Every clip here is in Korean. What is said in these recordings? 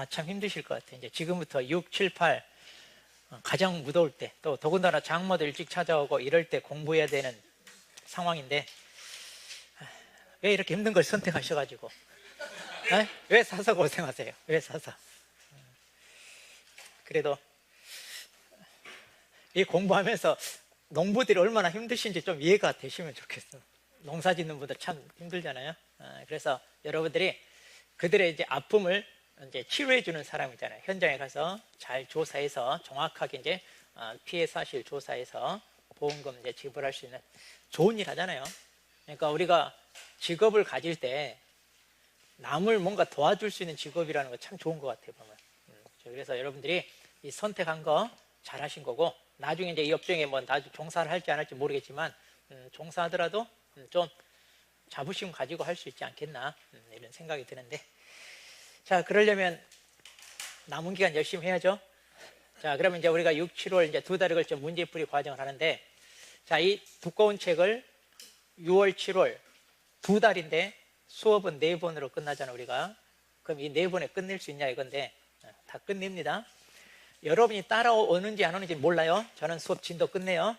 참 힘드실 것 같아요. 이제 지금부터 6, 7, 8 가장 무더울 때, 또 더군다나 장마도 일찍 찾아오고 이럴 때 공부해야 되는 상황인데 왜 이렇게 힘든 걸 선택하셔가지고 왜 사서 고생하세요? 왜 사서? 그래도 이 공부하면서 농부들이 얼마나 힘드신지 좀 이해가 되시면 좋겠어요. 농사 짓는 분들 참 힘들잖아요. 그래서 여러분들이 그들의 이제 아픔을 이제 치료해 주는 사람이잖아요. 현장에 가서 잘 조사해서 정확하게 이제 피해 사실 조사해서 보험금 이제 지불할 수 있는 좋은 일 하잖아요. 그러니까 우리가 직업을 가질 때 남을 뭔가 도와줄 수 있는 직업이라는 거 참 좋은 것 같아요, 보면. 그래서 여러분들이 이 선택한 거 잘하신 거고, 나중에 이제 이 업종에 뭐 나중에 종사를 할지 안 할지 모르겠지만 종사하더라도 좀 자부심 가지고 할 수 있지 않겠나 이런 생각이 드는데, 자, 그러려면 남은 기간 열심히 해야죠. 자, 그러면 이제 우리가 6, 7월 이제 두 달에 걸쳐 문제풀이 과정을 하는데, 자, 이 두꺼운 책을 6월, 7월 두 달인데 수업은 4번으로 끝나잖아 우리가. 그럼 이 4번에 끝낼 수 있냐 이건데 다 끝냅니다. 여러분이 따라오는지 안 오는지 몰라요. 저는 수업 진도 끝내요.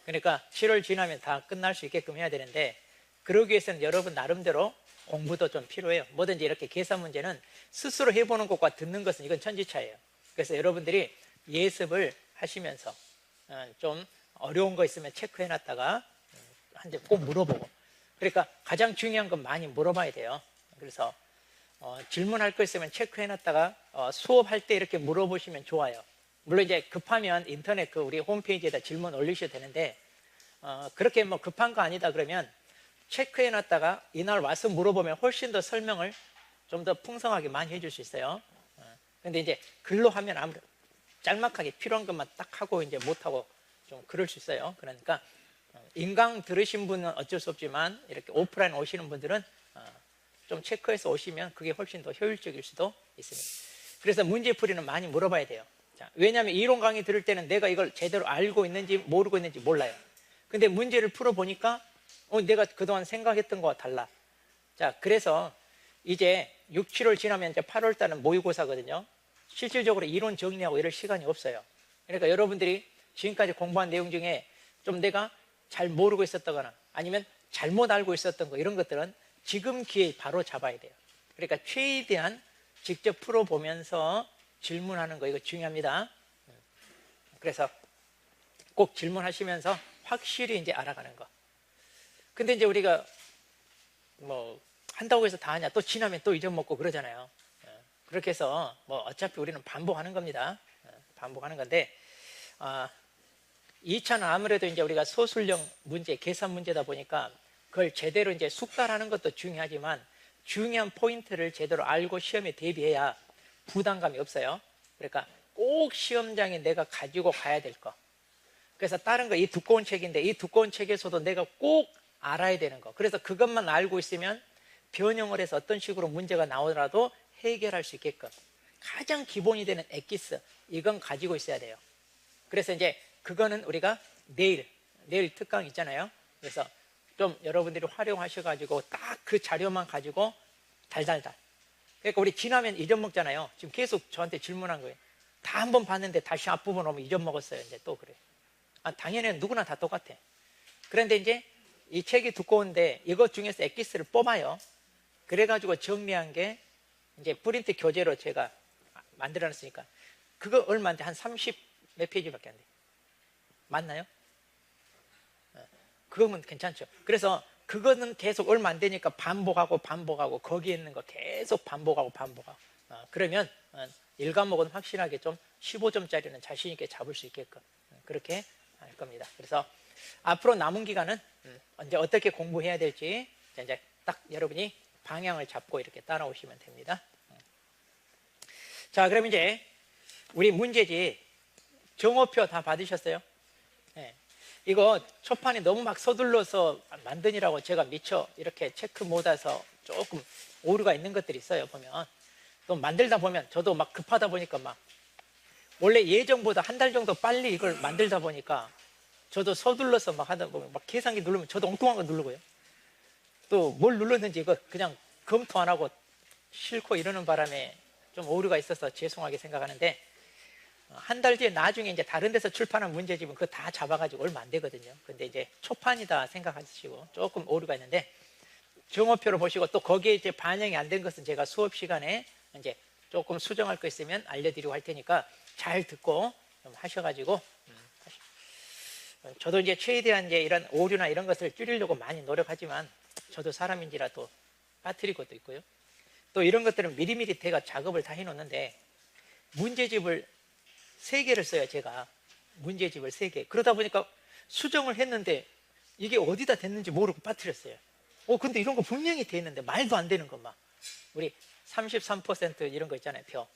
그러니까 7월 지나면 다 끝날 수 있게끔 해야 되는데, 그러기 위해서는 여러분 나름대로 공부도 좀 필요해요. 뭐든지 이렇게 계산 문제는 스스로 해보는 것과 듣는 것은 이건 천지차예요. 그래서 여러분들이 예습을 하시면서 좀 어려운 거 있으면 체크해 놨다가 한 대 꼭 물어보고, 그러니까 가장 중요한 건 많이 물어봐야 돼요. 그래서 질문할 거 있으면 체크해 놨다가 수업할 때 이렇게 물어보시면 좋아요. 물론 이제 급하면 인터넷 그 우리 홈페이지에다 질문 올리셔도 되는데, 그렇게 뭐 급한 거 아니다 그러면 체크해 놨다가 이날 와서 물어보면 훨씬 더 설명을 좀 더 풍성하게 많이 해줄 수 있어요. 근데 이제 글로 하면 아무래도 짤막하게 필요한 것만 딱 하고 이제 못하고 좀 그럴 수 있어요. 그러니까 인강 들으신 분은 어쩔 수 없지만 이렇게 오프라인 오시는 분들은 좀 체크해서 오시면 그게 훨씬 더 효율적일 수도 있습니다. 그래서 문제풀이는 많이 물어봐야 돼요. 자, 왜냐하면 이론 강의 들을 때는 내가 이걸 제대로 알고 있는지 모르고 있는지 몰라요. 근데 문제를 풀어보니까 내가 그동안 생각했던 거와 달라. 자, 그래서 이제 6, 7월 지나면 이제 8월 달은 모의고사거든요. 실질적으로 이론 정리하고 이럴 시간이 없어요. 그러니까 여러분들이 지금까지 공부한 내용 중에 좀 내가 잘 모르고 있었다거나 아니면 잘못 알고 있었던 거, 이런 것들은 지금 기회에 바로 잡아야 돼요. 그러니까 최대한 직접 풀어보면서 질문하는 거, 이거 중요합니다. 그래서 꼭 질문하시면서 확실히 이제 알아가는 거. 근데 이제 우리가 뭐 한다고 해서 다 하냐, 또 지나면 또 잊어먹고 그러잖아요. 그렇게 해서 뭐 어차피 우리는 반복하는 겁니다. 반복하는 건데, 2차는 아무래도 이제 우리가 소술형 문제, 계산 문제다 보니까 그걸 제대로 이제 숙달하는 것도 중요하지만 중요한 포인트를 제대로 알고 시험에 대비해야 부담감이 없어요. 그러니까 꼭 시험장에 내가 가지고 가야 될 거. 그래서 다른 거, 이 두꺼운 책인데 이 두꺼운 책에서도 내가 꼭 알아야 되는 거. 그래서 그것만 알고 있으면 변형을 해서 어떤 식으로 문제가 나오더라도 해결할 수 있게끔 가장 기본이 되는 엑기스, 이건 가지고 있어야 돼요. 그래서 이제 그거는 우리가 내일 특강 있잖아요. 그래서 좀 여러분들이 활용하셔가지고 딱 그 자료만 가지고 달달달. 그러니까 우리 지나면 잊어먹잖아요. 지금 계속 저한테 질문한 거예요. 다 한 번 봤는데 다시 앞부분 오면 잊어먹었어요. 이제 또 그래. 당연히 누구나 다 똑같아. 그런데 이제 이 책이 두꺼운데 이것 중에서 엑기스를 뽑아요. 그래가지고 정리한 게 이제 프린트 교재로 제가 만들어 놨으니까 그거 얼마인데 한 30 몇 페이지밖에 안 돼. 맞나요? 그거면 괜찮죠. 그래서 그거는 계속 얼마 안 되니까 반복하고 거기에 있는 거 계속 반복하고 그러면 1과목은 확실하게 좀 15점짜리는 자신 있게 잡을 수 있게끔 그렇게 할 겁니다. 그래서 앞으로 남은 기간은 언제 어떻게 공부해야 될지 이제 딱 여러분이 방향을 잡고 이렇게 따라오시면 됩니다. 자, 그럼 이제 우리 문제집 정오표 다 받으셨어요? 네. 이거 초판에 너무 막 서둘러서 만드니라고 제가 미처 이렇게 체크 못해서 조금 오류가 있는 것들이 있어요. 보면 또 만들다 보면 저도 막 급하다 보니까 막 원래 예정보다 한 달 정도 빨리 이걸 만들다 보니까 저도 서둘러서 막 하다 보면 막 계산기 누르면 저도 엉뚱한 거 누르고요. 또 뭘 눌렀는지 이거 그냥 검토 안 하고 싫고 이러는 바람에 좀 오류가 있어서 죄송하게 생각하는데, 한 달 뒤에 나중에 이제 다른 데서 출판한 문제집은 그거 다 잡아가지고 얼마 안 되거든요. 근데 이제 초판이다 생각하시고 조금 오류가 있는데, 정오표를 보시고 또 거기에 이제 반영이 안 된 것은 제가 수업 시간에 이제 조금 수정할 거 있으면 알려드리고 할 테니까 잘 듣고 좀 하셔가지고, 저도 이제 최대한 이제 이런 오류나 이런 것을 줄이려고 많이 노력하지만 저도 사람인지라 또 빠뜨릴 것도 있고요. 또 이런 것들은 미리미리 제가 작업을 다 해놓는데, 문제집을 3개를 써요. 제가 문제집을 3개. 그러다 보니까 수정을 했는데 이게 어디다 됐는지 모르고 빠뜨렸어요. 근데 이런 거 분명히 돼 있는데 말도 안 되는 것만. 우리 33% 이런 거 있잖아요. 표.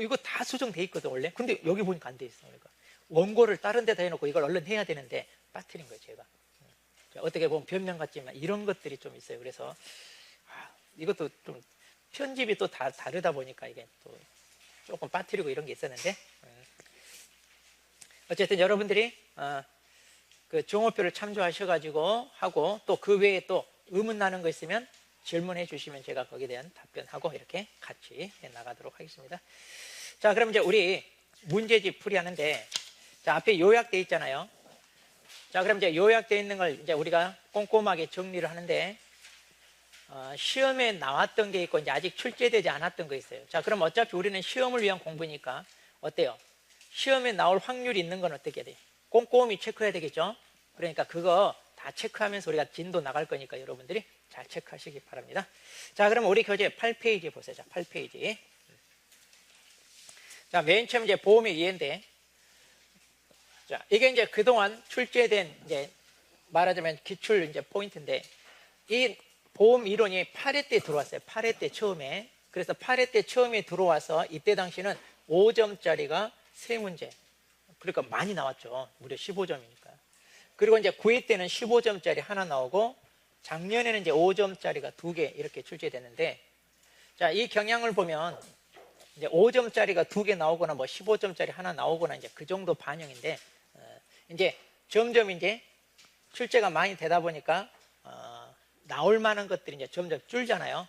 이거 다 수정돼 있거든 원래. 근데 여기 보니까 안 돼 있어. 그러니까 원고를 다른 데다 해놓고 이걸 얼른 해야 되는데 빠뜨린 거예요. 제가. 어떻게 보면 변명 같지만 이런 것들이 좀 있어요. 그래서 이것도 좀 편집이 또 다 다르다 보니까 이게 또 조금 빠뜨리고 이런 게 있었는데, 어쨌든 여러분들이 그 종업표를 참조하셔가지고 하고, 또 그 외에 또 의문 나는 거 있으면 질문해 주시면 제가 거기에 대한 답변하고 이렇게 같이 해 나가도록 하겠습니다. 자, 그럼 이제 우리 문제집 풀이하는데, 자, 앞에 요약되어 있잖아요. 자, 그럼 이제 요약되어 있는 걸 이제 우리가 꼼꼼하게 정리를 하는데, 시험에 나왔던 게 있고 이제 아직 출제되지 않았던 거 있어요. 자, 그럼 어차피 우리는 시험을 위한 공부니까 어때요? 시험에 나올 확률이 있는 건 어떻게 해야 돼요? 꼼꼼히 체크해야 되겠죠? 그러니까 그거 다 체크하면서 우리가 진도 나갈 거니까 여러분들이 잘 체크하시기 바랍니다. 자, 그럼 우리 교재 8페이지 보세요. 자, 8페이지. 자, 맨 처음 이제 보험의 이해인데, 자, 이게 이제 그동안 출제된 이제 말하자면 기출 이제 포인트인데, 이 보험 이론이 8회 때 들어왔어요. 8회 때 처음에. 그래서 8회 때 처음에 들어와서 이때 당시는 5점짜리가 3문제. 그러니까 많이 나왔죠. 무려 15점이니까. 그리고 이제 9회 때는 15점짜리 하나 나오고, 작년에는 이제 5점짜리가 2개 이렇게 출제됐는데, 자, 이 경향을 보면 이제 5점짜리가 2개 나오거나 뭐 15점짜리 하나 나오거나 이제 그 정도 반영인데, 이제 점점 이제 출제가 많이 되다 보니까 나올 만한 것들이 이제 점점 줄잖아요.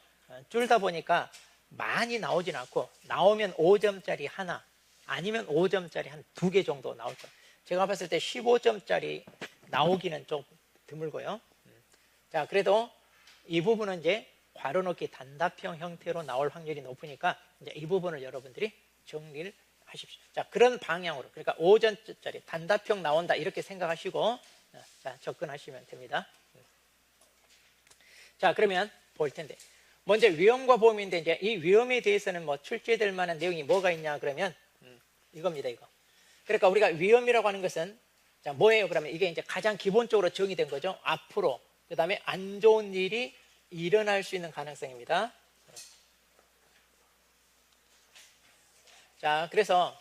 줄다 보니까 많이 나오진 않고, 나오면 5점짜리 하나, 아니면 5점짜리 한 2개 정도 나올 거예요. 제가 봤을 때 15점짜리 나오기는 좀 드물고요. 자, 그래도 이 부분은 이제 괄호넣기 단답형 형태로 나올 확률이 높으니까 이제 이 부분을 여러분들이 정리를 하십시오. 자, 그런 방향으로, 그러니까 5점짜리 단답형 나온다 이렇게 생각하시고 자, 접근하시면 됩니다. 자, 그러면 볼 텐데, 먼저 위험과 보험인데, 이제 이 위험에 대해서는 뭐 출제될 만한 내용이 뭐가 있냐 그러면 이겁니다. 이거. 그러니까 우리가 위험이라고 하는 것은, 자, 뭐예요? 그러면 이게 이제 가장 기본적으로 정의된 거죠. 앞으로, 그 다음에 안 좋은 일이 일어날 수 있는 가능성입니다. 자, 그래서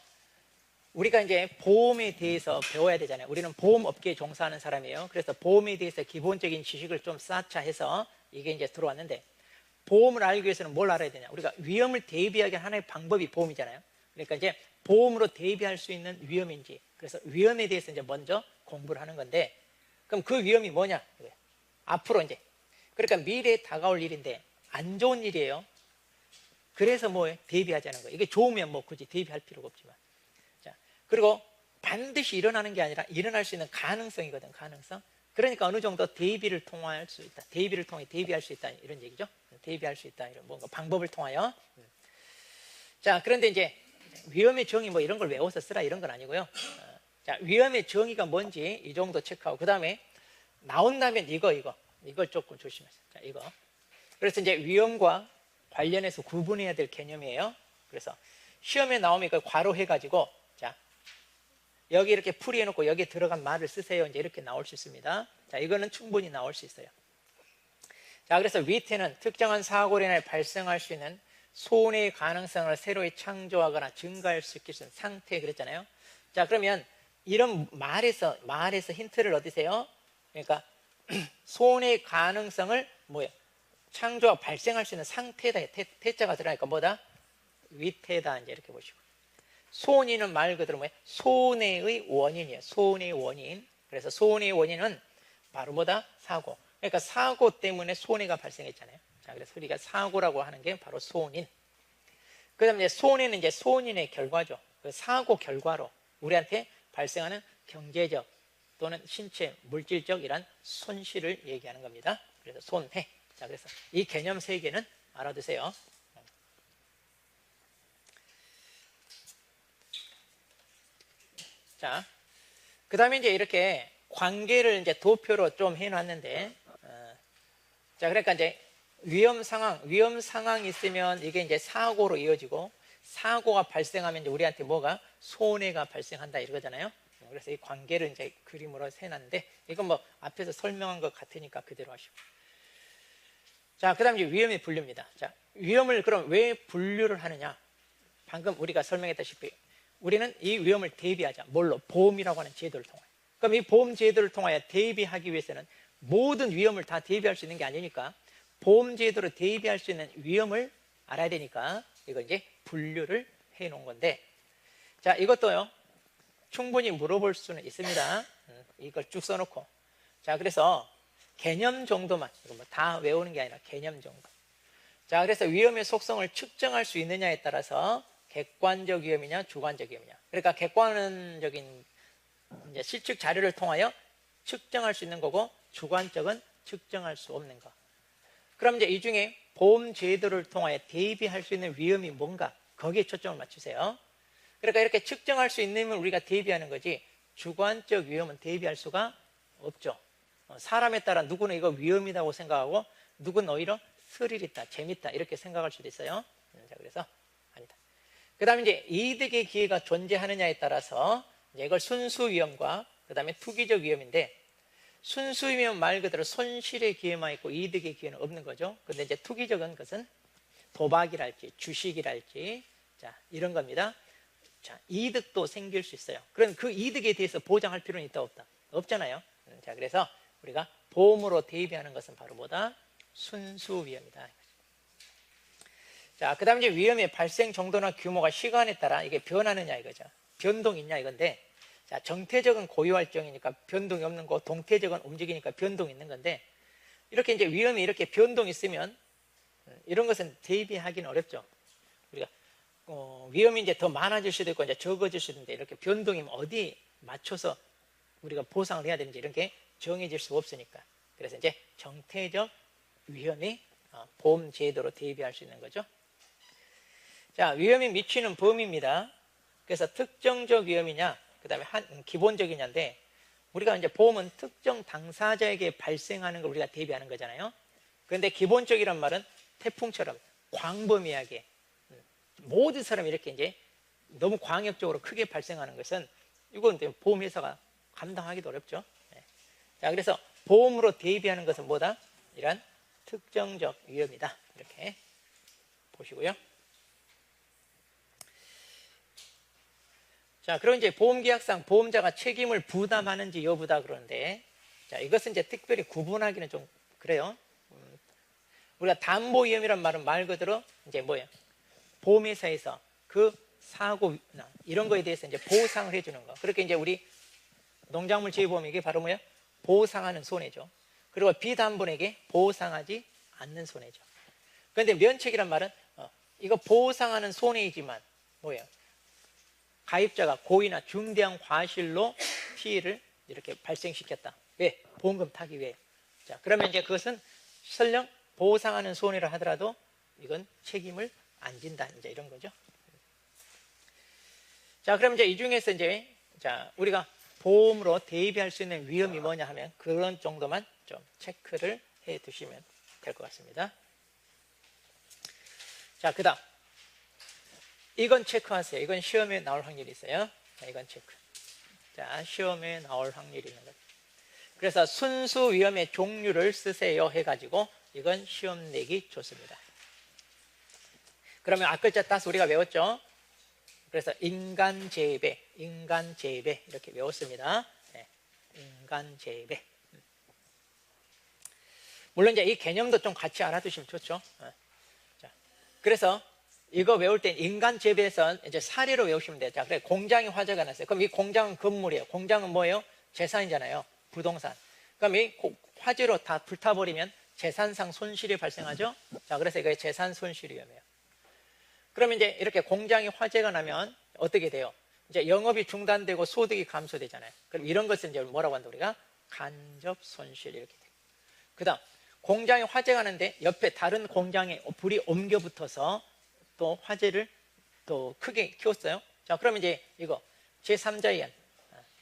우리가 이제 보험에 대해서 배워야 되잖아요. 우리는 보험업계에 종사하는 사람이에요. 그래서 보험에 대해서 기본적인 지식을 좀 쌓자 해서 이게 이제 들어왔는데, 보험을 알기 위해서는 뭘 알아야 되냐? 우리가 위험을 대비하기 하나의 방법이 보험이잖아요. 그러니까 이제 보험으로 대비할 수 있는 위험인지, 그래서 위험에 대해서 이제 먼저 공부를 하는 건데, 그럼 그 위험이 뭐냐? 앞으로 이제, 그러니까 미래에 다가올 일인데 안 좋은 일이에요. 그래서 뭐 대비하자는 거예요. 이게 좋으면 뭐 굳이 대비할 필요가 없지만. 자, 그리고 반드시 일어나는 게 아니라 일어날 수 있는 가능성이거든, 가능성. 그러니까 어느 정도 대비를 통할 수 있다. 대비를 통해 대비할 수 있다. 이런 얘기죠. 대비할 수 있다. 이런 뭔가 방법을 통하여. 자, 그런데 이제 위험의 정의 뭐 이런 걸 외워서 쓰라 이런 건 아니고요. 자, 위험의 정의가 뭔지 이 정도 체크하고, 그 다음에 나온다면 이걸 조금 조심하세요. 자, 이거. 그래서 이제 위험과 관련해서 구분해야 될 개념이에요. 그래서 시험에 나오면 이걸 괄호해가지고, 자, 여기 이렇게 풀이해놓고 여기에 들어간 말을 쓰세요. 이제 이렇게 나올 수 있습니다. 자, 이거는 충분히 나올 수 있어요. 자, 그래서 밑에는 특정한 사고로 인해 발생할 수 있는 손해의 가능성을 새로이 창조하거나 증가할 수 있는 상태 그랬잖아요. 자, 그러면 이런 말에서 힌트를 얻으세요. 그러니까 손해의 가능성을 뭐예요? 창조하고 발생할 수 있는 상태다. 태자가 들어가니까 뭐다? 위태다. 이제 이렇게 보시고. 손해는 말 그대로 뭐예요? 손해의 원인이에요. 손해의 원인. 그래서 손해의 원인은 바로 뭐다? 사고. 그러니까 사고 때문에 손해가 발생했잖아요. 자, 그래서 우리가 사고라고 하는 게 바로 손인. 그다음에 이제 손해는 이제 손인의 결과죠. 그 사고 결과로 우리한테 발생하는 경제적 또는 신체 물질적 이란 손실을 얘기하는 겁니다. 그래서 손해. 자, 그래서 이 개념 세 개는 알아두세요. 자, 그 다음에 이제 이렇게 관계를 이제 도표로 좀 해놨는데, 자, 그러니까 이제 위험 상황이 있으면 이게 이제 사고로 이어지고, 사고가 발생하면 이제 우리한테 뭐가 손해가 발생한다 이러잖아요. 그래서 이 관계를 이제 그림으로 해놨는데, 이건 뭐 앞에서 설명한 것 같으니까 그대로 하시고. 자, 그 다음에 이제 위험의 분류입니다. 자, 위험을 그럼 왜 분류를 하느냐? 방금 우리가 설명했다시피 우리는 이 위험을 대비하자. 뭘로? 보험이라고 하는 제도를 통하여. 그럼 이 보험 제도를 통하여 대비하기 위해서는 모든 위험을 다 대비할 수 있는 게 아니니까 보험 제도로 대비할 수 있는 위험을 알아야 되니까 이걸 이제 분류를 해 놓은 건데, 자, 이것도요 충분히 물어볼 수는 있습니다. 이걸 쭉 써놓고. 자, 그래서 개념 정도만, 이거 뭐 다 외우는 게 아니라 개념 정도. 자, 그래서 위험의 속성을 측정할 수 있느냐에 따라서 객관적 위험이냐 주관적 위험이냐, 그러니까 객관적인 이제 실측 자료를 통하여 측정할 수 있는 거고, 주관적은 측정할 수 없는 거. 그럼 이제 이 중에 보험 제도를 통하여 대비할 수 있는 위험이 뭔가, 거기에 초점을 맞추세요. 그러니까 이렇게 측정할 수 있는 걸 우리가 대비하는 거지, 주관적 위험은 대비할 수가 없죠. 사람에 따라 누구는 이거 위험이라고 생각하고 누구는 오히려 스릴 있다, 재밌다 이렇게 생각할 수도 있어요. 자, 그래서 아니다. 그 다음에 이제 이득의 기회가 존재하느냐에 따라서 이제 이걸 순수 위험과 그 다음에 투기적 위험인데, 순수 위험 말 그대로 손실의 기회만 있고 이득의 기회는 없는 거죠. 근데 이제 투기적인 것은 도박이랄지 주식이랄지, 자, 이런 겁니다. 자, 이득도 생길 수 있어요. 그럼 그 이득에 대해서 보장할 필요는 있다 없다? 없잖아요. 자, 그래서 우리가 보험으로 대비하는 것은 바로 뭐다? 순수 위험이다. 자, 그 다음에 이제 위험의 발생 정도나 규모가 시간에 따라 이게 변하느냐 이거죠. 변동이 있냐 이건데, 자, 정태적은 고유활정이니까 변동이 없는 거, 동태적은 움직이니까 변동이 있는 건데, 이렇게 이제 위험이 이렇게 변동이 있으면 이런 것은 대비하기는 어렵죠. 우리가 위험이 이제 더 많아질 수도 있고 이제 적어질 수도 있는데, 이렇게 변동이 어디 맞춰서 우리가 보상을 해야 되는지 이런 게 정해질 수가 없으니까, 그래서 이제 정태적 위험이 보험 제도로 대비할 수 있는 거죠. 자, 위험이 미치는 범위입니다. 그래서 특정적 위험이냐, 그 다음에 기본적이냐인데, 우리가 이제 보험은 특정 당사자에게 발생하는 걸 우리가 대비하는 거잖아요. 그런데 기본적이란 말은 태풍처럼 광범위하게 모든 사람이 이렇게 이제 너무 광역적으로 크게 발생하는 것은 이건 보험회사가 감당하기도 어렵죠. 네. 자, 그래서 보험으로 대비하는 것은 뭐다? 이런 특정적 위험이다. 이렇게 보시고요. 자, 그럼 이제 보험계약상 보험자가 책임을 부담하는지 여부다 그러는데, 자, 이것은 이제 특별히 구분하기는 좀 그래요. 우리가 담보 위험이란 말은 말 그대로 이제 뭐예요? 보험회사에서 그 사고나 이런 거에 대해서 이제 보상을 해주는 거. 그렇게 이제 우리 농작물 재보험 이게 바로 뭐예요? 보상하는 손해죠. 그리고 비담보에게 보상하지 않는 손해죠. 그런데 면책이란 말은 이거 보상하는 손해이지만 뭐예요? 가입자가 고의나 중대한 과실로 피해를 이렇게 발생시켰다. 왜? 보험금 타기 위해. 자, 그러면 이제 그것은 설령 보상하는 손해를 하더라도 이건 책임을 안 진다. 이제 이런 거죠. 자, 그럼 이제 이 중에서 이제 자, 우리가 보험으로 대비할 수 있는 위험이 뭐냐 하면 그런 정도만 좀 체크를 해 두시면 될 것 같습니다. 자, 그 다음. 이건 체크하세요. 이건 시험에 나올 확률이 있어요. 자, 이건 체크. 자, 시험에 나올 확률이 있는 거죠. 그래서 순수 위험의 종류를 쓰세요 해가지고 이건 시험 내기 좋습니다. 그러면 앞글자 따서 우리가 외웠죠. 그래서 인간재배 이렇게 외웠습니다. 네, 인간재배. 물론 이제 이 개념도 좀 같이 알아두시면 좋죠. 자, 그래서 이거 외울 땐 인간 재배에서 이제 사례로 외우시면 돼요. 자, 그래 공장이 화재가 났어요. 그럼 이 공장은 건물이에요. 공장은 뭐예요? 재산이잖아요. 부동산. 그럼 이 화재로 다 불타버리면 재산상 손실이 발생하죠. 자, 그래서 이거 재산 손실 위험이에요. 그러면 이제 이렇게 공장이 화재가 나면 어떻게 돼요? 이제 영업이 중단되고 소득이 감소되잖아요. 그럼 이런 것은 이제 뭐라고 한다 우리가? 간접 손실 이렇게 돼요. 그다음 공장에 화재가 나는데 옆에 다른 공장에 불이 옮겨 붙어서 또 화재를 또 크게 키웠어요. 자, 그러면 이제 이거 제3자의 한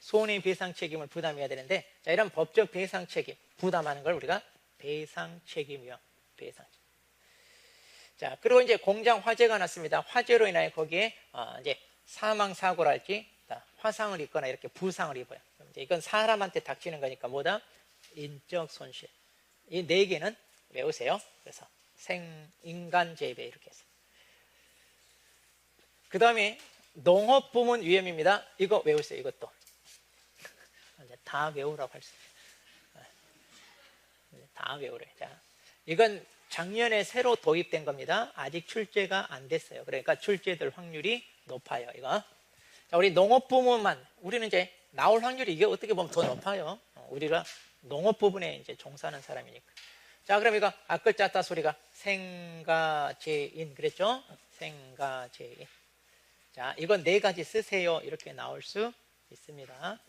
손해배상 책임을 부담해야 되는데, 자, 이런 법적 배상 책임 부담하는 걸 우리가 배상 책임이요. 배상. 자, 그리고 이제 공장 화재가 났습니다. 화재로 인하여 거기에 이제 사망 사고랄지 화상을 입거나 이렇게 부상을 입어요. 그럼 이제 이건 사람한테 닥치는 거니까 뭐다? 인적 손실. 이 네 개는 외우세요. 그래서 인간 재배 이렇게 해서. 그 다음에 농업 부문 위험입니다. 이거 외우세요. 이것도 다 외우라고 할 수 있어요. 다 외우래요. 자, 이건 작년에 새로 도입된 겁니다. 아직 출제가 안 됐어요. 그러니까 출제될 확률이 높아요. 이거. 자, 우리 농업 부문만 우리는 이제 나올 확률이 이게 어떻게 보면 더 높아요. 우리가 농업 부분에 이제 종사하는 사람이니까. 자, 그럼 이거 앞글자 따 소리가 생가제인 그랬죠? 생가제인. 자, 이건 네 가지 쓰세요. 이렇게 나올 수 있습니다.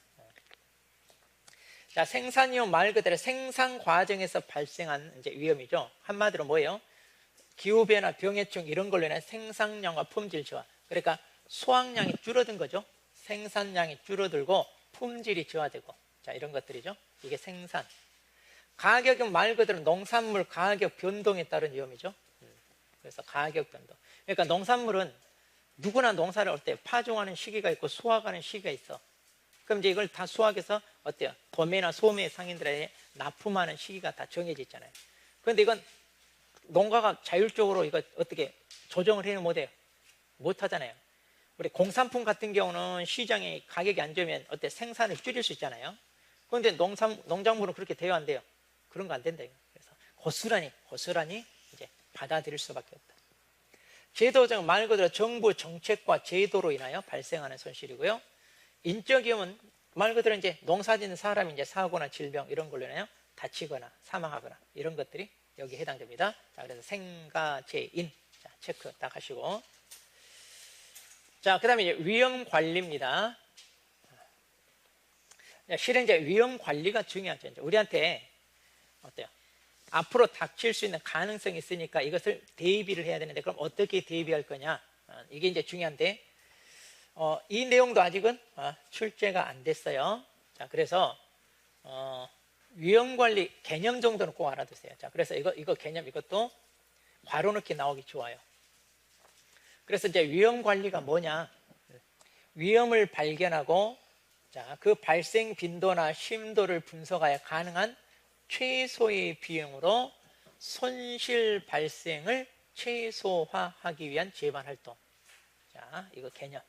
자, 생산위험 말 그대로 생산 과정에서 발생한 이제 위험이죠. 한마디로 뭐예요? 기후변화, 병해충 이런 걸로 인한 생산량과 품질 저하. 그러니까 수확량이 줄어든 거죠. 생산량이 줄어들고 품질이 저하되고. 자, 이런 것들이죠. 이게 생산. 가격은 말 그대로 농산물 가격 변동에 따른 위험이죠. 그래서 가격 변동. 그러니까 농산물은 누구나 농사를 할 때 파종하는 시기가 있고 수확하는 시기가 있어. 그럼 이제 이걸 다 수확해서 어때요? 도매나 소매 상인들에게 납품하는 시기가 다 정해져 있잖아요. 그런데 이건 농가가 자율적으로 이거 어떻게 조정을 해는 못해요. 못 하잖아요. 우리 공산품 같은 경우는 시장에 가격이 안 좋으면 어때 생산을 줄일 수 있잖아요. 그런데 농작물은 그렇게 돼요, 안 돼요? 그런 거 안 된다. 그래서 고스란히 이제 받아들일 수밖에 없다. 제도적 말 그대로 정부 정책과 제도로 인하여 발생하는 손실이고요. 인적 위험은 말 그대로 이제 농사 짓는 사람이 이제 사고나 질병 이런 걸로 인하여 다치거나 사망하거나 이런 것들이 여기에 해당됩니다. 자, 그래서 생가제인. 자, 체크 딱 하시고. 자, 그 다음에 이제 위험 관리입니다. 실은 이제 위험 관리가 중요하죠. 이제 우리한테 어때요? 앞으로 닥칠 수 있는 가능성이 있으니까 이것을 대비를 해야 되는데, 그럼 어떻게 대비할 거냐? 이게 이제 중요한데, 이 내용도 아직은 출제가 안 됐어요. 자, 그래서 위험 관리 개념 정도는 꼭 알아두세요. 자, 그래서 이거 개념 이것도 괄호 넣기 나오기 좋아요. 그래서 이제 위험 관리가 뭐냐? 위험을 발견하고, 자, 그 발생 빈도나 심도를 분석하여 가능한 최소의 비용으로 손실 발생을 최소화하기 위한 재반 활동. 자, 이거 개념.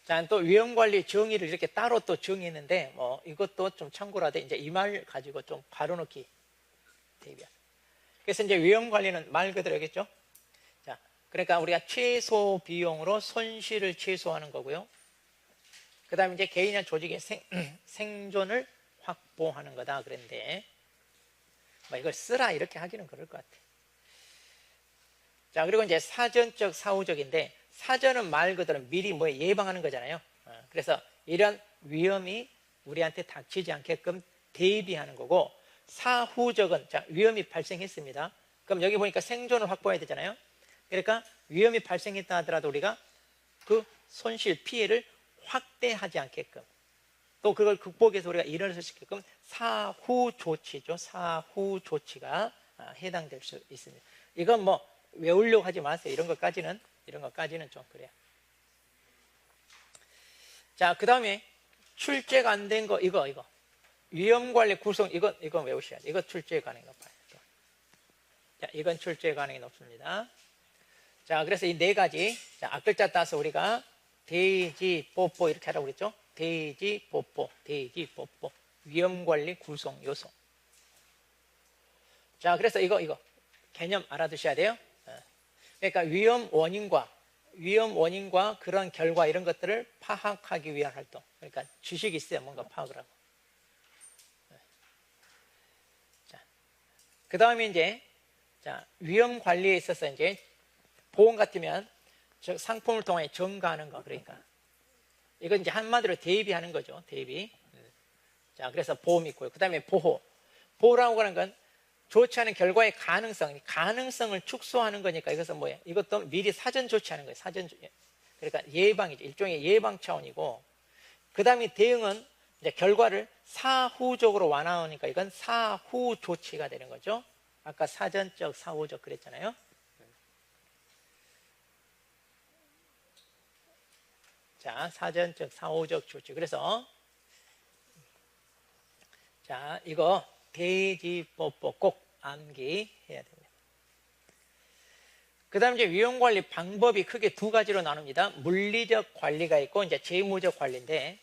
자, 또 위험 관리 정의를 이렇게 따로 또 정의했는데, 이것도 좀 참고로 하되, 이제 이 말 가지고 좀 바로 넣기 대비하세요. 그래서 이제 위험 관리는 말 그대로겠죠? 자, 그러니까 우리가 최소 비용으로 손실을 최소화하는 거고요. 그 다음에 이제 개인이나 조직의 생존을 확보하는 거다 그랬는데, 이걸 쓰라 이렇게 하기는 그럴 것 같아. 자, 그리고 이제 사전적 사후적인데, 사전은 말 그대로 미리 예방하는 거잖아요. 그래서 이런 위험이 우리한테 닥치지 않게끔 대비하는 거고, 사후적은 자, 위험이 발생했습니다. 그럼 여기 보니까 생존을 확보해야 되잖아요. 그러니까 위험이 발생했다 하더라도 우리가 그 손실 피해를 확대하지 않게끔, 또 그걸 극복해서 우리가 일어날 수 있게끔 사후 조치죠. 사후 조치가 해당될 수 있습니다. 이건 외우려고 하지 마세요. 이런 것까지는 좀 그래요. 자, 그 다음에 출제가 안 된 거 이거 위험관리 구성 이거 외우셔야 돼요. 이거 출제 가능이 높아요. 자, 이건 출제 가능이 높습니다. 자, 그래서 이 네 가지, 자, 앞글자 따서 우리가 대지 뽀뽀 이렇게 하라고 그랬죠. 대지 뽀뽀 위험관리 구성 요소. 자, 그래서 이거 개념 알아두셔야 돼요. 그러니까 위험 원인과 그런 결과 이런 것들을 파악하기 위한 활동. 그러니까 지식이 있어야 뭔가 파악을 하고. 자, 그 다음에 이제 자, 위험 관리에 있어서 이제 보험 같으면 저 상품을 통해 증가하는 거, 그러니까 이건 이제 한마디로 대비하는 거죠. 대비. 자, 그래서 보험이 있고요. 그 다음에 보호. 보호라고 하는 건 좋지 않은 결과의 가능성을 축소하는 거니까 이것은 뭐예요? 이것도 미리 사전 조치하는 거예요. 그러니까 예방이죠. 일종의 예방 차원이고, 그 다음에 대응은 이제 결과를 사후적으로 완화하니까 이건 사후 조치가 되는 거죠. 아까 사전적, 사후적 그랬잖아요. 자, 사전적, 사후적 조치. 그래서 자, 이거 대지뽀뽀 꼭 암기해야 됩니다. 그 다음 이제 위험관리 방법이 크게 두 가지로 나눕니다. 물리적 관리가 있고 이제 재무적 관리인데,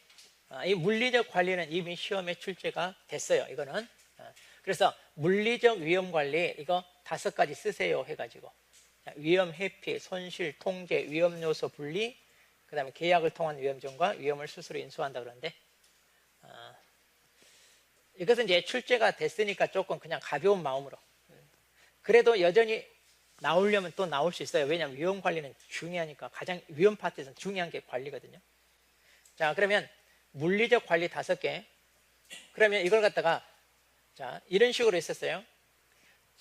이 물리적 관리는 이미 시험에 출제가 됐어요. 이거는. 그래서 물리적 위험관리 이거 5가지 쓰세요 해가지고, 위험 회피, 손실, 통제, 위험 요소 분리, 그 다음에 계약을 통한 위험점과 위험을 스스로 인수한다 그러는데, 이것은 이제 출제가 됐으니까 조금 그냥 가벼운 마음으로, 그래도 여전히 나오려면 또 나올 수 있어요. 왜냐하면 위험 관리는 중요하니까. 가장 위험 파트에서는 중요한 게 관리거든요. 자, 그러면 물리적 관리 5개. 그러면 이걸 갖다가 자, 이런 식으로 했었어요.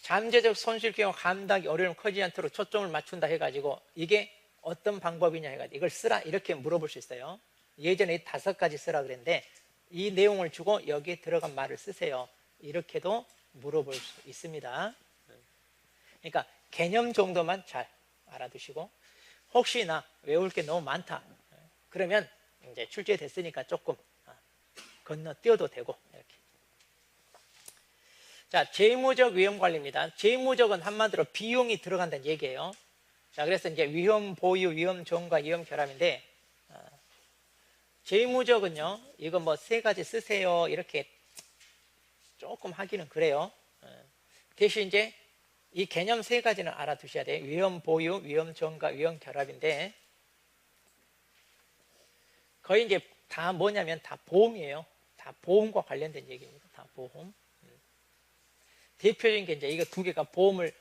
잠재적 손실 경우 감당이 어려움 커지지 않도록 초점을 맞춘다 해가지고 이게 어떤 방법이냐 해가지고 이걸 쓰라 이렇게 물어볼 수 있어요. 예전에 5가지 쓰라 그랬는데 이 내용을 주고 여기에 들어간 말을 쓰세요. 이렇게도 물어볼 수 있습니다. 그러니까 개념 정도만 잘 알아두시고, 혹시나 외울 게 너무 많다 그러면 이제 출제됐으니까 조금 건너뛰어도 되고 이렇게. 자, 재무적 위험 관리입니다. 재무적은 한마디로 비용이 들어간다는 얘기예요. 자, 그래서 이제 위험 보유, 위험 전가, 위험 결함인데, 재무적은요, 이거 뭐 3가지 쓰세요 이렇게 조금 하기는 그래요. 대신 이제 이 개념 3가지는 알아두셔야 돼요. 위험 보유, 위험 전가, 위험 결합인데, 거의 이제 다 뭐냐면 다 보험이에요. 다 보험과 관련된 얘기입니다. 다 보험. 대표적인 게 이제 이거 2개가 보험을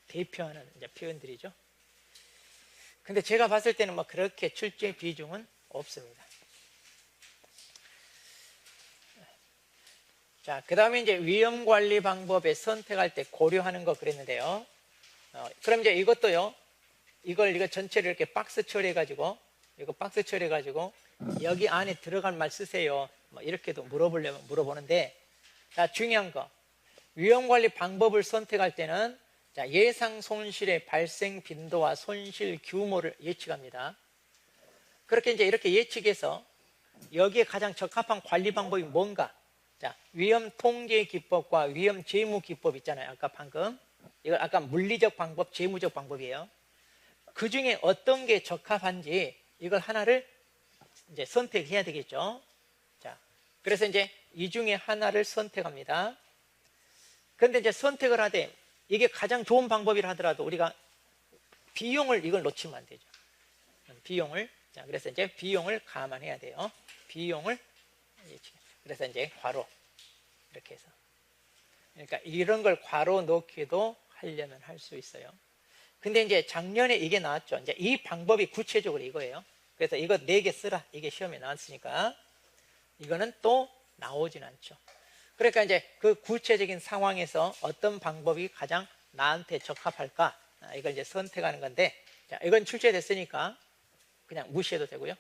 대표하는 이제 표현들이죠. 근데 제가 봤을 때는 뭐 그렇게 출제 비중은 없습니다. 자, 그 다음에 이제 위험 관리 방법에 선택할 때 고려하는 거 그랬는데요. 그럼 이제 이것도요, 이거 전체를 이렇게 박스 처리해가지고, 이거 박스 처리해가지고, 여기 안에 들어갈 말 쓰세요. 뭐 이렇게도 물어보려면 물어보는데, 자, 중요한 거. 위험 관리 방법을 선택할 때는 자, 예상 손실의 발생 빈도와 손실 규모를 예측합니다. 그렇게 이제 이렇게 예측해서 여기에 가장 적합한 관리 방법이 뭔가? 자, 위험 통제 기법과 위험 재무 기법 있잖아요. 아까 방금. 이거 아까 물리적 방법, 재무적 방법이에요. 그 중에 어떤 게 적합한지 이걸 하나를 이제 선택해야 되겠죠. 자, 그래서 이제 이 중에 하나를 선택합니다. 그런데 이제 선택을 하되 이게 가장 좋은 방법이라 하더라도 우리가 비용을 이걸 놓치면 안 되죠. 비용을. 자, 그래서 이제 비용을 감안해야 돼요. 비용을. 그래서 이제 괄호 이렇게 해서, 그러니까 이런 걸 괄호 넣기도 하려면 할 수 있어요. 근데 이제 작년에 이게 나왔죠. 이제 이 방법이 구체적으로 이거예요. 그래서 이거 4개 쓰라 이게 시험에 나왔으니까 이거는 또 나오진 않죠. 그러니까 이제 그 구체적인 상황에서 어떤 방법이 가장 나한테 적합할까, 이걸 이제 선택하는 건데, 자, 이건 출제됐으니까 그냥 무시해도 되고요.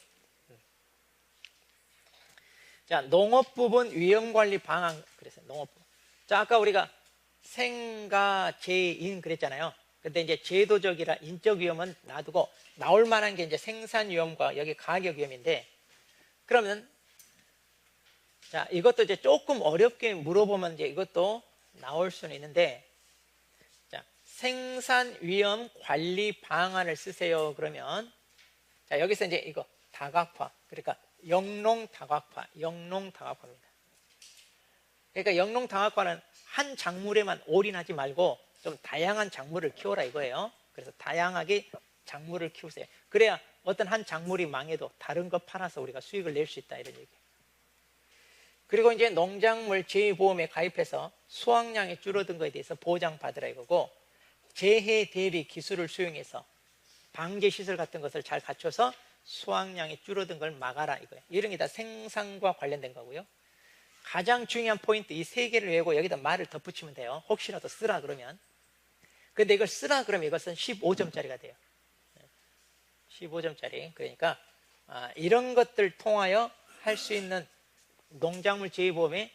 자, 농업 부분 위험 관리 방안. 그래서 농업. 자, 아까 우리가 생가 제인 그랬잖아요. 근데 이제 제도적이라 인적 위험은 놔두고 나올 만한 게 이제 생산 위험과 여기 가격 위험인데, 그러면 자, 이것도 이제 조금 어렵게 물어보면 이제 이것도 나올 수는 있는데, 자, 생산 위험 관리 방안을 쓰세요. 그러면 자, 여기서 이제 이거 다각화. 그러니까 영농 다각화입니다. 그러니까 영농 다각화는 한 작물에만 올인하지 말고 좀 다양한 작물을 키워라 이거예요. 그래서 다양하게 작물을 키우세요. 그래야 어떤 한 작물이 망해도 다른 거 팔아서 우리가 수익을 낼 수 있다 이런 얘기예요. 그리고 이제 농작물 제2보험에 가입해서 수확량이 줄어든 거에 대해서 보장받으라 이거고, 재해 대비 기술을 수용해서 방제 시설 같은 것을 잘 갖춰서 수확량이 줄어든 걸 막아라 이거예요. 이런 게 다 생산과 관련된 거고요. 가장 중요한 포인트 이 세 개를 외우고 여기다 말을 덧붙이면 돼요. 혹시라도 쓰라 그러면. 근데 이걸 쓰라 그러면 이것은 15점짜리가 돼요. 15점짜리. 그러니까 이런 것들 통하여 할 수 있는 농작물 제휴보험의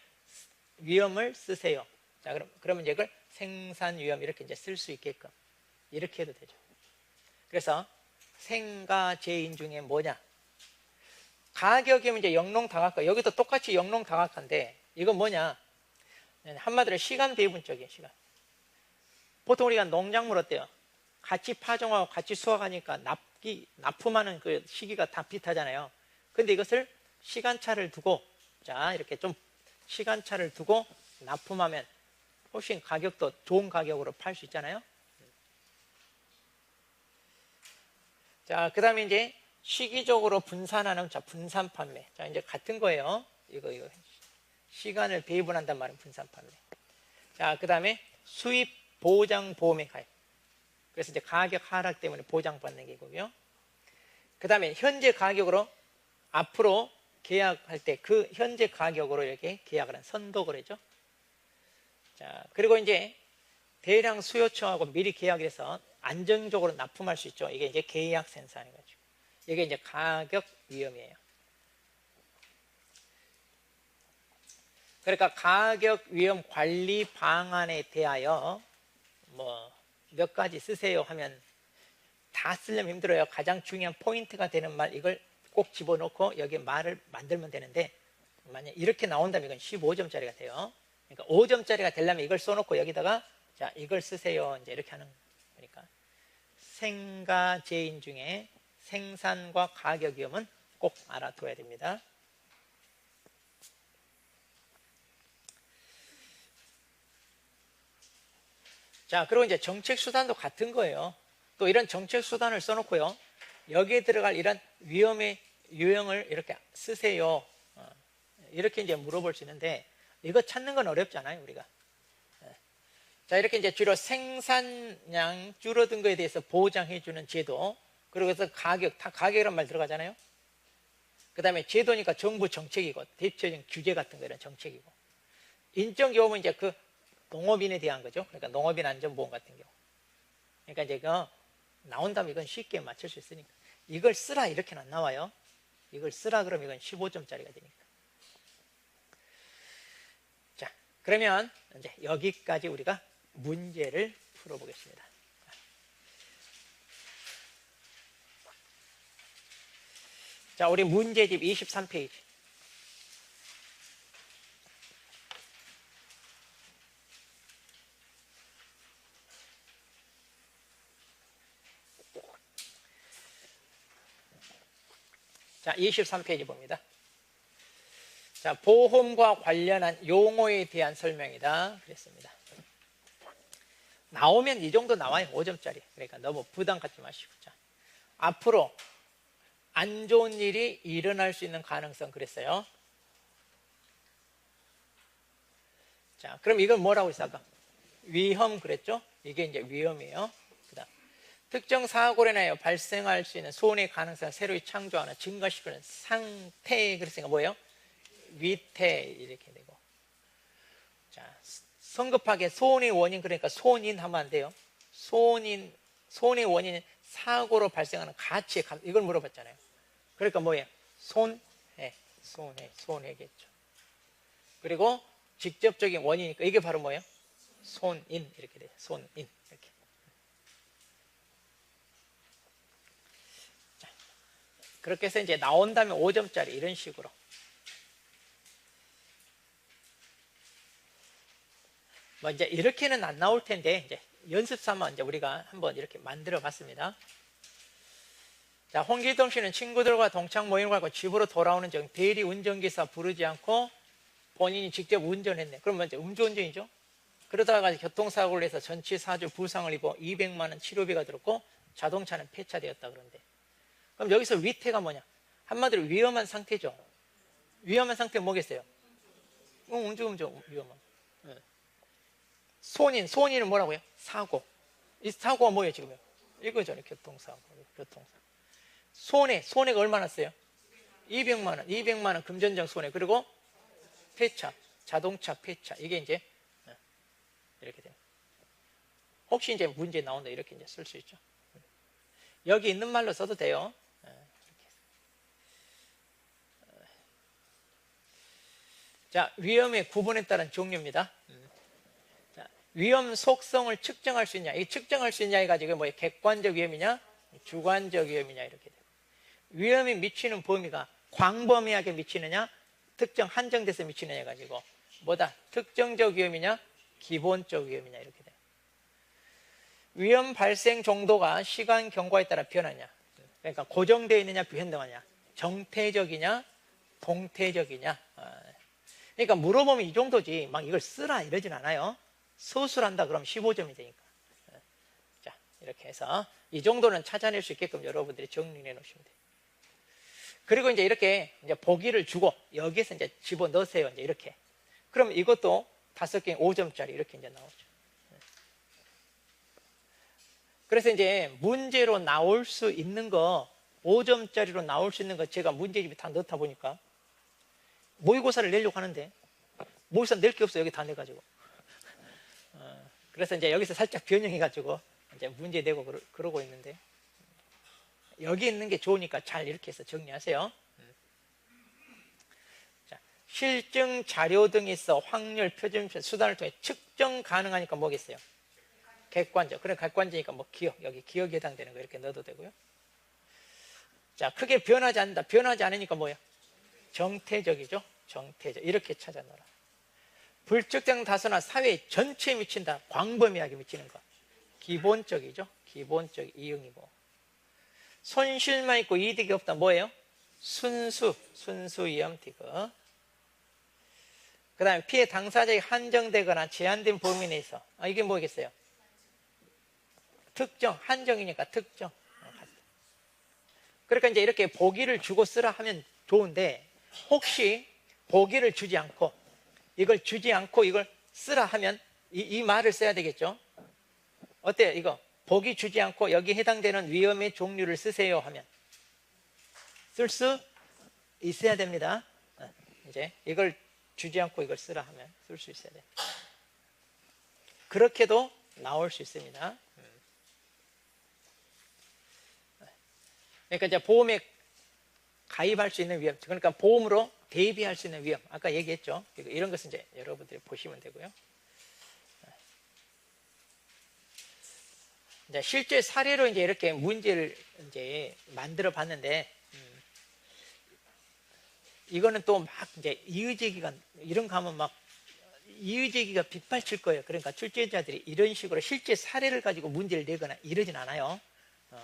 위험을 쓰세요. 자, 그러면 이제 이걸 생산 위험 이렇게 이제 쓸 수 있게끔 이렇게 해도 되죠. 그래서 생가제인 중에 뭐냐? 가격이면 이제 영농다각화. 여기도 똑같이 영농다각화인데 이건 뭐냐? 한마디로 시간 배분적이에요. 시간. 보통 우리가 농작물 어때요? 같이 파종하고 같이 수확하니까 납품하는 그 시기가 다 비슷하잖아요. 근데 이것을 시간차를 두고 자 이렇게 좀 시간차를 두고 납품하면 훨씬 가격도 좋은 가격으로 팔 수 있잖아요. 자, 그 다음에 이제 시기적으로 분산하는 분산 판매. 자, 이제 같은 거예요. 이거 시간을 배분한단 말은 분산 판매. 자, 그 다음에 수입 보장 보험에 가입. 그래서 이제 가격 하락 때문에 보장받는 게고요. 그 다음에 현재 가격으로 앞으로 계약할 때 그 현재 가격으로 이렇게 계약을 한 선도거래죠. 자, 그리고 이제 대량 수요청하고 미리 계약해서 안정적으로 납품할 수 있죠. 이게 이제 계약 생산인 거죠. 이게 이제 가격 위험이에요. 그러니까 가격 위험 관리 방안에 대하여 뭐 몇 가지 쓰세요 하면 다 쓰려면 힘들어요. 가장 중요한 포인트가 되는 말 이걸 꼭 집어넣고 여기에 말을 만들면 되는데 만약 이렇게 나온다면 이건 15점짜리가 돼요. 그러니까 5점짜리가 되려면 이걸 써놓고 여기다가 자 이걸 쓰세요. 이제 이렇게 하는 거니까 생가제인 중에 생산과 가격 위험은 꼭 알아둬야 됩니다. 자, 그리고 이제 정책 수단도 같은 거예요. 또 이런 정책 수단을 써놓고요. 여기에 들어갈 이런 위험의 유형을 이렇게 쓰세요. 이렇게 이제 물어볼 수 있는데 이거 찾는 건 어렵잖아요, 우리가. 자, 이렇게 이제 주로 생산량 줄어든 거에 대해서 보장해주는 제도. 그리고 그래서 가격이란 말 들어가잖아요. 그 다음에 제도니까 정부 정책이고 대표적인 규제 같은 거 이런 정책이고. 인적요금은 이제 그 농업인에 대한 거죠. 그러니까 농업인 안전보험 같은 경우. 그러니까 이제 나온다면 이건 쉽게 맞출 수 있으니까. 이걸 쓰라 이렇게는 안 나와요. 이걸 쓰라 그러면 이건 15점짜리가 되니까. 자, 그러면 이제 여기까지 우리가 문제를 풀어보겠습니다. 자, 우리 문제집 23페이지. 자, 23페이지 봅니다. 자, 보험과 관련한 용어에 대한 설명이다. 그랬습니다. 나오면 이 정도 나와요. 5점짜리. 그러니까 너무 부담 갖지 마시고. 자, 앞으로 안 좋은 일이 일어날 수 있는 가능성 그랬어요. 자, 그럼 이건 뭐라고 했어 아까? 위험 그랬죠? 이게 이제 위험이에요. 그다음 특정 사고로 인하여 발생할 수 있는 손해의 가능성을 새로이 창조하는 증가시키는 상태 그랬으니까 뭐예요? 위태 이렇게 되고. 자, 성급하게 손해의 원인 그러니까 손인 하면 안 돼요. 손해의 원인은 사고로 발생하는 가치 이걸 물어봤잖아요. 그러니까 뭐예요? 손해겠죠. 그리고 직접적인 원인이니까 이게 바로 뭐예요? 손인 이렇게 돼요. 손인 이렇게. 자, 그렇게 해서 이제 나온다면 5점짜리 이런 식으로. 뭐 이제 이렇게는 안 나올 텐데 이제 연습 삼아 이제 우리가 한번 이렇게 만들어 봤습니다. 자, 홍길동 씨는 친구들과 동창 모임을 가고 집으로 돌아오는 중 대리 운전기사 부르지 않고 본인이 직접 운전했네. 그러면 이제 음주운전이죠. 그러다가 교통사고를 해서 전치 4주 부상을 입어 200만 원 치료비가 들었고 자동차는 폐차되었다 그런데. 그럼 여기서 위태가 뭐냐? 한마디로 위험한 상태죠. 위험한 상태는 뭐겠어요? 음주 위험한. 손인은 뭐라고요? 사고. 이 사고가 뭐예요, 지금? 이거잖아요, 교통사고. 손해가 얼마나 써요? 200만 원. 200만 원 금전적 손해. 그리고 폐차, 자동차 폐차. 이게 이제 이렇게 돼요. 혹시 이제 문제 나온다 이렇게 이제 쓸 수 있죠. 여기 있는 말로 써도 돼요. 자, 위험의 구분에 따른 종류입니다. 자, 위험 속성을 측정할 수 있냐? 이 측정할 수 있냐 해가지고 뭐 객관적 위험이냐, 주관적 위험이냐 이렇게 돼요. 위험이 미치는 범위가 광범위하게 미치느냐, 특정 한정돼서 미치느냐 해가지고 뭐다? 특정적 위험이냐, 기본적 위험이냐 이렇게 돼요. 위험 발생 정도가 시간 경과에 따라 변하냐. 그러니까 고정되어 있느냐, 변동하냐, 정태적이냐, 동태적이냐. 그러니까 물어보면 이 정도지 막 이걸 쓰라 이러진 않아요. 서술한다 그러면 15점이 되니까. 자, 이렇게 해서 이 정도는 찾아낼 수 있게끔 여러분들이 정리해 놓으시면 돼요. 그리고 이제 이렇게 이제 보기를 주고 여기에서 이제 집어 넣으세요. 이제 이렇게. 그럼 이것도 5개 5점짜리 이렇게 이제 나오죠. 그래서 이제 문제로 나올 수 있는 거 5점짜리로 나올 수 있는 거 제가 문제집에 다 넣다 보니까 모의고사를 내려고 하는데 모의고사 낼 게 없어요. 여기 다 내가지고. 그래서 이제 여기서 살짝 변형해가지고 이제 문제 내고 그러고 있는데 여기 있는 게 좋으니까 잘 이렇게 해서 정리하세요. 자, 실증 자료 등에 있어 확률, 표준 수단을 통해 측정 가능하니까 뭐겠어요? 객관적. 그래 객관적이니까 뭐 기억, 여기 기억에 해당되는 거 이렇게 넣어도 되고요. 자, 크게 변하지 않는다. 변하지 않으니까 뭐예요? 정태적이죠. 정태적. 이렇게 찾아 넣어라. 불특정 다수나 사회 전체에 미친다. 광범위하게 미치는 거. 기본적이죠. 기본적 이응이고. 손실만 있고 이득이 없다. 뭐예요? 순수 위험 디귿. 그 다음에 피해 당사자에게 한정되거나 제한된 범위 내에서. 이게 뭐겠어요? 특정, 한정이니까 특정. 그러니까 이제 이렇게 보기를 주고 쓰라 하면 좋은데 혹시 보기를 주지 않고 이걸 쓰라 하면 이 말을 써야 되겠죠. 어때요? 이거 보기 주지 않고 여기 해당되는 위험의 종류를 쓰세요 하면 쓸 수 있어야 됩니다. 이제 이걸 주지 않고 이걸 쓰라 하면 쓸 수 있어야 돼요. 그렇게도 나올 수 있습니다. 그러니까 이제 보험에 가입할 수 있는 위험, 그러니까 보험으로 대비할 수 있는 위험, 아까 얘기했죠. 이런 것은 이제 여러분들이 보시면 되고요. 이제 실제 사례로 이제 이렇게 문제를 이제 만들어 봤는데, 이거는 또 막 이제 이의제기가 이런 거 하면 막 이의제기가 빗발칠 거예요. 그러니까 출제자들이 이런 식으로 실제 사례를 가지고 문제를 내거나 이러진 않아요.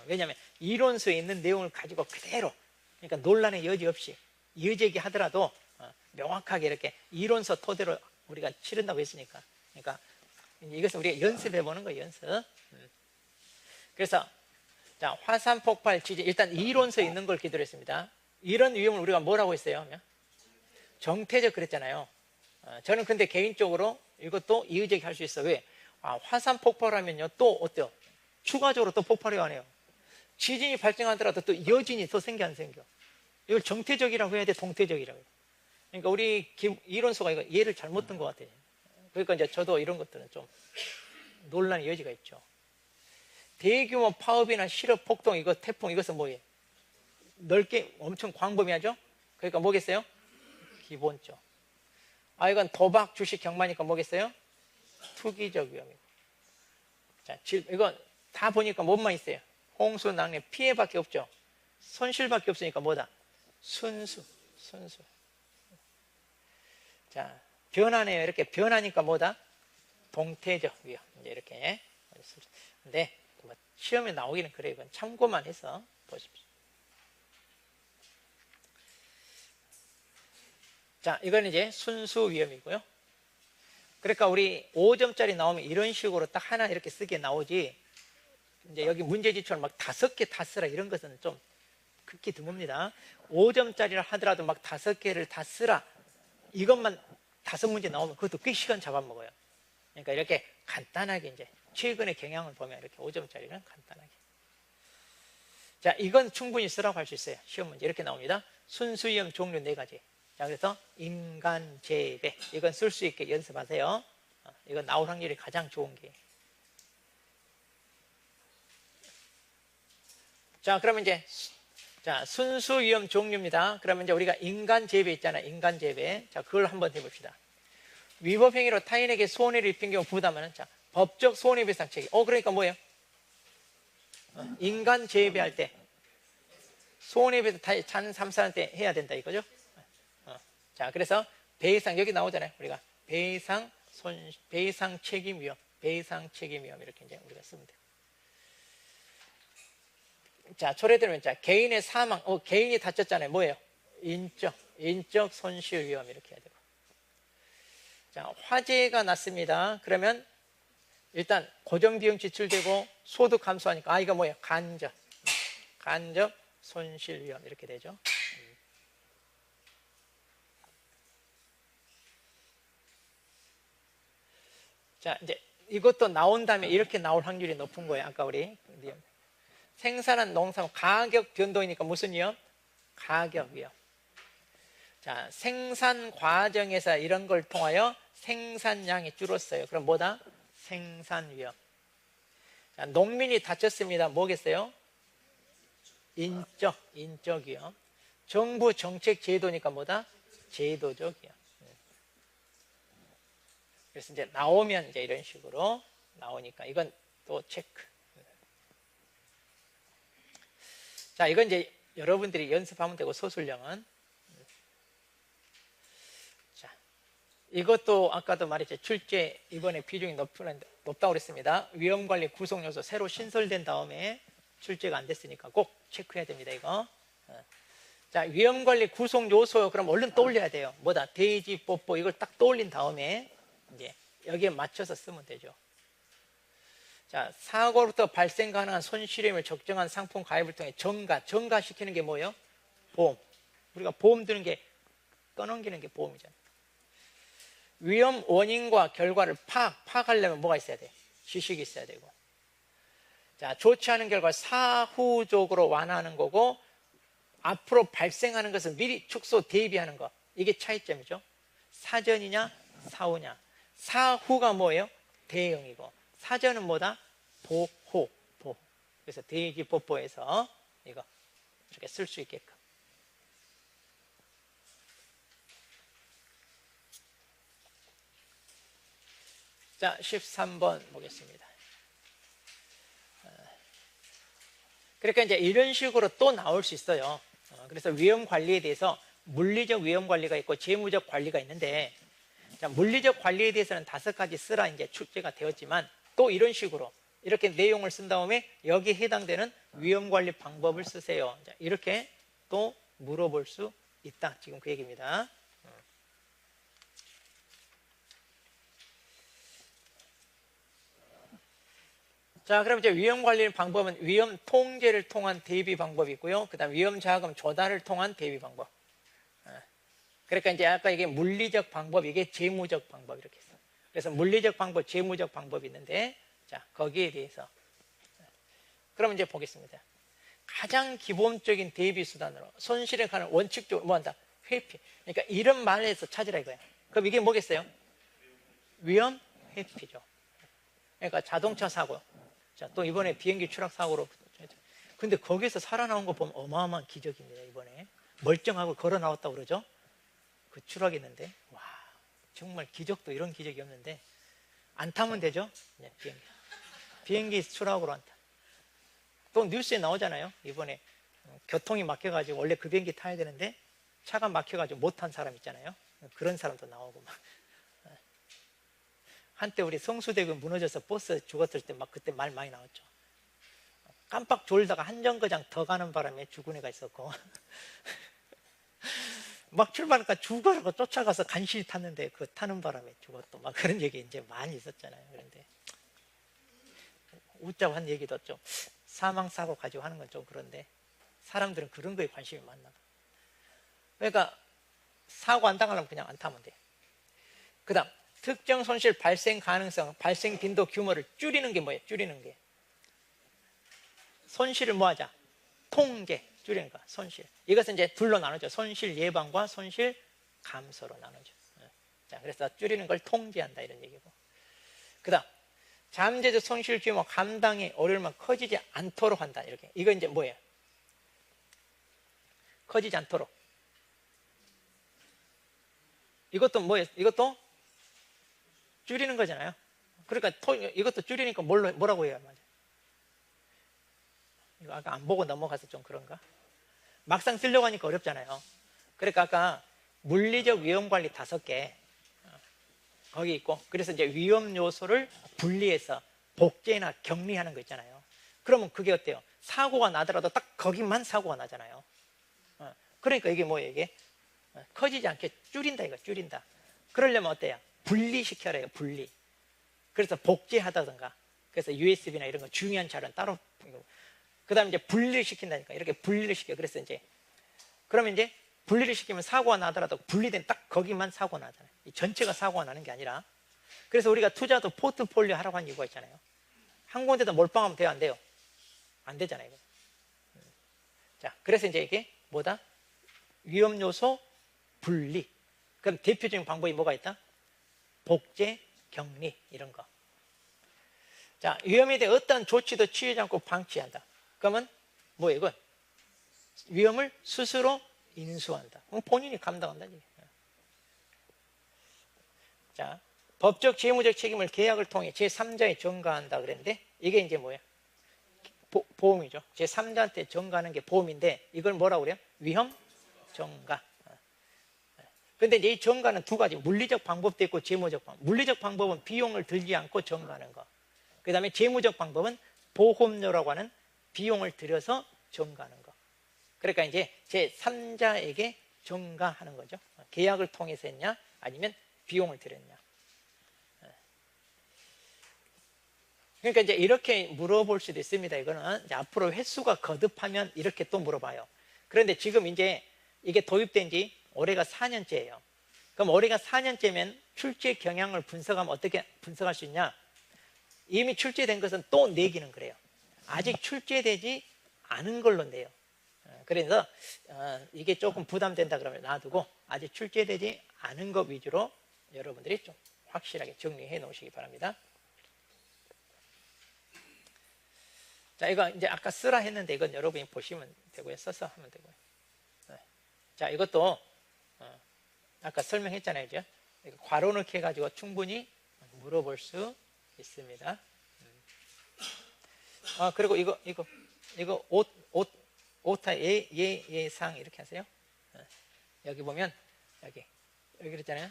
왜냐하면 이론서에 있는 내용을 가지고 그대로, 그러니까 논란의 여지 없이 이의제기 하더라도 명확하게 이렇게 이론서 토대로 우리가 치른다고 했으니까, 그러니까 이것은 우리가 연습해 보는 거예요. 연습. 그래서 자, 화산 폭발 지진, 일단 이론서에 있는 걸 기도로 했습니다. 이런 위험을 우리가 뭐라고 했어요? 정태적 그랬잖아요. 저는 근데 개인적으로 이것도 이의제기 할 수 있어. 왜? 화산 폭발하면요 또 어때요? 추가적으로 또 폭발이 안 해요. 지진이 발생하더라도 또 여진이 더 생겨 안 생겨? 이걸 정태적이라고 해야 돼, 동태적이라고 해야 돼? 그러니까 우리 이론서가 이거 이해를 잘못 든 것 같아요. 그러니까 이제 저도 이런 것들은 좀 논란의 여지가 있죠. 대규모 파업이나 실업 폭동, 이거 태풍, 이것은 뭐예요? 넓게 엄청 광범위하죠? 그러니까 뭐겠어요? 기본적. 이건 도박, 주식, 경마니까 뭐겠어요? 투기적 위험이고. 자, 이건 다 보니까 뭐만 있어요? 홍수, 낙뢰, 피해밖에 없죠. 손실밖에 없으니까 뭐다? 순수. 자, 변하네요. 이렇게 변하니까 뭐다? 동태적 위험. 이제 이렇게. 근데 뭐 시험에 나오기는 그래요. 이건 참고만 해서 보십시오. 자, 이건 이제 순수 위험이고요. 그러니까 우리 5점짜리 나오면 이런 식으로 딱 하나 이렇게 쓰게 나오지, 이제 여기 문제지처럼 막 5개 다 쓰라 이런 것은 좀 극히 드뭅니다. 5점짜리를 하더라도 막 5개를 다 쓰라, 이것만 5문제 나오면 그것도 꽤 시간 잡아먹어요. 그러니까 이렇게 간단하게 이제 최근의 경향을 보면 이렇게 5점짜리는 간단하게. 자, 이건 충분히 쓰라고 할 수 있어요. 시험 문제 이렇게 나옵니다. 순수위험 종류 4가지. 자, 그래서 인간 재배 이건 쓸 수 있게 연습하세요. 이건 나올 확률이 가장 좋은 게. 자, 그러면 이제 자, 순수위험 종류입니다. 그러면 이제 우리가 인간 재배 있잖아요. 인간 재배. 자, 그걸 한번 해봅시다. 위법 행위로 타인에게 손해를 입힌 경우 부담하는 자, 법적 손해배상 책임. 그러니까 뭐예요? 인간 재배할 때 손해배상 잔 3사한테 해야 된다 이거죠? 자, 그래서 배상 여기 나오잖아요. 우리가 배상 책임 위험, 배상 책임 위험 이렇게 이제 우리가 쓰면 돼요. 자, 초래 들면 자, 개인의 사망, 개인이 다쳤잖아요. 뭐예요? 인적 손실 위험 이렇게 해야 되고. 자, 화재가 났습니다. 그러면 일단 고정 비용 지출되고 소득 감소하니까 이거 뭐예요? 간접 손실 위험 이렇게 되죠. 자, 이제 이것도 나온 다음에 이렇게 나올 확률이 높은 거예요. 아까 우리 생산한 농산 가격 변동이니까 무슨 위험? 가격 위험. 자, 생산 과정에서 이런 걸 통하여 생산량이 줄었어요. 그럼 뭐다? 생산 위험. 자, 농민이 다쳤습니다. 뭐겠어요? 인적 위험. 정부 정책 제도니까 뭐다? 제도적 위험. 그래서 이제 나오면 이제 이런 식으로 나오니까 이건 또 체크. 자, 이건 이제 여러분들이 연습하면 되고 소술령은. 자, 이것도 아까도 말했죠. 출제 이번에 비중이 높다고 그랬습니다. 위험관리 구성요소 새로 신설된 다음에 출제가 안 됐으니까 꼭 체크해야 됩니다. 이거. 자, 위험관리 구성요소 그럼 얼른 떠올려야 돼요. 뭐다? 대지뽀뽀 이걸 딱 떠올린 다음에 이제 여기에 맞춰서 쓰면 되죠. 자, 사고로부터 발생 가능한 손실임을 적정한 상품 가입을 통해 전가시키는 게 뭐예요? 보험. 우리가 보험 드는 게 떠넘기는 게 보험이잖아요. 위험 원인과 결과를 파악하려면 뭐가 있어야 돼? 지식이 있어야 되고. 자, 좋지 않은 결과 사후적으로 완화하는 거고 앞으로 발생하는 것을 미리 축소 대비하는 거. 이게 차이점이죠. 사전이냐 사후냐. 사후가 뭐예요? 대응이고 사전은 뭐다? 보호. 그래서 대지뽀뽀에서 이거 이렇게 쓸 수 있게끔. 자, 13번 보겠습니다. 그러니까 이제 이런 식으로 또 나올 수 있어요. 그래서 위험 관리에 대해서 물리적 위험 관리가 있고 재무적 관리가 있는데, 자, 물리적 관리에 대해서는 5가지 쓰라 이제 출제가 되었지만 또 이런 식으로 이렇게 내용을 쓴 다음에 여기에 해당되는 위험 관리 방법을 쓰세요. 자, 이렇게 또 물어볼 수 있다. 지금 그 얘기입니다. 자, 그럼 이제 위험 관리 방법은 위험 통제를 통한 대비 방법이 있고요. 그 다음 위험 자금 조달을 통한 대비 방법. 그러니까 이제 아까 이게 물리적 방법, 이게 재무적 방법 이렇게 했어요. 그래서 물리적 방법, 재무적 방법이 있는데, 자, 거기에 대해서. 그럼 이제 보겠습니다. 가장 기본적인 대비 수단으로 손실에 관한 원칙적으로 뭐 한다? 회피. 그러니까 이런 말에서 찾으라 이거예요. 그럼 이게 뭐겠어요? 위험 회피죠. 그러니까 자동차 사고. 자, 또 이번에 비행기 추락 사고로. 근데 거기서 살아나온 거 보면 어마어마한 기적입니다. 이번에 멀쩡하고 걸어 나왔다고 그러죠. 그 추락했는데 와, 정말 기적도 이런 기적이 없는데 안 타면 되죠. 네, 비행기 추락으로 안 타. 또 뉴스에 나오잖아요. 이번에 교통이 막혀가지고 원래 그 비행기 타야 되는데 차가 막혀가지고 못 탄 사람 있잖아요. 그런 사람도 나오고 막. 한때 우리 성수대교 무너져서 버스 죽었을 때 막 그때 말 많이 나왔죠. 깜빡 졸다가 한 정거장 더 가는 바람에 죽은 애가 있었고 막 출발하니까 죽어라고 쫓아가서 간신히 탔는데 그 타는 바람에 죽었고 막 그런 얘기 이제 많이 있었잖아요. 그런데 웃자고 한 얘기도 좀 사망사고 가지고 하는 건 좀 그런데 사람들은 그런 거에 관심이 많나 봐. 그러니까 사고 안 당하려면 그냥 안 타면 돼. 그 다음 특정 손실 발생 가능성, 발생 빈도 규모를 줄이는 게 뭐예요? 줄이는 게. 손실을 뭐 하자? 통제, 줄이는 거, 손실. 이것은 이제 둘로 나누죠. 손실 예방과 손실 감소로 나누죠. 자, 그래서 줄이는 걸 통제한다 이런 얘기고. 그다음 잠재적 손실 규모 감당이 어려울만 커지지 않도록 한다 이렇게. 이거 이제 뭐예요? 커지지 않도록. 이것도 뭐예요? 이것도 줄이는 거잖아요. 그러니까 이것도 줄이니까 뭐라고 해야 맞아? 이거 아까 안 보고 넘어가서 좀 그런가? 막상 쓰려고 하니까 어렵잖아요. 그러니까 아까 물리적 위험 관리 5개 거기 있고, 그래서 이제 위험 요소를 분리해서 복제나 격리하는 거 있잖아요. 그러면 그게 어때요? 사고가 나더라도 딱 거기만 사고가 나잖아요. 그러니까 이게 뭐예요? 이게 커지지 않게 줄인다 이거, 줄인다. 그러려면 어때요? 분리시켜라 해요, 분리. 그래서 복제하다든가, 그래서 USB나 이런 거 중요한 자료는 따로, 그 다음에 이제 분리를 시킨다니까. 이렇게 분리를 시켜. 그래서 이제 그러면 이제 분리를 시키면 사고가 나더라도 분리된 딱 거기만 사고 나잖아요. 이 전체가 사고가 나는 게 아니라. 그래서 우리가 투자도 포트폴리오 하라고 한 이유가 있잖아요. 한 군데도 몰빵하면 돼요, 안 돼요? 안 되잖아요, 이거. 자, 그래서 이제 이게 뭐다? 위험 요소 분리. 그럼 대표적인 방법이 뭐가 있다? 복제, 격리 이런 거. 자, 위험에 대해 어떠한 조치도 취하지 않고 방치한다. 그러면 뭐예요, 이건? 위험을 스스로 인수한다. 그럼 본인이 감당한다는 얘기예요. 자, 법적 재무적 책임을 계약을 통해 제3자에 전가한다 그랬는데, 이게 이제 뭐예요? 보험이죠. 제3자한테 전가하는 게 보험인데, 이걸 뭐라고 그래요? 위험 전가. 근데 이제 이 전가는 2가지, 물리적 방법도 있고 재무적 방법. 물리적 방법은 비용을 들지 않고 전가하는 거. 그 다음에 재무적 방법은 보험료라고 하는 비용을 들여서 전가하는 거. 그러니까 이제 제3자에게 전가하는 거죠. 계약을 통해서 했냐, 아니면 비용을 들였냐. 그러니까 이제 이렇게 물어볼 수도 있습니다. 이거는 이제 앞으로 횟수가 거듭하면 이렇게 또 물어봐요. 그런데 지금 이제 이게 도입된 지 올해가 4년째예요. 그럼 올해가 4년째면 출제 경향을 분석하면 어떻게 분석할 수 있냐? 이미 출제된 것은 또 내기는 그래요. 아직 출제되지 않은 걸로 내요. 그래서 이게 조금 부담된다 그러면 놔두고 아직 출제되지 않은 것 위주로 여러분들이 좀 확실하게 정리해 놓으시기 바랍니다. 자, 이거 이제 아까 쓰라 했는데 이건 여러분이 보시면 되고요. 써서 하면 되고요. 자, 이것도 아까 설명했잖아요. 이제 괄호 넣기 해가지고 충분히 물어볼 수 있습니다. 그리고 이거 오타 예상 이렇게 하세요. 여기 보면 여기 그랬잖아요.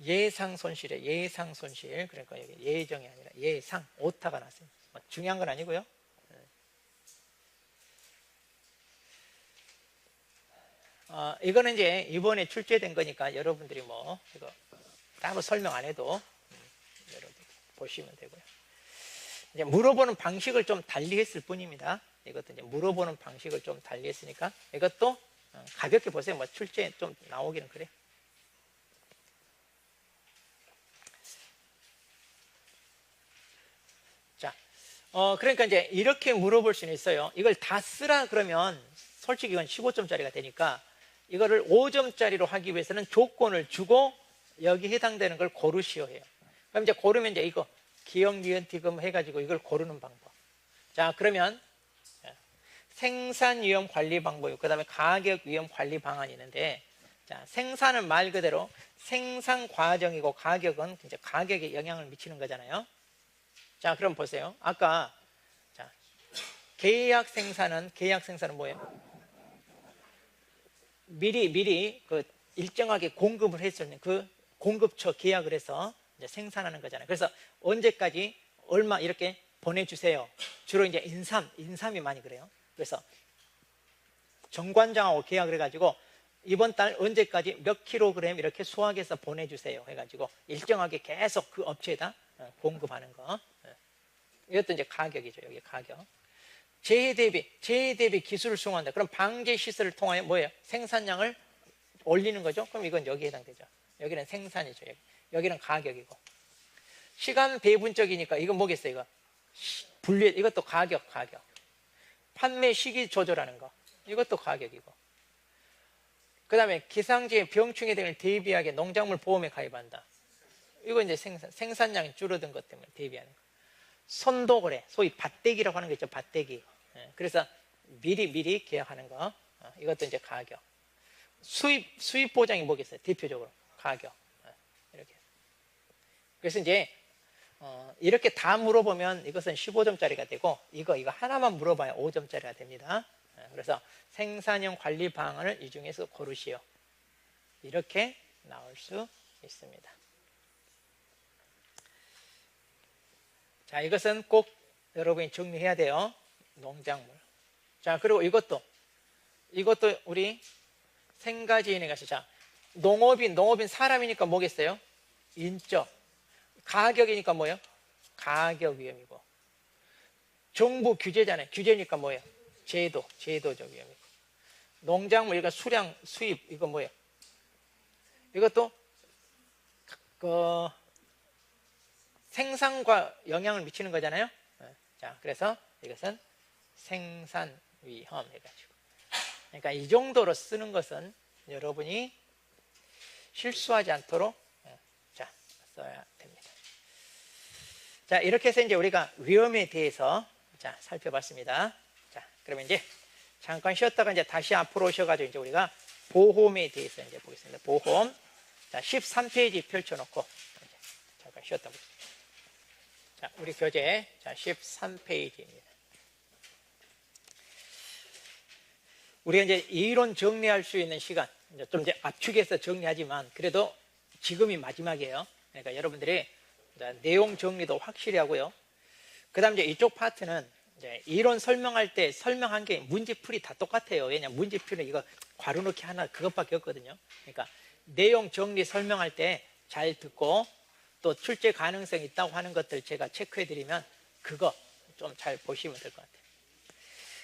예상 손실에 예상 손실. 그러니까 여기 예정이 아니라 예상 오타가 났어요. 중요한 건 아니고요. 이거는 이제 이번에 출제된 거니까 여러분들이 뭐 이거 따로 설명 안 해도 여러분 보시면 되고요. 이제 물어보는 방식을 좀 달리 했을 뿐입니다. 이것도 이제 물어보는 방식을 좀 달리 했으니까 이것도 가볍게 보세요. 뭐 출제 좀 나오기는 그래요. 자, 그러니까 이제 이렇게 물어볼 수는 있어요. 이걸 다 쓰라 그러면 솔직히 이건 15점짜리가 되니까 이거를 5점짜리로 하기 위해서는 조건을 주고 여기 해당되는 걸 고르시오 해요. 그럼 이제 고르면 이제 이거 기억, 니은, 디귿 해가지고 이걸 고르는 방법. 자, 그러면 생산 위험 관리 방법, 그 다음에 가격 위험 관리 방안이 있는데, 자, 생산은 말 그대로 생산 과정이고 가격은 이제 가격에 영향을 미치는 거잖아요. 자, 그럼 보세요. 아까 자, 계약 생산은 뭐예요? 미리 그 일정하게 공급을 했을 때 그 공급처 계약을 해서 이제 생산하는 거잖아요. 그래서 언제까지 얼마 이렇게 보내주세요. 주로 이제 인삼이 많이 그래요. 그래서 정관장하고 계약을 해가지고 이번 달 언제까지 몇 킬로그램 이렇게 수확해서 보내주세요 해가지고 일정하게 계속 그 업체에다 공급하는 거. 이것도 이제 가격이죠. 여기 가격. 재해 대비 기술을 수용한다. 그럼 방제 시설을 통하여 뭐예요? 생산량을 올리는 거죠. 그럼 이건 여기에 해당되죠. 여기는 생산이죠. 여기는 가격이고. 시간 배분적이니까 이건 뭐겠어요? 이거 분류, 이것도 가격. 판매 시기 조절하는 거, 이것도 가격이고. 그 다음에 기상지의 병충해 등을 대비하게 농작물 보험에 가입한다. 이거 이제 생산량이 줄어든 것 때문에 대비하는 거. 선도거래, 소위 밭대기라고 하는 거 있죠. 밭대기. 그래서 미리 계약하는 거. 이것도 이제 가격. 수입 보장이 뭐겠어요? 대표적으로 가격. 이렇게. 그래서 이제 이렇게 다 물어보면 이것은 15점짜리가 되고, 이거 하나만 물어봐야 5점짜리가 됩니다. 그래서 생산형 관리 방안을 이 중에서 고르시오. 이렇게 나올 수 있습니다. 자, 이것은 꼭 여러분이 정리해야 돼요. 농작물. 자, 그리고 이것도 우리 생가지인에 가서, 자, 농업인 사람이니까 뭐겠어요? 인적. 가격이니까 뭐예요? 가격 위험이고. 정부 규제잖아요. 규제니까 뭐예요? 제도적 위험이고. 농작물, 이거 수량, 수입, 이거 뭐예요? 이것도 생산과 영향을 미치는 거잖아요. 자, 그래서 이것은 생산 위험 해가지고. 그러니까 이 정도로 쓰는 것은 여러분이 실수하지 않도록 자, 써야 됩니다. 자, 이렇게 해서 이제 우리가 위험에 대해서 자, 살펴봤습니다. 자, 그러면 이제 잠깐 쉬었다가 이제 다시 앞으로 오셔가지고 이제 우리가 보험에 대해서 이제 보겠습니다. 보험. 자, 13페이지 펼쳐놓고 잠깐 쉬었다 보겠습니다. 자, 우리 교재 자, 13페이지입니다. 우리가 이제 이론 정리할 수 있는 시간, 좀 이제 압축해서 정리하지만 그래도 지금이 마지막이에요. 그러니까 여러분들이 내용 정리도 확실히 하고요. 그 다음 이제 이쪽 파트는 이제 이론 설명할 때 설명한 게 문제풀이 다 똑같아요. 왜냐면 문제풀이는 이거 괄호 넣기 하나 그것밖에 없거든요. 그러니까 내용 정리 설명할 때 잘 듣고 또 출제 가능성이 있다고 하는 것들 제가 체크해 드리면 그거 좀 잘 보시면 될 것 같아요.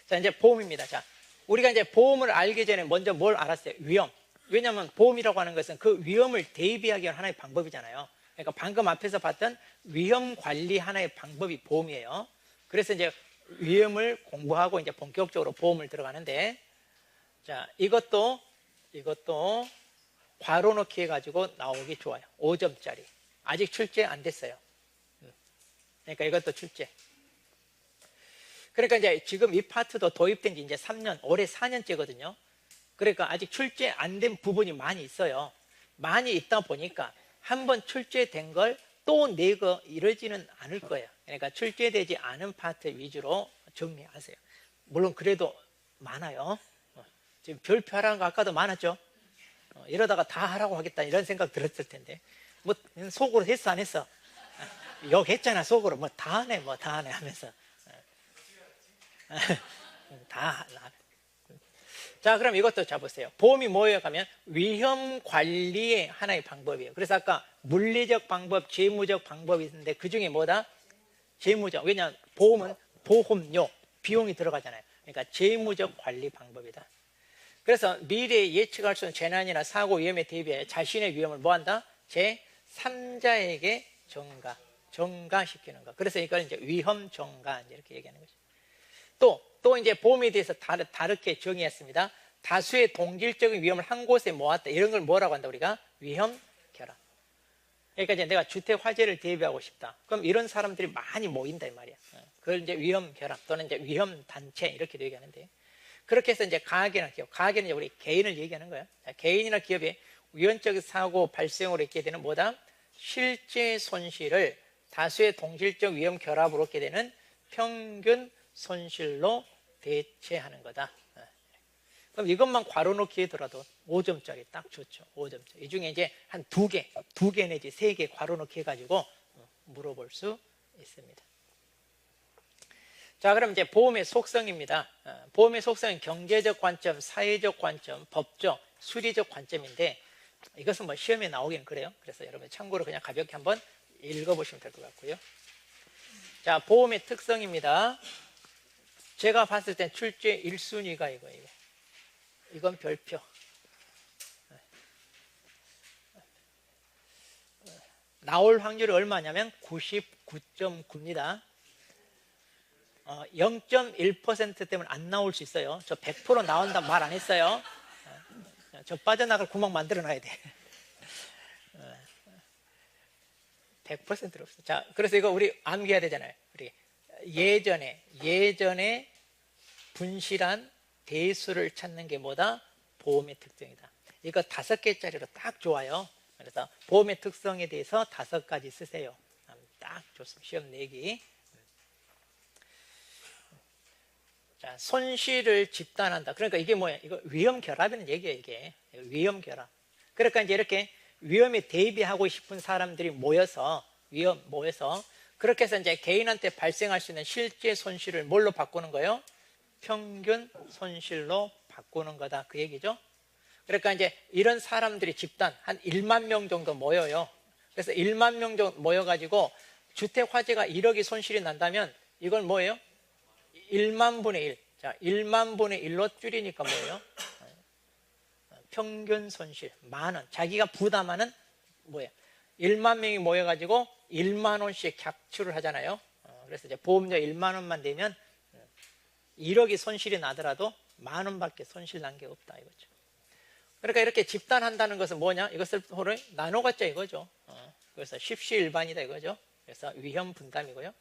자, 이제 보험입니다. 자, 우리가 이제 보험을 알기 전에 먼저 뭘 알았어요? 위험. 왜냐하면 보험이라고 하는 것은 그 위험을 대비하기 위한 하나의 방법이잖아요. 그러니까 방금 앞에서 봤던 위험 관리 하나의 방법이 보험이에요. 그래서 이제 위험을 공부하고 이제 본격적으로 보험을 들어가는데, 자, 이것도 괄호 넣기 해가지고 나오기 좋아요. 5점짜리. 아직 출제 안 됐어요. 그러니까 이것도 출제. 그러니까 이제 지금 이 파트도 도입된 지 이제 3년, 올해 4년째거든요. 그러니까 아직 출제 안 된 부분이 많이 있어요. 많이 있다 보니까 한번 출제된 걸 또 내고 이러지는 않을 거예요. 그러니까 출제되지 않은 파트 위주로 정리하세요. 물론 그래도 많아요. 지금 별표하라는 거 아까도 많았죠. 이러다가 다 하라고 하겠다 이런 생각 들었을 텐데 뭐 속으로 했어 안 했어? 욕했잖아 속으로. 뭐 다 하네 하면서 다. 자, 그럼 이것도 잡으세요. 보험이 뭐예요? 가면 위험 관리의 하나의 방법이에요. 그래서 아까 물리적 방법, 재무적 방법이 있는데 그 중에 뭐다? 재무적. 왜냐하면 보험은 보험료, 비용이 들어가잖아요. 그러니까 재무적 관리 방법이다. 그래서 미래에 예측할 수 없는 재난이나 사고 위험에 대비해 자신의 위험을 뭐한다? 제3자에게 전가시키는 거. 그래서 이걸 이제 위험 전가 이렇게 얘기하는 거죠. 또 이제 보험에 대해서 다르게 정의했습니다. 다수의 동질적인 위험을 한 곳에 모았다. 이런 걸 뭐라고 한다? 우리가 위험 결합. 그러니까 이제 내가 주택 화재를 대비하고 싶다. 그럼 이런 사람들이 많이 모인다 이 말이야. 그걸 이제 위험 결합 또는 이제 위험 단체 이렇게도 얘기하는데, 그렇게 해서 이제 가게나 기업, 가게는 이제 우리 개인을 얘기하는 거예요. 개인이나 기업의 위험적 사고 발생으로 있게 되는 뭐다? 실제 손실을 다수의 동질적 위험 결합으로 얻게 되는 평균 손실로 대체하는 거다. 그럼 이것만 괄호 넣기 하더라도 5점짜리 딱 좋죠. 5점짜리. 이 중에 이제 한 2개 내지 3개 괄호 넣기 해가지고 물어볼 수 있습니다. 자, 그럼 이제 보험의 속성입니다. 보험의 속성은 경제적 관점, 사회적 관점, 법적, 수리적 관점인데 이것은 뭐 시험에 나오긴 그래요. 그래서 여러분 참고로 그냥 가볍게 한번 읽어보시면 될 것 같고요. 자, 보험의 특성입니다. 제가 봤을 땐 출제 1순위가 이거예요. 이건 별표. 나올 확률이 얼마냐면 99.9입니다. 0.1% 때문에 안 나올 수 있어요. 저 100% 나온다 말 안 했어요. 저 빠져나갈 구멍 만들어 놔야 돼. 100%로 없어. 자, 그래서 이거 우리 암기해야 되잖아요. 우리 예전에 분실한 대수를 찾는 게 뭐다? 보험의 특성이다. 이거 5개짜리로 딱 좋아요. 그래서 보험의 특성에 대해서 5가지 쓰세요. 딱 좋습니다. 시험 내기. 자, 손실을 집단한다. 그러니까 이게 뭐야? 이거 위험 결합이라는 얘기예요, 이게. 위험 결합. 그러니까 이제 이렇게 위험에 대비하고 싶은 사람들이 모여서 그렇게 해서 이제 개인한테 발생할 수 있는 실제 손실을 뭘로 바꾸는 거예요? 평균 손실로 바꾸는 거다. 그 얘기죠. 그러니까 이제 이런 사람들이 집단 한 1만 명 정도 모여요. 그래서 1만 명 정도 모여가지고 주택 화재가 1억이 손실이 난다면 이건 뭐예요? 1만 분의 1. 자, 1만 분의 1로 줄이니까 뭐예요? 평균 손실. 만원. 자기가 부담하는 뭐예요? 1만 명이 모여가지고 1만 원씩 객출을 하잖아요. 그래서 이제 보험료 1만 원만 되면 1억이 손실이 나더라도 만 원밖에 손실 난 게 없다 이거죠. 그러니까 이렇게 집단한다는 것은 뭐냐? 이것을 서로 나눠 갖자 이거죠. 그래서 십시일반이다 이거죠. 그래서 위험 분담이고요.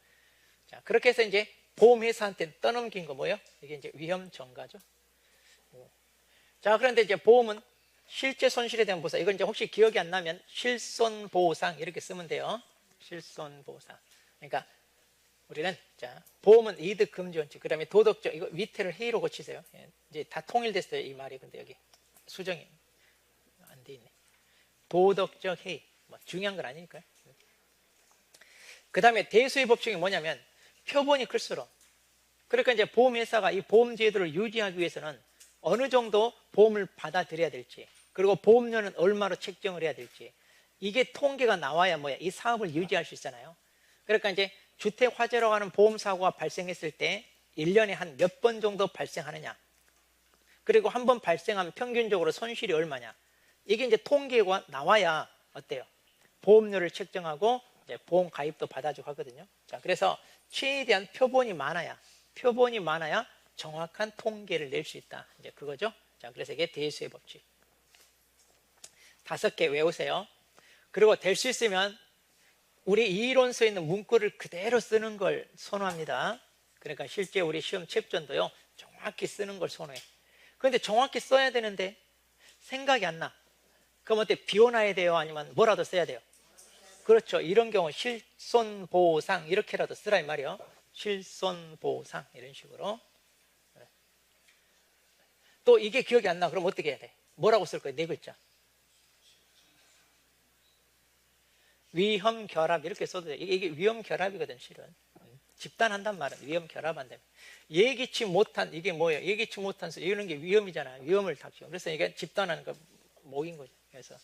자, 그렇게 해서 이제 보험회사한테 떠넘긴 거 뭐예요? 이게 이제 위험 전가죠. 자, 그런데 이제 보험은 실제 손실에 대한 보상. 이건 이제 혹시 기억이 안 나면 실손보상 이렇게 쓰면 돼요. 실손보상. 그러니까 우리는 자, 보험은 이득 금지 원칙. 그다음에 도덕적 이거 위태를 해이로 고치세요. 이제 다 통일됐어요, 이 말이. 근데 여기 수정이 안 돼 있네. 도덕적 해이. 뭐 중요한 건 아니니까요. 그다음에 대수의 법칙이 뭐냐면 표본이 클수록 그러니까 이제 보험회사가 이 보험 제도를 유지하기 위해서는 어느 정도 보험을 받아들여야 될지 그리고 보험료는 얼마로 책정을 해야 될지 이게 통계가 나와야 뭐야 이 사업을 유지할 수 있잖아요. 그러니까 이제 주택 화재로 하는 보험 사고가 발생했을 때 1년에 한 몇 번 정도 발생하느냐 그리고 한 번 발생하면 평균적으로 손실이 얼마냐 이게 이제 통계가 나와야 어때요? 보험료를 책정하고 이제 보험 가입도 받아주고 하거든요. 자, 그래서 최대한 표본이 많아야 정확한 통계를 낼 수 있다. 이제 그거죠. 자, 그래서 이게 대수의 법칙. 5개 외우세요. 그리고 될 수 있으면 우리 이론서에 있는 문구를 그대로 쓰는 걸 선호합니다. 그러니까 실제 우리 시험 챕전도요 정확히 쓰는 걸 선호해. 그런데 정확히 써야 되는데 생각이 안 나. 그럼 어때? 비워놔야 돼요? 아니면 뭐라도 써야 돼요? 그렇죠. 이런 경우 실손보상 이렇게라도 쓰라 이 말이요. 실손보상 이런 식으로. 또 이게 기억이 안 나. 그럼 어떻게 해야 돼? 뭐라고 쓸 거예요? 4글자. 위험 결합 이렇게 써도 돼. 이게 위험 결합이거든 실은. 집단한단 말은 위험 결합한다면. 예기치 못한 이게 뭐예요? 예기치 못한 이런 게 위험이잖아요. 위험을 닥치고. 그래서 이게 집단하는 거 목인 거죠. 그래서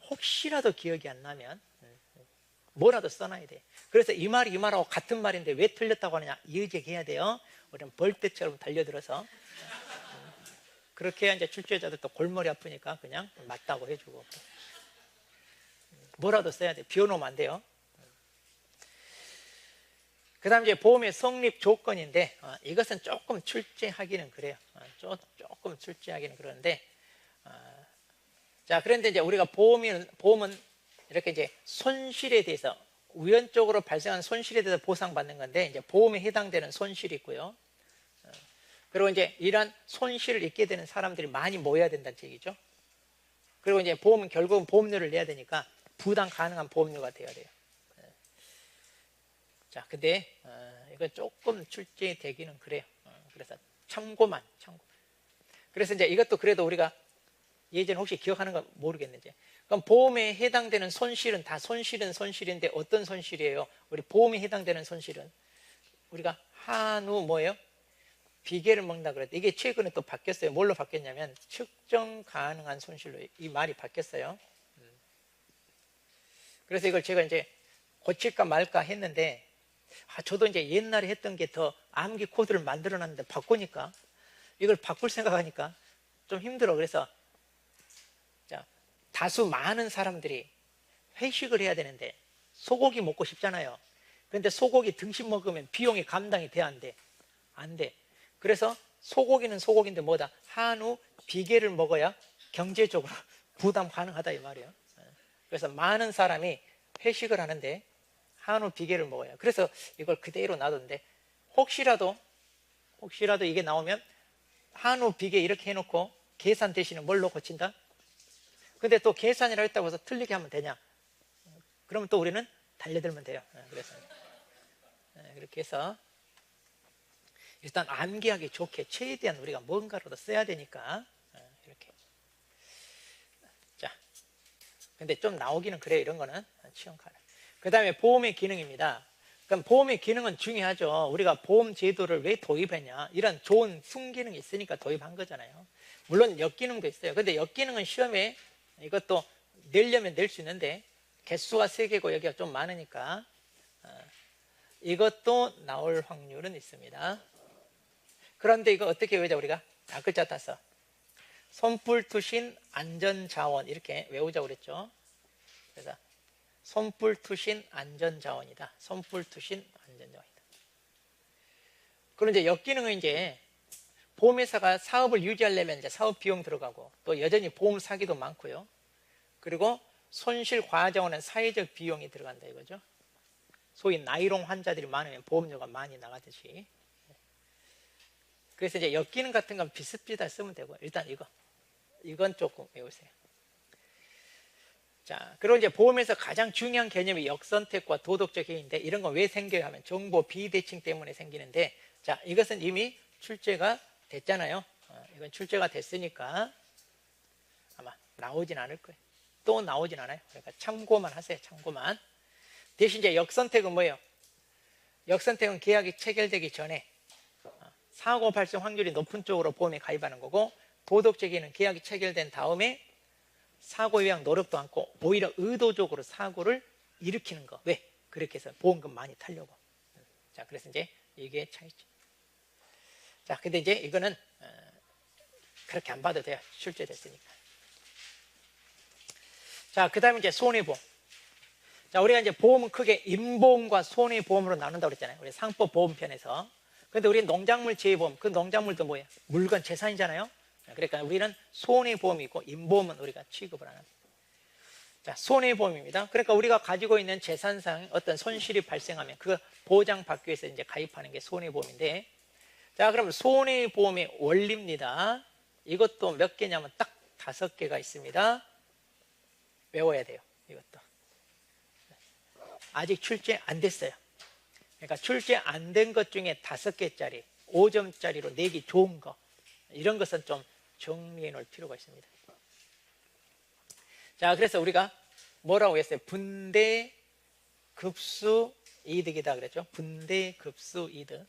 혹시라도 기억이 안 나면 뭐라도 써놔야 돼. 그래서 이 말하고 같은 말인데 왜 틀렸다고 하느냐 이의제기해야 돼요. 우리는 벌떼처럼 달려들어서 그렇게 해야 이제 출제자들도 골머리 아프니까 그냥 맞다고 해주고 뭐라도 써야 돼. 비워놓으면 안 돼요. 그 다음 이제 보험의 성립 조건인데 이것은 조금 출제하기는 그래요. 조금 출제하기는 그러는데 자, 그런데 이제 우리가 보험은 이렇게 이제 손실에 대해서 우연적으로 발생한 손실에 대해서 보상받는 건데 이제 보험에 해당되는 손실이 있고요. 그리고 이제 이러한 손실을 입게 되는 사람들이 많이 모여야 된다는 얘기죠. 그리고 이제 보험은 결국은 보험료를 내야 되니까 부담 가능한 보험료가 돼야 돼요. 자, 근데 이거 조금 출제되기는 그래요. 그래서 참고만. 그래서 이제 이것도 그래도 우리가 예전에 혹시 기억하는 거 모르겠는데 그럼 보험에 해당되는 손실은 다 손실인데 어떤 손실이에요? 우리 보험에 해당되는 손실은 우리가 한우 뭐예요? 비계를 먹는다 그랬대. 이게 최근에 또 바뀌었어요. 뭘로 바뀌었냐면 측정 가능한 손실로 이 말이 바뀌었어요. 그래서 이걸 제가 이제 고칠까 말까 했는데 저도 이제 옛날에 했던 게 더 암기 코드를 만들어 놨는데 바꾸니까 이걸 바꿀 생각하니까 좀 힘들어. 그래서 자, 다수 많은 사람들이 회식을 해야 되는데 소고기 먹고 싶잖아요. 그런데 소고기 등심 먹으면 비용이 감당이 돼, 안 돼? 안 돼. 그래서 소고기는 소고기인데 뭐다? 한우 비계를 먹어야 경제적으로 부담 가능하다 이 말이에요. 그래서 많은 사람이 회식을 하는데 한우 비계를 먹어요. 그래서 이걸 그대로 놔뒀는데 혹시라도 이게 나오면 한우 비계 이렇게 해놓고 계산 대신에 뭘로 고친다? 근데 또 계산이라 했다고 해서 틀리게 하면 되냐? 그러면 또 우리는 달려들면 돼요. 그래서 그렇게 해서 일단 암기하기 좋게 최대한 우리가 뭔가라도 써야 되니까 이렇게. 자, 근데 좀 나오기는 그래요. 이런 거는 치용카드. 그 다음에 보험의 기능입니다. 그럼 보험의 기능은 중요하죠. 우리가 보험 제도를 왜 도입했냐? 이런 좋은 순기능이 있으니까 도입한 거잖아요. 물론 역기능도 있어요. 근데 역기능은 시험에 이것도 내려면 낼 수 있는데 개수가 3개고 여기가 좀 많으니까 이것도 나올 확률은 있습니다. 그런데 이거 어떻게 외우자 우리가? 글자 따서 손불투신 안전자원 이렇게 외우자고 그랬죠. 그래서 손불투신 안전자원이다. 손불투신 안전자원이다. 그럼 이제 역기능은 이제 보험회사가 사업을 유지하려면 이제 사업 비용 들어가고 또 여전히 보험 사기도 많고요. 그리고 손실 과자원은 사회적 비용이 들어간다 이거죠. 소위 나이롱 환자들이 많으면 보험료가 많이 나가듯이. 그래서 이제 역기능 같은 건 비슷비슷하게 쓰면 되고 일단 이건 조금 외우세요. 자, 그리고 이제 보험에서 가장 중요한 개념이 역선택과 도덕적 해인데 이런 건 왜 생겨요 하면 정보 비대칭 때문에 생기는데 자, 이것은 이미 출제가 됐잖아요. 이건 출제가 됐으니까 아마 나오진 않을 거예요. 또 나오진 않아요. 그러니까 참고만 하세요. 참고만. 대신 이제 역선택은 뭐예요? 역선택은 계약이 체결되기 전에 사고 발생 확률이 높은 쪽으로 보험에 가입하는 거고 도덕적인 계약이 체결된 다음에 사고 예방 노력도 않고 오히려 의도적으로 사고를 일으키는 거. 왜? 그렇게 해서 보험금 많이 타려고. 자, 그래서 이제 이게 차이죠. 자, 근데 이제 이거는 그렇게 안 봐도 돼요. 출제됐으니까. 자, 그 다음에 이제 손해보험. 자, 우리가 이제 보험은 크게 인보험과 손해보험으로 나눈다고 그랬잖아요. 우리 상법보험편에서. 근데 우리는 농작물 재해보험, 그 농작물도 뭐예요? 물건 재산이잖아요. 그러니까 우리는 손해보험이고 인보험은 우리가 취급을 안 합니다. 자, 손해보험입니다. 그러니까 우리가 가지고 있는 재산상 어떤 손실이 발생하면 그 보장받기 위해서 이제 가입하는 게 손해보험인데 자, 그럼 손해보험의 원리입니다. 이것도 몇 개냐면 딱 5개가 있습니다. 외워야 돼요. 이것도. 아직 출제 안 됐어요. 그러니까 출제 안 된 것 중에 5개짜리, 5점짜리로 내기 좋은 거 이런 것은 좀 정리해 놓을 필요가 있습니다. 자, 그래서 우리가 뭐라고 했어요? 분대 급수 이득이다 그랬죠? 분대 급수 이득.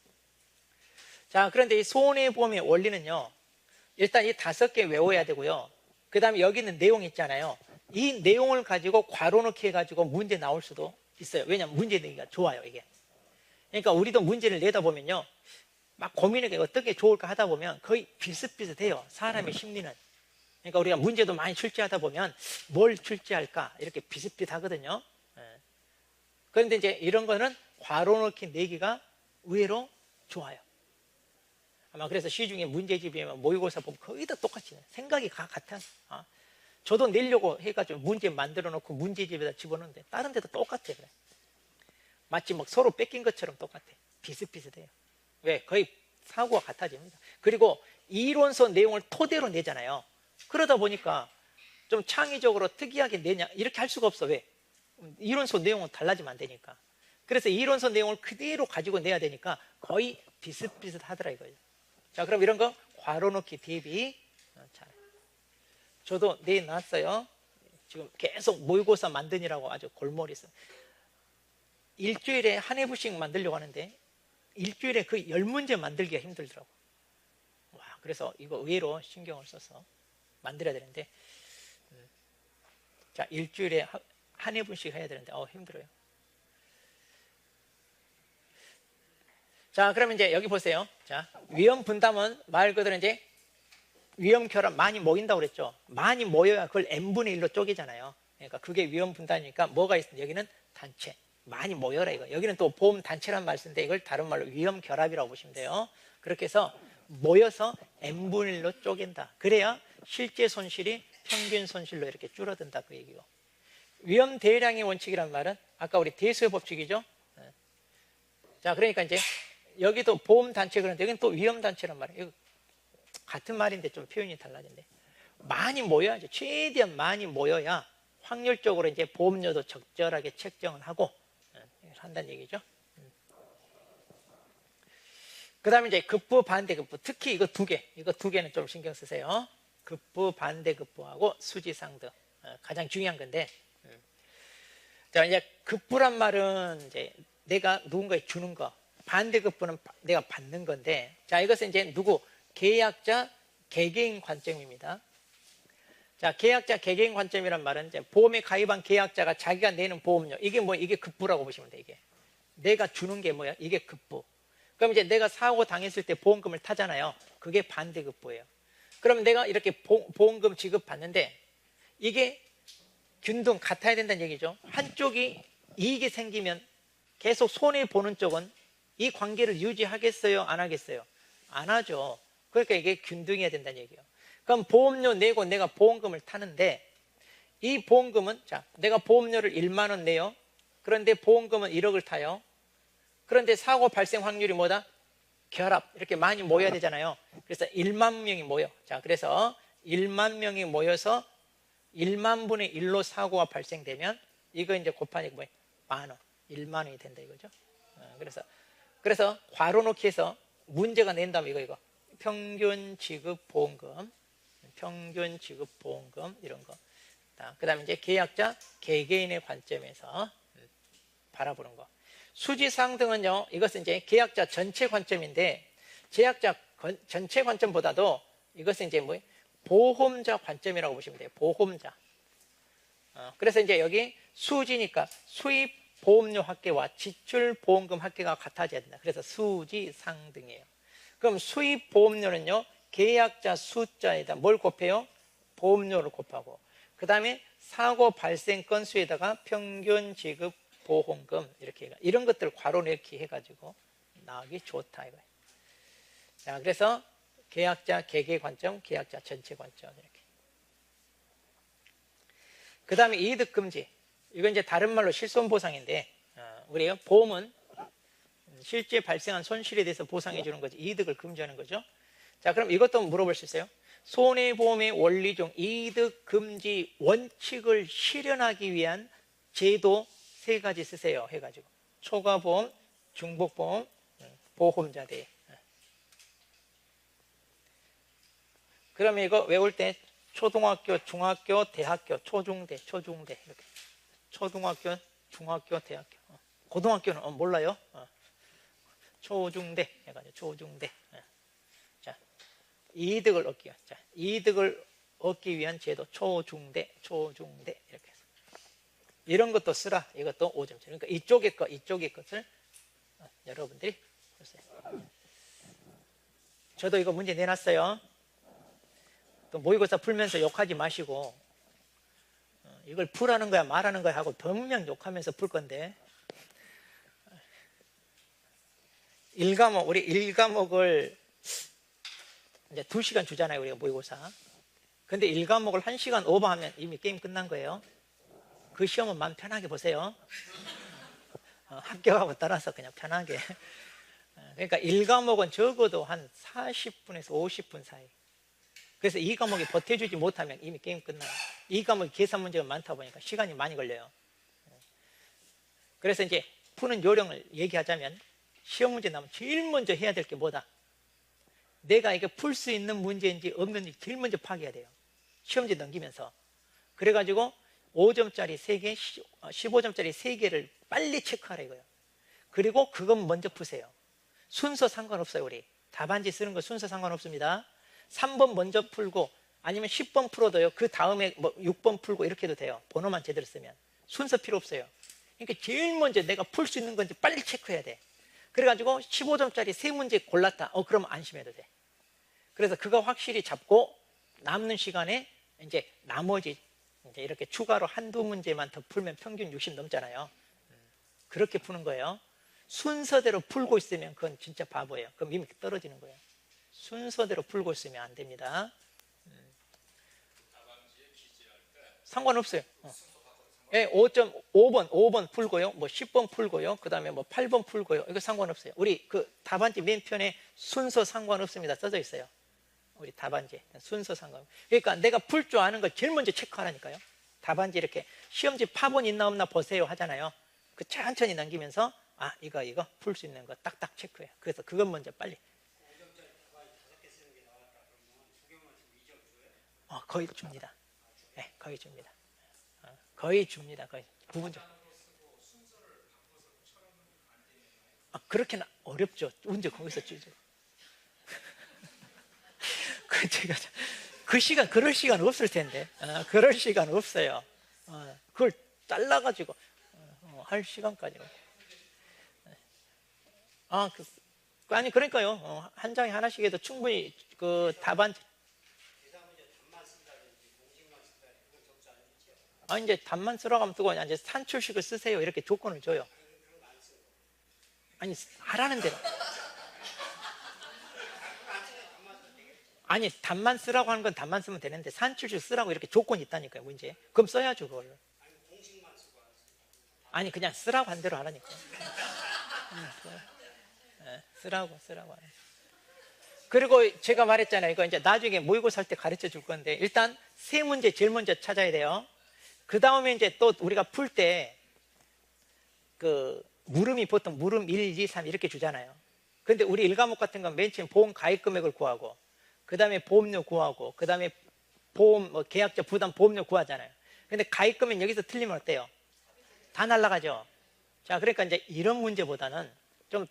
자, 그런데 이 손해보험의 원리는요. 일단 이 5개 외워야 되고요. 그 다음에 여기 있는 내용 있잖아요. 이 내용을 가지고 괄호넣기 해가지고 문제 나올 수도 있어요. 왜냐하면 문제 내기가 좋아요, 이게. 그러니까 우리도 문제를 내다 보면요. 막 고민하게 어떤 게 좋을까 하다 보면 거의 비슷비슷해요. 사람의 심리는. 그러니까 우리가 문제도 많이 출제하다 보면 뭘 출제할까 이렇게 비슷비슷하거든요. 그런데 이제 이런 거는 괄호넣기 내기가 의외로 좋아요. 아마 그래서 시중에 문제집이면 모의고사 보면 거의 다 똑같이 생각이 같아. 저도 내려고 해가지고 문제 만들어 놓고 문제집에다 집어넣는데 다른 데도 똑같아. 그래. 마치 막 서로 뺏긴 것처럼 똑같아. 비슷비슷해요. 왜? 거의 사고가 같아집니다. 그리고 이론서 내용을 토대로 내잖아요. 그러다 보니까 좀 창의적으로 특이하게 내냐 이렇게 할 수가 없어. 왜? 이론서 내용은 달라지면 안 되니까. 그래서 이론서 내용을 그대로 가지고 내야 되니까 거의 비슷비슷하더라 이거예요. 자, 그럼 이런 거 괄호넣기 대비 잘. 저도 내놨어요. 지금 계속 모의고사 만드느라고 아주 골머리 있어요. 일주일에 한 회부씩 만들려고 하는데 일주일에 그 10문제 만들기가 힘들더라고. 와, 그래서 이거 의외로 신경을 써서 만들어야 되는데 자, 일주일에 한 회분씩 해야 되는데 힘들어요. 자, 그러면 이제 여기 보세요. 자, 위험 분담은 말 그대로 이제 위험 결합 많이 모인다고 그랬죠. 많이 모여야 그걸 n분의 1로 쪼개잖아요. 그러니까 그게 위험 분담이니까 뭐가 있습니다. 여기는 단체. 많이 모여라 이거. 여기는 또 보험 단체란 말씀인데 이걸 다른 말로 위험 결합이라고 보시면 돼요. 그렇게 해서 모여서 n분의 1로 쪼갠다. 그래야 실제 손실이 평균 손실로 이렇게 줄어든다 그 얘기고. 위험 대량의 원칙이란 말은 아까 우리 대수의 법칙이죠. 자, 그러니까 이제 여기도 보험 단체 그런데 여기는 또 위험 단체란 말이에요. 같은 말인데 좀 표현이 달라진대. 많이 모여야죠. 최대한 많이 모여야 확률적으로 이제 보험료도 적절하게 책정을 하고 한다는 얘기죠. 그 다음에 이제 급부, 반대급부. 특히 이거 두 개는 좀 신경 쓰세요. 급부, 반대급부하고 수지상등. 가장 중요한 건데. 자, 이제 급부란 말은 이제 내가 누군가에 주는 거. 반대급부는 내가 받는 건데. 자, 이것은 이제 누구? 계약자, 개개인 관점입니다. 자, 계약자, 개개인 관점이란 말은 이제 보험에 가입한 계약자가 자기가 내는 보험료. 이게 급부라고 보시면 돼, 이게. 내가 주는 게 뭐야? 이게 급부. 그럼 이제 내가 사고 당했을 때 보험금을 타잖아요. 그게 반대급부예요. 그럼 내가 이렇게 보험금 지급받는데 이게 균등 같아야 된다는 얘기죠. 한쪽이 이익이 생기면 계속 손해보는 쪽은 이 관계를 유지하겠어요? 안 하겠어요? 안 하죠. 그러니까 이게 균등해야 된다는 얘기예요. 그럼 보험료 내고 내가 보험금을 타는데 이 보험금은 자, 내가 보험료를 1만 원 내요. 그런데 보험금은 1억을 타요. 그런데 사고 발생 확률이 뭐다? 결합. 이렇게 많이 모여야 되잖아요. 그래서 1만 명이 모여. 자, 그래서 1만 명이 모여서 1만 분의 1로 사고가 발생되면 이거 이제 곱하니 뭐예요? 만 원. 1만 원이 된다 이거죠. 그래서 괄호 놓기 해서 문제가 낸다면 이거. 평균 지급 보험금. 평균 지급 보험금 이런 거. 그 다음에 이제 계약자, 개개인의 관점에서 바라보는 거. 수지상등은요, 이것은 이제 계약자 전체 관점인데, 계약자 전체 관점보다도 이것은 이제 뭐 보험자 관점이라고 보시면 돼요. 보험자. 그래서 이제 여기 수지니까 수입 보험료 합계와 지출 보험금 합계가 같아져야 된다. 그래서 수지상등이에요. 그럼 수입 보험료는요, 계약자 숫자에다 뭘 곱해요? 보험료를 곱하고, 그 다음에 사고 발생 건수에다가 평균 지급 보험금 이렇게 이런 것들을 괄호 넣기 해가지고 나오기 좋다 이거예요. 자, 그래서 계약자 개개 관점, 계약자 전체 관점 이렇게. 그 다음에 이득 금지. 이건 이제 다른 말로 실손 보상인데 우리 보험은 실제 발생한 손실에 대해서 보상해 주는 거지 이득을 금지하는 거죠. 자, 그럼 이것도 물어볼 수 있어요. 손해보험의 원리 중 이득 금지 원칙을 실현하기 위한 제도 3가지 쓰세요 해가지고 초과보험, 중복보험, 보험자 대행. 그러면 이거 외울 때 초등학교, 중학교, 대학교, 초중대 이렇게 초등학교, 중학교, 대학교. 고등학교는 몰라요. 초중대 해가지고 초중대. 자, 이득을 얻기 위한. 자, 이득을 얻기 위한 제도 초중대 이렇게 해서 이런 것도 쓰라. 이것도 5점. 그러니까 이쪽의 것을 여러분들이 보세요. 저도 이거 문제 내놨어요. 또 모의고사 풀면서 욕하지 마시고 이걸 풀하는 거야 말하는 거야 하고 분명 욕하면서 풀 건데 1과목 우리 1과목을 이제 2시간 주잖아요 우리가 모의고사. 근데 1과목을 1시간 오버하면 이미 게임 끝난 거예요. 그 시험은 마음 편하게 보세요. 합격하고 따라서 그냥 편하게. 그러니까 1과목은 적어도 한 40분에서 50분 사이. 그래서 2과목이 버텨주지 못하면 이미 게임 끝나요. 2과목이 계산 문제가 많다 보니까 시간이 많이 걸려요. 그래서 이제 푸는 요령을 얘기하자면 시험 문제 나오면 제일 먼저 해야 될 게 뭐다? 내가 이게 풀 수 있는 문제인지 없는지 제일 먼저 파악해야 돼요. 시험지 넘기면서. 그래가지고 5점짜리 3개, 15점짜리 3개를 빨리 체크하라 이거예요. 그리고 그건 먼저 푸세요. 순서 상관없어요 우리. 답안지 쓰는 거 순서 상관없습니다. 3번 먼저 풀고 아니면 10번 풀어도요. 그 다음에 뭐 6번 풀고 이렇게 해도 돼요. 번호만 제대로 쓰면. 순서 필요 없어요. 그러니까 제일 먼저 내가 풀 수 있는 건지 빨리 체크해야 돼. 그래가지고 15점짜리 3문제 골랐다. 그러면 안심해도 돼. 그래서 그거 확실히 잡고 남는 시간에 이제 나머지 이제 이렇게 추가로 한두 문제만 더 풀면 평균 60 넘잖아요. 그렇게 푸는 거예요. 순서대로 풀고 있으면 그건 진짜 바보예요. 그럼 이미 떨어지는 거예요. 순서대로 풀고 있으면 안 됩니다. 상관없어요. 예, 5번 풀고요. 뭐 10번 풀고요. 그 다음에 뭐 8번 풀고요. 이거 상관없어요. 우리 그 답안지 맨 편에 순서 상관없습니다. 써져 있어요. 우리 답안지 순서 상관. 그러니까 내가 풀 줄 아는 걸 제일 먼저 체크하라니까요. 답안지 이렇게 시험지 파본 있나 없나 보세요 하잖아요. 그 천천히 넘기면서 아 이거 풀 수 있는 거 딱딱 체크해요. 그래서 그것 먼저 빨리. 거의 줍니다. 네, 거의 줍니다. 거의 줍니다. 거의 부분적. 그렇게는 어렵죠. 언제 거기서 쭈죠. 그 시간 그럴 시간 없을 텐데. 그럴 시간 없어요. 그걸 잘라가지고 할 시간까지. 아니 그러니까요. 한 장에 하나씩 해도 충분히 그 답안. 이제 답만 쓰라고 하면 뜨고 이제 산출식을 쓰세요 이렇게 조건을 줘요. 아니 하라는 대로. 아니 답만 쓰라고 하는 건 답만 쓰면 되는데 산출식 쓰라고 이렇게 조건이 있다니까요. 문제. 그럼 써야죠 그걸. 아니 그냥 쓰라고 한 대로 하라니까. 쓰라고. 그리고 제가 말했잖아요. 이거 이제 나중에 모의고사 할 때 가르쳐 줄 건데 일단 세 문제 제일 먼저 찾아야 돼요. 그 다음에 이제 또 우리가 풀 때 그 물음이 보통 물음 1, 2, 3 이렇게 주잖아요. 근데 우리 1과목 같은 건 맨 처음 보험 가입 금액을 구하고 그 다음에 보험료 구하고 그 다음에 보험 계약자 부담 보험료 구하잖아요. 근데 가입 금액 여기서 틀리면 어때요? 다 날라가죠. 자, 그러니까 이제 이런 문제보다는 좀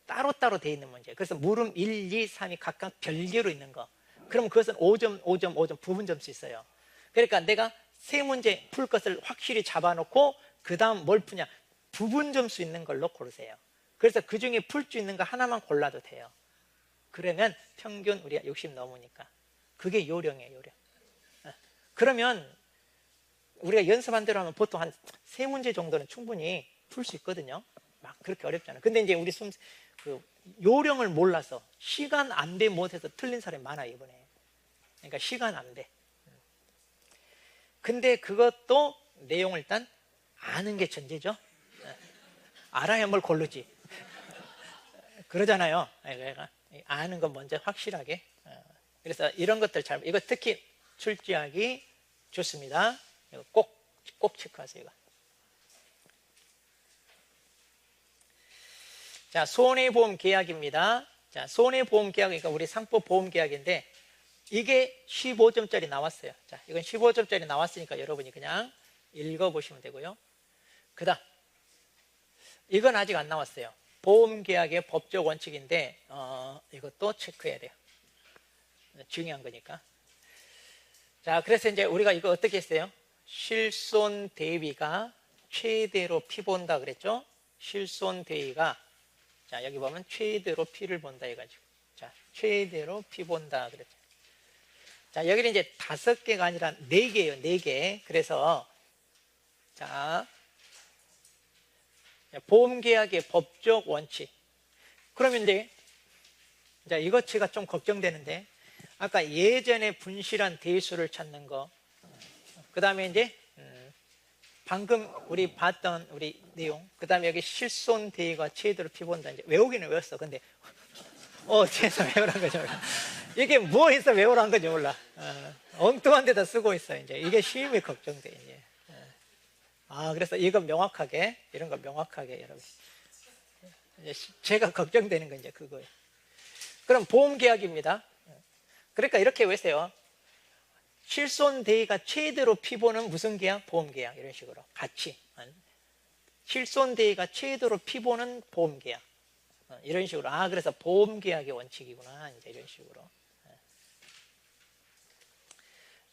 따로따로 돼 있는 문제. 그래서 물음 1, 2, 3이 각각 별개로 있는 거. 그럼 그것은 5점, 5점, 5점 부분 점수 있어요. 그러니까 내가 세 문제 풀 것을 확실히 잡아놓고 그 다음 뭘 푸냐? 부분 점수 있는 걸로 고르세요. 그래서 그 중에 풀 수 있는 거 하나만 골라도 돼요. 그러면 평균 우리가 60 넘으니까. 그게 요령이에요, 요령. 그러면 우리가 연습한 대로 하면 보통 한 세 문제 정도는 충분히 풀 수 있거든요. 막 그렇게 어렵지 않아요. 근데 이제 우리 그 요령을 몰라서 시간 안배 못해서 틀린 사람이 많아요, 이번에. 그러니까 시간 안배. 근데 그것도 내용을 일단 아는 게 전제죠. 알아야 뭘 고르지. 그러잖아요. 그러니까 아는 건 먼저 확실하게. 그래서 이런 것들 이거 특히 출제하기 좋습니다. 이거 꼭 체크하세요. 이거. 자, 손해보험 계약입니다. 자, 손해보험 계약이니까 우리 상법보험 계약인데 이게 15점짜리 나왔어요. 자, 이건 15점짜리 나왔으니까 여러분이 그냥 읽어보시면 되고요. 그 다음 이건 아직 안 나왔어요. 보험계약의 법적 원칙인데 이것도 체크해야 돼요. 중요한 거니까. 자, 그래서 이제 우리가 이거 어떻게 했어요? 실손 대위가 최대로 피 본다 그랬죠? 실손 대위가 자, 여기 보면 최대로 피를 본다 해가지고 자, 최대로 피 본다 그랬죠. 자, 여기는 이제 5개가 아니라 4개예요. 4개. 그래서 자, 보험계약의 법적 원칙. 그러면 이제 자, 이것 제가 좀 걱정되는데 아까 예전에 분실한 대수를 찾는 거, 그 다음에 이제 방금 우리 봤던 우리 내용, 그 다음에 여기 실손 대위가 최대로 피본다. 이제 외우기는 외웠어. 근데 어디에서 외우란 거죠? 이게 뭐에서 외우란 건지 몰라. 엉뚱한 데다 쓰고 있어. 이제 이게 시험이 걱정돼. 이제. 그래서 이거 명확하게 이런 거 명확하게 여러분. 이제 제가 걱정되는 건 이제 그거예요. 그럼 보험계약입니다. 그러니까 이렇게 외세요. 실손 대위가 최대로 피보는 무슨 계약? 보험계약. 이런 식으로 같이 실손 대위가 최대로 피보는 보험계약. 이런 식으로 그래서 보험계약의 원칙이구나. 이제 이런 식으로.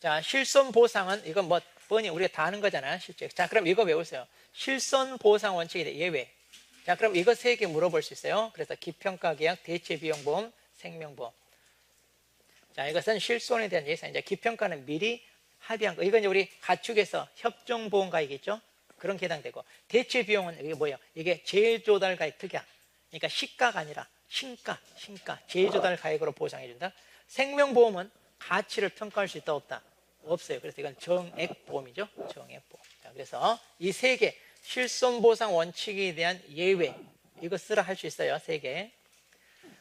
자, 실손보상은 이건 뭐 뻔히 우리가 다 아는 거잖아요. 실제. 자, 그럼 이거 외우세요. 실손보상 원칙이 예외. 자, 그럼 이거 3개 물어볼 수 있어요. 그래서 기평가계약, 대체비용보험, 생명보험. 자, 이것은 실손에 대한 예산. 이제 기평가는 미리 합의한 거. 이건 이제 우리 가축에서 협정보험가액이죠. 그런 게 해당되고, 대체 비용은 이게 뭐예요? 이게 재조달 가액 특약. 그러니까 시가가 아니라 신가, 재조달 가액으로 보상해 준다. 생명보험은 가치를 평가할 수 있다 없다? 없어요. 그래서 이건 정액보험이죠. 정액보험. 자, 그래서 이 세 개 실손보상 원칙에 대한 예외, 이거 쓰라 할 수 있어요. 세 개.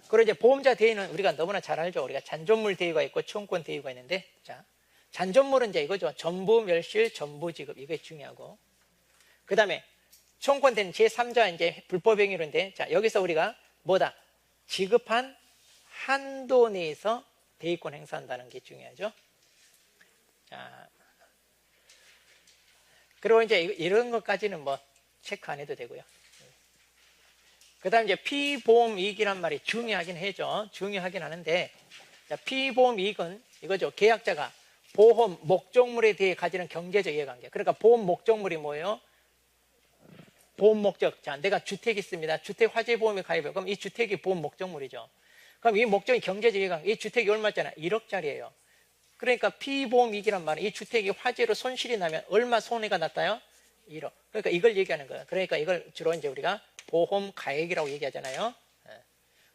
그리고 이제 보험자 대위는 우리가 너무나 잘 알죠. 우리가 잔존물 대위가 있고 청구권 대위가 있는데, 자, 잔존물은 이제 이거죠. 전부 멸실, 전부 지급, 이게 중요하고, 그 다음에 청구권 대위는 제3자 이제 불법 행위로인데, 자, 여기서 우리가 뭐다? 지급한 한도 내에서 대위권 행사한다는 게 중요하죠. 자, 그리고 이제 이런 것까지는 뭐 체크 안 해도 되고요. 그 다음 이제 피보험 이익이란 말이 중요하긴 해죠. 중요하긴 하는데, 자, 피보험 이익은 이거죠. 계약자가 보험 목적물에 대해 가지는 경제적 이해관계. 그러니까 보험 목적물이 뭐예요? 보험 목적. 자, 내가 주택이 있습니다. 주택 화재 보험에 가입해요. 그럼 이 주택이 보험 목적물이죠. 그럼 이 목적이 경제적 이해관계. 이 주택이 얼마잖아요? 1억짜리예요. 그러니까 피보험 이익이란 말은 이 주택이 화재로 손실이 나면 얼마 손해가 났다요? 1억. 그러니까 이걸 얘기하는 거예요. 그러니까 이걸 주로 이제 우리가 보험 가액이라고 얘기하잖아요.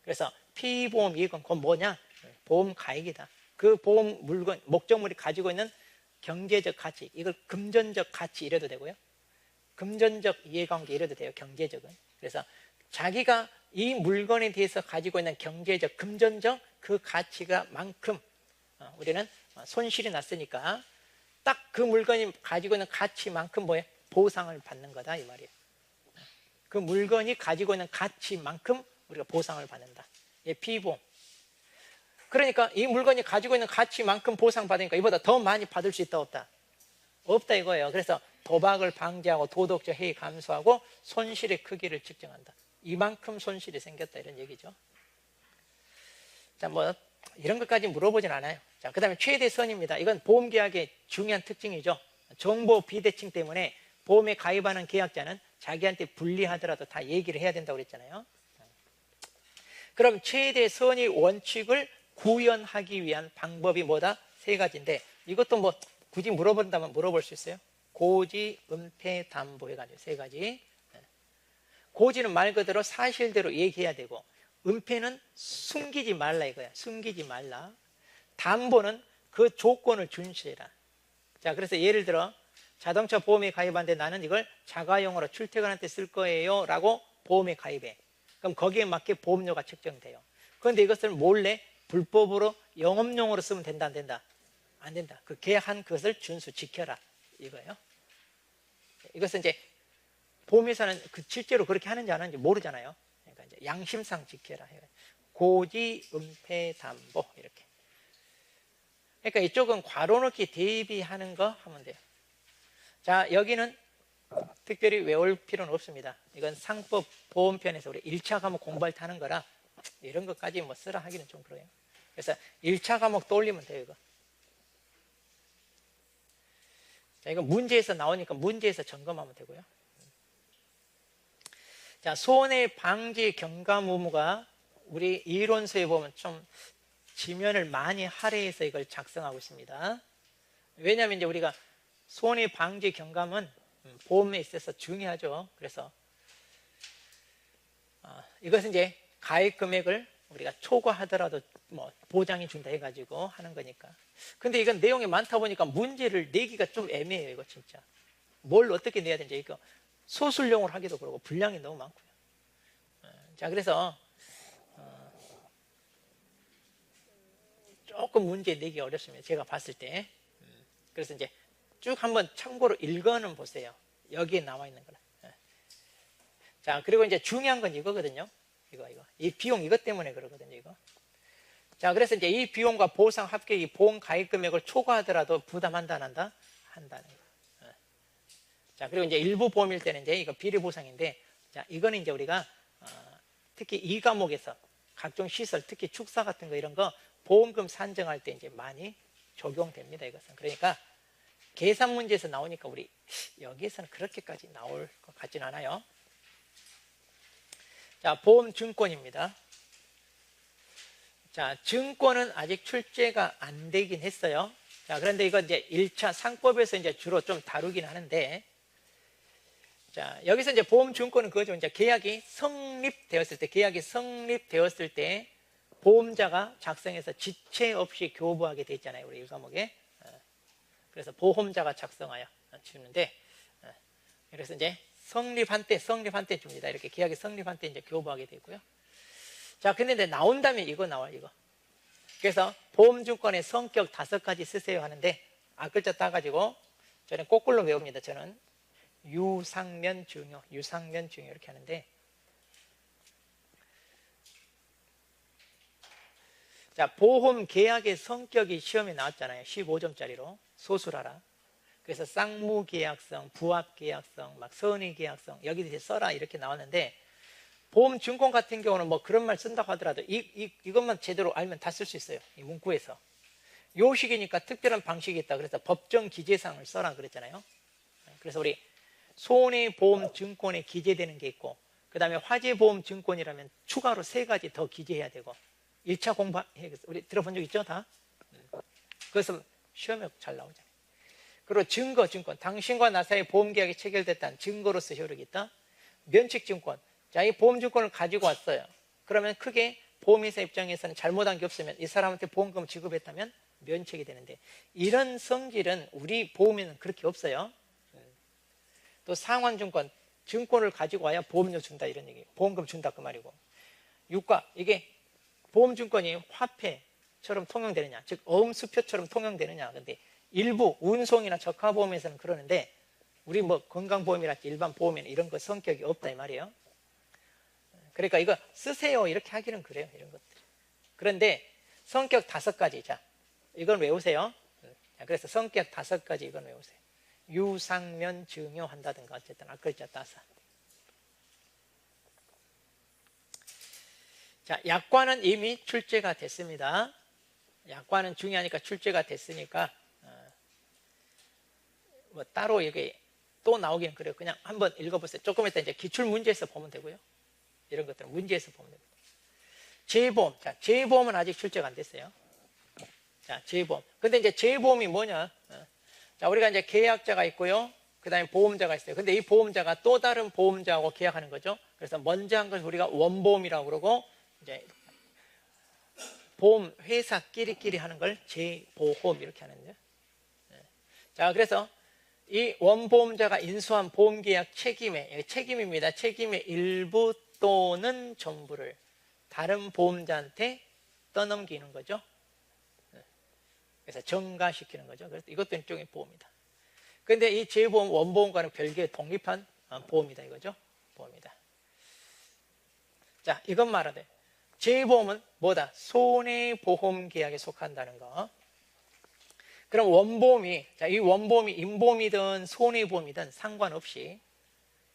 그래서 피보험 이익은 그건 뭐냐? 보험 가액이다. 그 보험 물건, 목적물이 가지고 있는 경제적 가치, 이걸 금전적 가치 이래도 되고요. 금전적 이해관계 이래도 돼요. 경제적은. 그래서 자기가 이 물건에 대해서 가지고 있는 경제적, 금전적 그 가치가 만큼 우리는 손실이 났으니까 딱 그 물건이 가지고 있는 가치만큼 뭐예요? 보상을 받는 거다 이 말이에요. 그 물건이 가지고 있는 가치만큼 우리가 보상을 받는다. 예, 피보험. 그러니까 이 물건이 가지고 있는 가치만큼 보상받으니까 이보다 더 많이 받을 수 있다 없다? 없다 이거예요. 그래서 도박을 방지하고 도덕적 해이 감소하고 손실의 크기를 측정한다. 이만큼 손실이 생겼다 이런 얘기죠. 자, 뭐 이런 것까지 물어보진 않아요. 자, 그 다음에 최대 선입니다. 이건 보험계약의 중요한 특징이죠. 정보 비대칭 때문에 보험에 가입하는 계약자는 자기한테 불리하더라도 다 얘기를 해야 된다고 그랬잖아요. 그럼 최대 선의 원칙을 구현하기 위한 방법이 뭐다? 세 가지인데, 이것도 뭐 굳이 물어본다면 물어볼 수 있어요. 고지, 은폐, 담보 해가지고 세 가지. 고지는 말 그대로 사실대로 얘기해야 되고, 은폐는 숨기지 말라 이거야. 숨기지 말라. 담보는 그 조건을 준수해라. 자, 그래서 예를 들어 자동차 보험에 가입하는데 나는 이걸 자가용으로 출퇴근할 때 쓸 거예요 라고 보험에 가입해. 그럼 거기에 맞게 보험료가 책정돼요. 그런데 이것을 몰래 불법으로 영업용으로 쓰면 된다 안 된다? 안 된다. 그 계약한 것을 준수 지켜라 이거예요. 이것은 이제 보험회사는 실제로 그렇게 하는지 안 하는지 모르잖아요. 그러니까 이제 양심상 지켜라. 고지, 은폐, 담보 이렇게. 그러니까 이쪽은 괄호넣기 대비하는 거 하면 돼요. 자, 여기는 특별히 외울 필요는 없습니다. 이건 상법 보험편에서 우리 1차 과목 공부할 때 하는 거라 이런 것까지 뭐 쓰라 하기는 좀 그래요. 그래서 1차 과목 떠올리면 돼요, 이거. 자, 이거 문제에서 나오니까 문제에서 점검하면 되고요. 자, 손해 방지 경감 의무가 우리 이론서에 보면 좀 지면을 많이 할애해서 이걸 작성하고 있습니다. 왜냐하면 이제 우리가 손해 방지 경감은 보험에 있어서 중요하죠. 그래서 이것은 이제 가입 금액을 우리가 초과하더라도 뭐 보장해 준다 해가지고 하는 거니까. 근데 이건 내용이 많다 보니까 문제를 내기가 좀 애매해요. 이거 진짜 뭘 어떻게 내야 되는지. 이거 소술용으로 하기도 그러고 분량이 너무 많고요. 자, 그래서 조금 문제 내기 어렵습니다. 제가 봤을 때. 그래서 이제 쭉 한번 참고로 읽어는 보세요. 여기에 나와 있는 거라. 자, 그리고 이제 중요한 건 이거거든요. 이거. 이 비용 이것 때문에 그러거든요, 이거. 자, 그래서 이제 이 비용과 보상 합격이 보험 가입 금액을 초과하더라도 부담한다, 안 한다? 한다는 거. 자, 그리고 이제 일부 보험일 때는 이제 이거 비리 보상인데, 자, 이거는 이제 우리가 특히 이 과목에서 각종 시설, 특히 축사 같은 거 이런 거 보험금 산정할 때 이제 많이 적용됩니다, 이것은. 그러니까 계산 문제에서 나오니까 우리 여기에서는 그렇게까지 나올 것 같진 않아요. 자, 보험증권입니다. 자, 증권은 아직 출제가 안 되긴 했어요. 자, 그런데 이거 이제 1차 상법에서 이제 주로 좀 다루긴 하는데, 자, 여기서 이제 보험증권은 그거죠. 이제 계약이 성립되었을 때 보험자가 작성해서 지체 없이 교부하게 돼 있잖아요. 우리 1과목에. 그래서 보험자가 작성하여 주는데, 그래서 이제 성립한 때 줍니다. 이렇게 계약이 성립한 때 이제 교부하게 되고요. 자, 근데 이제 나온 다음에 이거 나와요, 이거. 그래서 보험증권의 성격 5가지 쓰세요 하는데, 앞글자 따가지고 저는 거꾸로 외웁니다. 저는 유상면 중요 이렇게 하는데, 자, 보험 계약의 성격이 시험에 나왔잖아요. 15점짜리로 소술하라. 그래서 쌍무계약성, 부합계약성, 막 선의계약성 여기서 써라 이렇게 나왔는데, 보험증권 같은 경우는 뭐 그런 말 쓴다고 하더라도 이것만 제대로 알면 다 쓸 수 있어요. 이 문구에서. 요식이니까 특별한 방식이 있다. 그래서 법정 기재사항을 써라 그랬잖아요. 그래서 우리 손해보험증권에 기재되는 게 있고, 그 다음에 화재보험증권이라면 추가로 3가지 더 기재해야 되고, 1차 공부 우리 들어본 적 있죠? 다? 그래서 시험에 잘 나오잖아요. 그리고 증권, 당신과 나 사이에 보험계약이 체결됐다는 증거로서 효력이 있다. 면책증권, 자, 이 보험증권을 가지고 왔어요. 그러면 크게 보험회사 입장에서는 잘못한 게 없으면, 이 사람한테 보험금을 지급했다면 면책이 되는데, 이런 성질은 우리 보험에는 그렇게 없어요. 또 상환증권, 증권을 가지고 와야 보험료 준다 이런 얘기예요. 보험금 준다 그 말이고. 유가, 이게 보험증권이 화폐처럼 통용되느냐, 즉 어음수표처럼 통용되느냐. 근데 일부 운송이나 적하보험에서는 그러는데, 우리 뭐 건강보험이랄지 일반 보험에는 이런 거 성격이 없다 이 말이에요. 그러니까 이거 쓰세요 이렇게 하기는 그래요, 이런 것들. 그런데 성격 5가지, 자, 이건 외우세요. 자, 그래서 성격 5가지 이건 외우세요. 유상면 증여한다든가 어쨌든 앞글자 따서. 자, 약관은 이미 출제가 됐습니다. 약관은 중요하니까 출제가 됐으니까 뭐 따로 이게 또 나오긴 그래요. 그냥 한번 읽어보세요. 조금 이따 이제 기출문제에서 보면 되고요. 이런 것들은 문제에서 보면 됩니다. 재보험, 자, 재보험은 아직 출제가 안 됐어요. 자, 재보험. 근데 이제 재보험이 뭐냐? 자, 우리가 이제 계약자가 있고요. 그 다음에 보험자가 있어요. 근데 이 보험자가 또 다른 보험자하고 계약하는 거죠. 그래서 먼저 한 걸 우리가 원보험이라고 그러고, 이제 보험 회사끼리끼리 하는 걸 재보험 이렇게 하는데. 자, 그래서 이 원보험자가 인수한 보험계약 책임입니다. 책임의 일부 또는 전부를 다른 보험자한테 떠넘기는 거죠. 그래서 전가시키는 거죠. 그래서 이것도 일종의 보험이다. 그런데 이 재보험 원보험과는 별개의 독립한 보험이다 이거죠. 보험이다. 자, 이건 말하되 재보험은 뭐다? 손해보험 계약에 속한다는 거. 그럼 원보험이, 자, 이 원보험이 인보험이든 손해보험이든 상관없이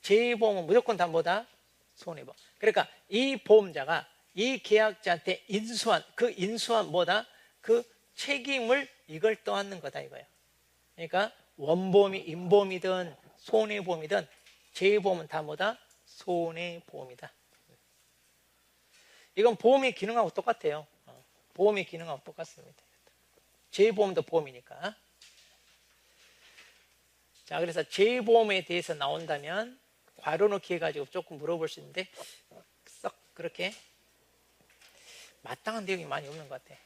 재보험은 무조건 다 뭐다? 손해보험. 그러니까 이 보험자가 이 계약자한테 인수한 뭐다? 그 책임을 이걸 떠안는 거다 이거예요. 그러니까 원보험이 인보험이든 손해보험이든 재보험은 다 뭐다? 손해보험이다. 이건 보험의 기능하고 똑같아요. 보험의 기능하고 똑같습니다. 재보험도 보험이니까. 자, 그래서 재보험에 대해서 나온다면 괄호 넣기 해가지고 조금 물어볼 수 있는데 썩 그렇게 마땅한 내용이 많이 없는 것 같아.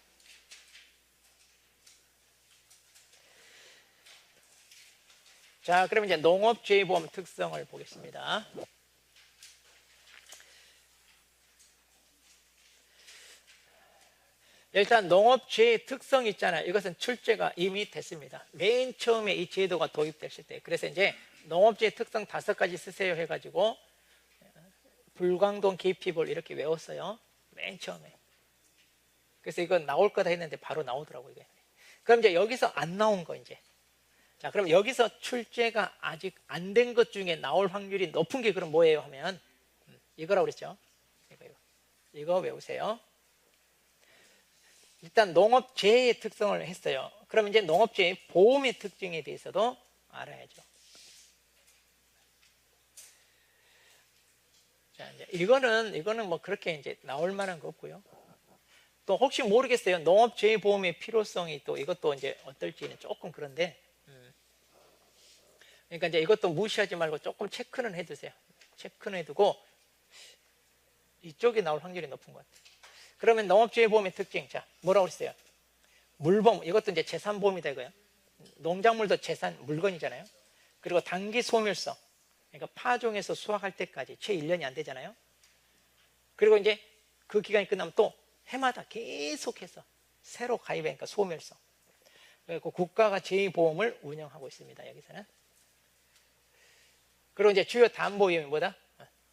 자, 그럼 이제 농업재보험 특성을 보겠습니다. 일단 농업재의 특성이 있잖아요. 이것은 출제가 이미 됐습니다. 맨 처음에 이 제도가 도입됐을 때. 그래서 이제 농업재의 특성 5가지 쓰세요 해가지고 불광동 계피볼 이렇게 외웠어요. 맨 처음에. 그래서 이건 나올 거다 했는데 바로 나오더라고요. 이게. 그럼 이제 여기서 안 나온 거 이제. 자, 그럼 여기서 출제가 아직 안 된 것 중에 나올 확률이 높은 게 그럼 뭐예요 하면 이거라고 그랬죠. 이거 외우세요. 일단 농업재해의 특성을 했어요. 그럼 이제 농업재해 보험의 특징에 대해서도 알아야죠. 자, 이제 이거는 뭐 그렇게 이제 나올 만한 거 없고요. 또 혹시 모르겠어요. 농업재해 보험의 필요성이 또 이것도 이제 어떨지는 조금 그런데 그러니까 이제 이것도 무시하지 말고 조금 체크는 해두세요. 체크는 해두고 이쪽이 나올 확률이 높은 것 같아요. 그러면 농업지회보험의 특징, 자 뭐라고 했어요? 물보험, 이것도 이제 재산보험이다 이거예요. 농작물도 재산, 물건이잖아요. 그리고 단기 소멸성, 그러니까 파종에서 수확할 때까지 채 1년이 안 되잖아요. 그리고 이제 그 기간이 끝나면 또 해마다 계속해서 새로 가입하니까 소멸성. 그리고 국가가 제2보험을 운영하고 있습니다. 여기서는. 그리고 이제 주요 담보 위험이 뭐다?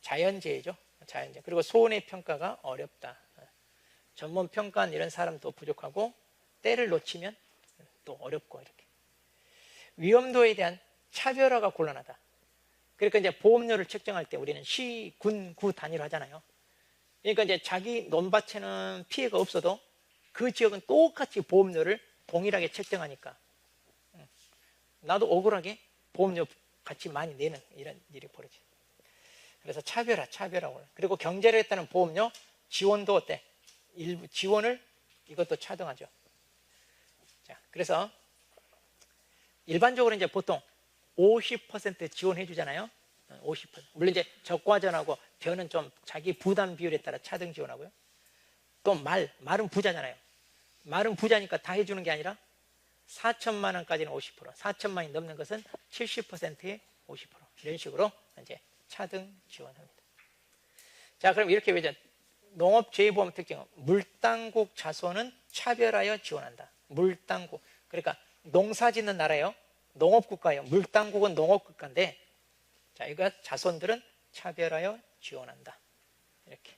자연재해죠. 자연재해. 그리고 손해평가가 어렵다. 전문 평가한 이런 사람도 부족하고 때를 놓치면 또 어렵고 이렇게. 위험도에 대한 차별화가 곤란하다. 그러니까 이제 보험료를 책정할 때 우리는 시, 군, 구 단위로 하잖아요. 그러니까 이제 자기 논밭에는 피해가 없어도 그 지역은 똑같이 보험료를 동일하게 책정하니까 나도 억울하게 보험료 같이 많이 내는 이런 일이 벌어져요. 그래서 차별화. 그리고 경제를 했다는 보험료 지원도 어때? 일부 지원을 이것도 차등하죠. 자, 그래서 일반적으로 이제 보통 50% 지원해 주잖아요. 50%. 물론 이제 적과전하고 변은 좀 자기 부담 비율에 따라 차등 지원하고요. 또 말은 부자잖아요. 말은 부자니까 다 해주는 게 아니라 4천만 원까지는 50%, 4천만 원이 넘는 것은 70%에 50% 이런 식으로 이제 차등 지원합니다. 자, 그럼 이렇게 외자 농업재해보험 특징은 물당국 자손은 차별하여 지원한다. 물당국. 그러니까 농사짓는 나라예요. 농업국가예요. 물당국은 농업국가인데 자, 이거 자손들은 차별하여 지원한다. 이렇게.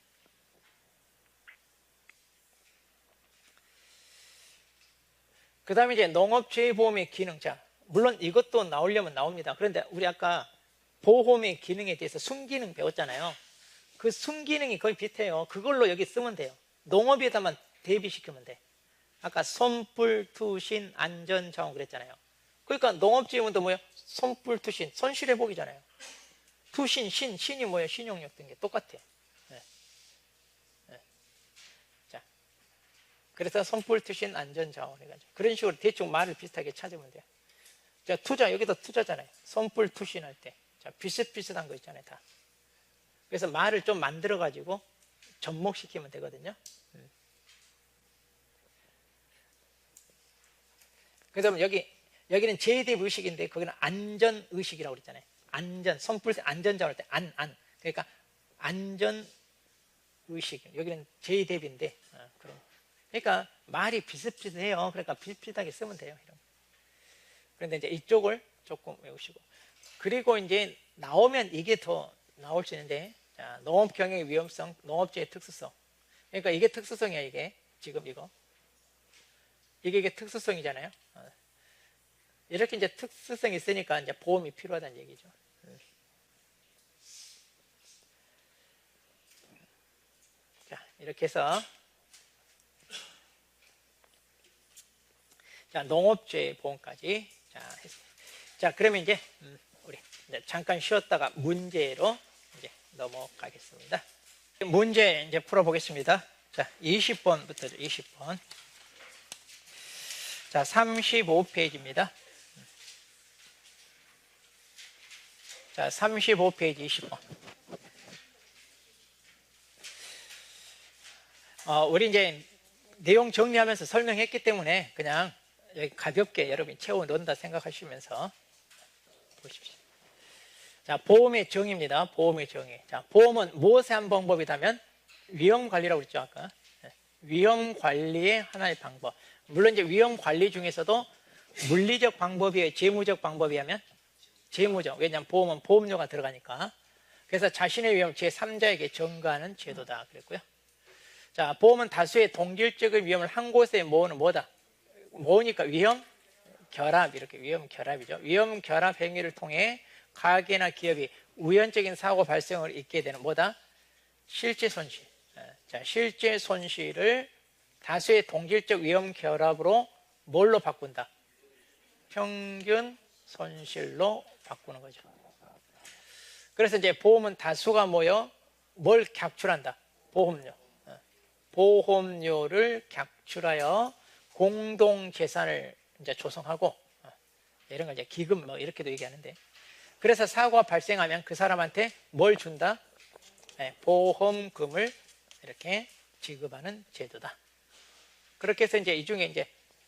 그 다음에 이제 농업재해보험의 기능. 자, 물론 이것도 나오려면 나옵니다. 그런데 우리 아까 보험의 기능에 대해서 순기능 배웠잖아요. 그 순기능이 거의 비슷해요. 그걸로 여기 쓰면 돼요. 농업에다만 대비시키면 돼. 아까 손불, 투신, 안전, 자원 그랬잖아요. 그러니까 농업지원도 뭐예요? 손불, 투신, 손실회복이잖아요. 투신, 신이 뭐예요? 신용력 등게 똑같아. 네. 네. 자, 그래서 손불, 투신, 안전, 자원 해가지고 그런 식으로 대충 말을 비슷하게 찾으면 돼요. 자, 투자, 여기도 투자잖아요. 손불, 투신 할 때. 자, 비슷비슷한 거 있잖아요, 다. 그래서 말을 좀 만들어가지고 접목시키면 되거든요. 그래서 여기는 재해대비 의식인데 거기는 안전의식이라고 그랬잖아요. 안전, 손불 안전자 할 때 그러니까 안전의식. 여기는 재해대비인데 그러니까 말이 비슷비슷해요. 그러니까 비슷비슷하게 쓰면 돼요. 이런. 그런데 이제 이쪽을 조금 외우시고 그리고 이제 나오면 이게 더 나올 수 있는데 자, 농업 경영의 위험성, 농업재해 특수성. 그러니까 이게 특수성이야. 이게 지금 이게 특수성이잖아요. 이렇게 이제 특수성이 있으니까 이제 보험이 필요하다는 얘기죠. 자, 이렇게 해서 자, 농업재해 보험까지 자, 했습니다. 자, 그러면 이제 우리 이제 잠깐 쉬었다가 문제로 이제 넘어가겠습니다. 문제 이제 풀어보겠습니다. 자, 20번부터죠. 20번. 자, 35페이지입니다. 자, 35페이지 20번. 우리 이제 내용 정리하면서 설명했기 때문에 그냥 여기 가볍게 여러분이 채워 넣는다 생각하시면서 보십시오. 자, 보험의 정의입니다. 보험의 정의. 자, 보험은 무엇의 한 방법이다면 위험 관리라고 그랬죠, 아까. 위험 관리의 하나의 방법. 물론 이제 위험 관리 중에서도 물리적 방법이에요, 재무적 방법이라면 재무적. 왜냐하면 보험은 보험료가 들어가니까. 그래서 자신의 위험 제3자에게 전가하는 제도다 그랬고요. 자, 보험은 다수의 동질적인 위험을 한 곳에 모으는 뭐다? 모으니까 위험 결합, 이렇게 위험 결합이죠. 위험 결합 행위를 통해 가게나 기업이 우연적인 사고 발생을 있게 되는 뭐다? 실제 손실. 자, 실제 손실을 다수의 동질적 위험 결합으로 뭘로 바꾼다? 평균 손실로 바꾸는 거죠. 그래서 이제 보험은 다수가 모여 뭘 객출한다? 보험료. 보험료를 객출하여 공동 재산을 이제 조성하고 이런 걸 이제 기금 뭐 이렇게도 얘기하는데 그래서 사고가 발생하면 그 사람한테 뭘 준다? 네, 보험금을 이렇게 지급하는 제도다. 그렇게 해서 이제 이 중에 이제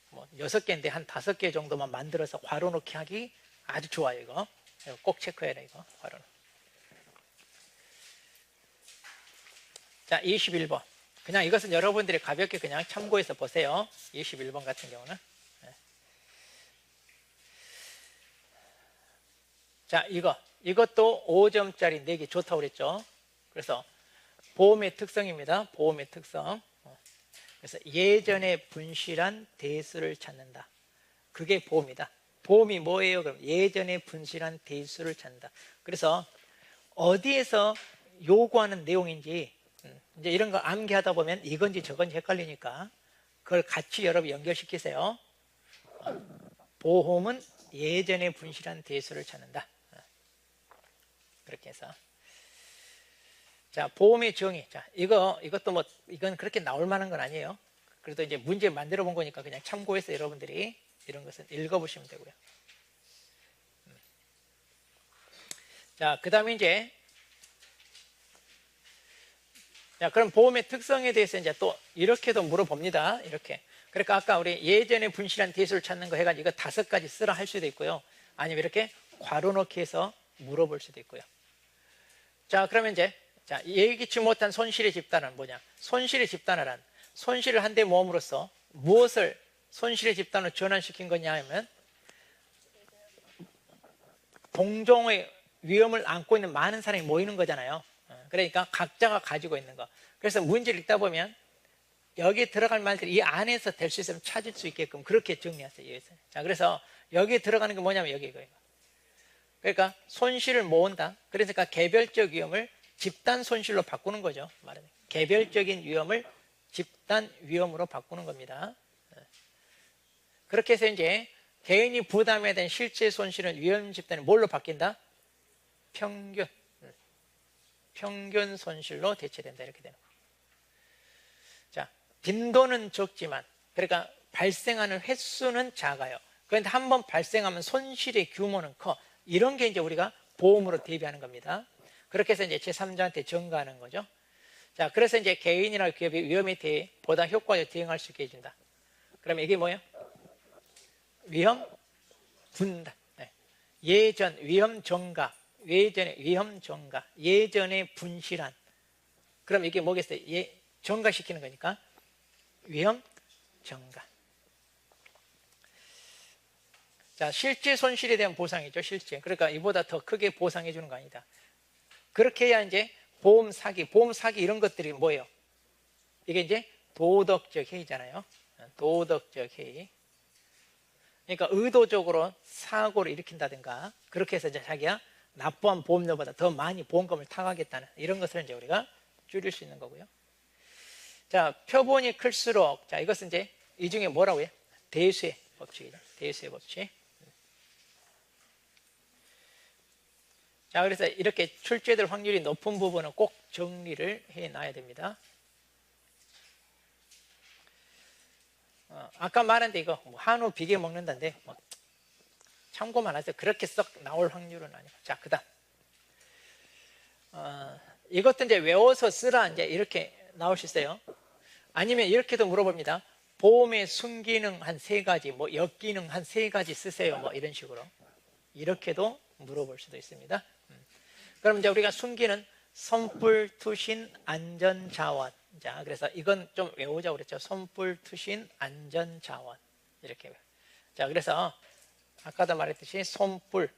뭐 6개인데 한 5개 정도만 만들어서 괄호넣기 하기 아주 좋아요. 이거 꼭 체크해라. 이거 괄호. 자, 21번. 그냥 이것은 여러분들이 가볍게 그냥 참고해서 보세요. 21번 같은 경우는. 자, 이것도 5점짜리 4개 좋다고 그랬죠. 그래서 보험의 특성입니다. 보험의 특성. 그래서 예전에 분실한 대수를 찾는다. 그게 보험이다. 보험이 뭐예요? 그럼 예전에 분실한 대수를 찾는다. 그래서 어디에서 요구하는 내용인지 이제 이런 거 암기하다 보면 이건지 저건지 헷갈리니까 그걸 같이 여러분 연결시키세요. 보험은 예전에 분실한 대수를 찾는다. 그렇게 해서 자, 보험의 정의. 자, 이것도 뭐 이건 그렇게 나올 만한 건 아니에요. 그래도 이제 문제 만들어 본 거니까 그냥 참고해서 여러분들이 이런 것은 읽어보시면 되고요. 자, 그 다음에 이제 자, 그럼 보험의 특성에 대해서 이제 또 이렇게도 물어봅니다. 이렇게. 그러니까 아까 우리 예전에 분실한 대수를 찾는 거 해가지고 이거 5가지 쓰라 할 수도 있고요. 아니면 이렇게 괄호 넣기 해서 물어볼 수도 있고요. 자, 그러면 이제 자, 예기치 못한 손실의 집단은 뭐냐? 손실의 집단이란 손실을 한 대 모음으로써 무엇을 손실의 집단으로 전환시킨 거냐 하면 동종의 위험을 안고 있는 많은 사람이 모이는 거잖아요. 그러니까 각자가 가지고 있는 거. 그래서 문제를 읽다 보면 여기에 들어갈 말들이 이 안에서 될 수 있으면 찾을 수 있게끔 그렇게 정리했어요. 자, 그래서 여기에 들어가는 게 뭐냐면 여기 이거예요. 그러니까 손실을 모은다. 그러니까 개별적 위험을 집단 손실로 바꾸는 거죠. 말하면 개별적인 위험을 집단 위험으로 바꾸는 겁니다. 그렇게 해서 이제 개인이 부담해야 되는 실제 손실은 위험 집단이 뭘로 바뀐다? 평균 손실로 대체된다. 이렇게 되는 거예요. 자, 빈도는 적지만 그러니까 발생하는 횟수는 작아요. 그런데 한번 발생하면 손실의 규모는 커. 이런 게 이제 우리가 보험으로 대비하는 겁니다. 그렇게 해서 이제 제3자한테 전가하는 거죠. 자, 그래서 이제 개인이나 기업이 위험에 대해 보다 효과적으로 대응할 수 있게 해준다. 그러면 이게 뭐예요? 위험 분단. 네. 예전 위험 정가, 예전에 위험 정가, 예전에 분실한. 그럼 이게 뭐겠어요? 정가시키는 거니까 위험 정가. 자, 실제 손실에 대한 보상이죠. 실제. 그러니까 이보다 더 크게 보상해 주는 거 아니다. 그렇게 해야 이제 보험 사기 이런 것들이 뭐예요? 이게 이제 도덕적 해이잖아요. 도덕적 해이. 그러니까 의도적으로 사고를 일으킨다든가 그렇게 해서 이제 자기가 납부한 보험료보다 더 많이 보험금을 타가겠다는 이런 것을 이제 우리가 줄일 수 있는 거고요. 자, 표본이 클수록 자, 이것은 이제 이 중에 뭐라고 해요? 대수의 법칙이죠. 대수의 법칙. 자, 그래서 이렇게 출제될 확률이 높은 부분은 꼭 정리를 해놔야 됩니다. 아까 말한데 이거 뭐 한우 비계 먹는다는데 뭐 참고만 하세요. 그렇게 썩 나올 확률은 아니고. 자, 그다음 이것도 이제 외워서 쓰라 이제 이렇게 나올 수 있어요. 아니면 이렇게도 물어봅니다. 보험의 순기능 한 3가지, 뭐 역기능 한 3가지 쓰세요. 뭐 이런 식으로 이렇게도 물어볼 수도 있습니다. 그럼 이제 우리가 순기는 손불, 투신, 안전, 자원. 자, 그래서 이건 좀 외우자고 그랬죠. 손불, 투신, 안전, 자원. 이렇게. 자, 그래서 아까도 말했듯이 손불,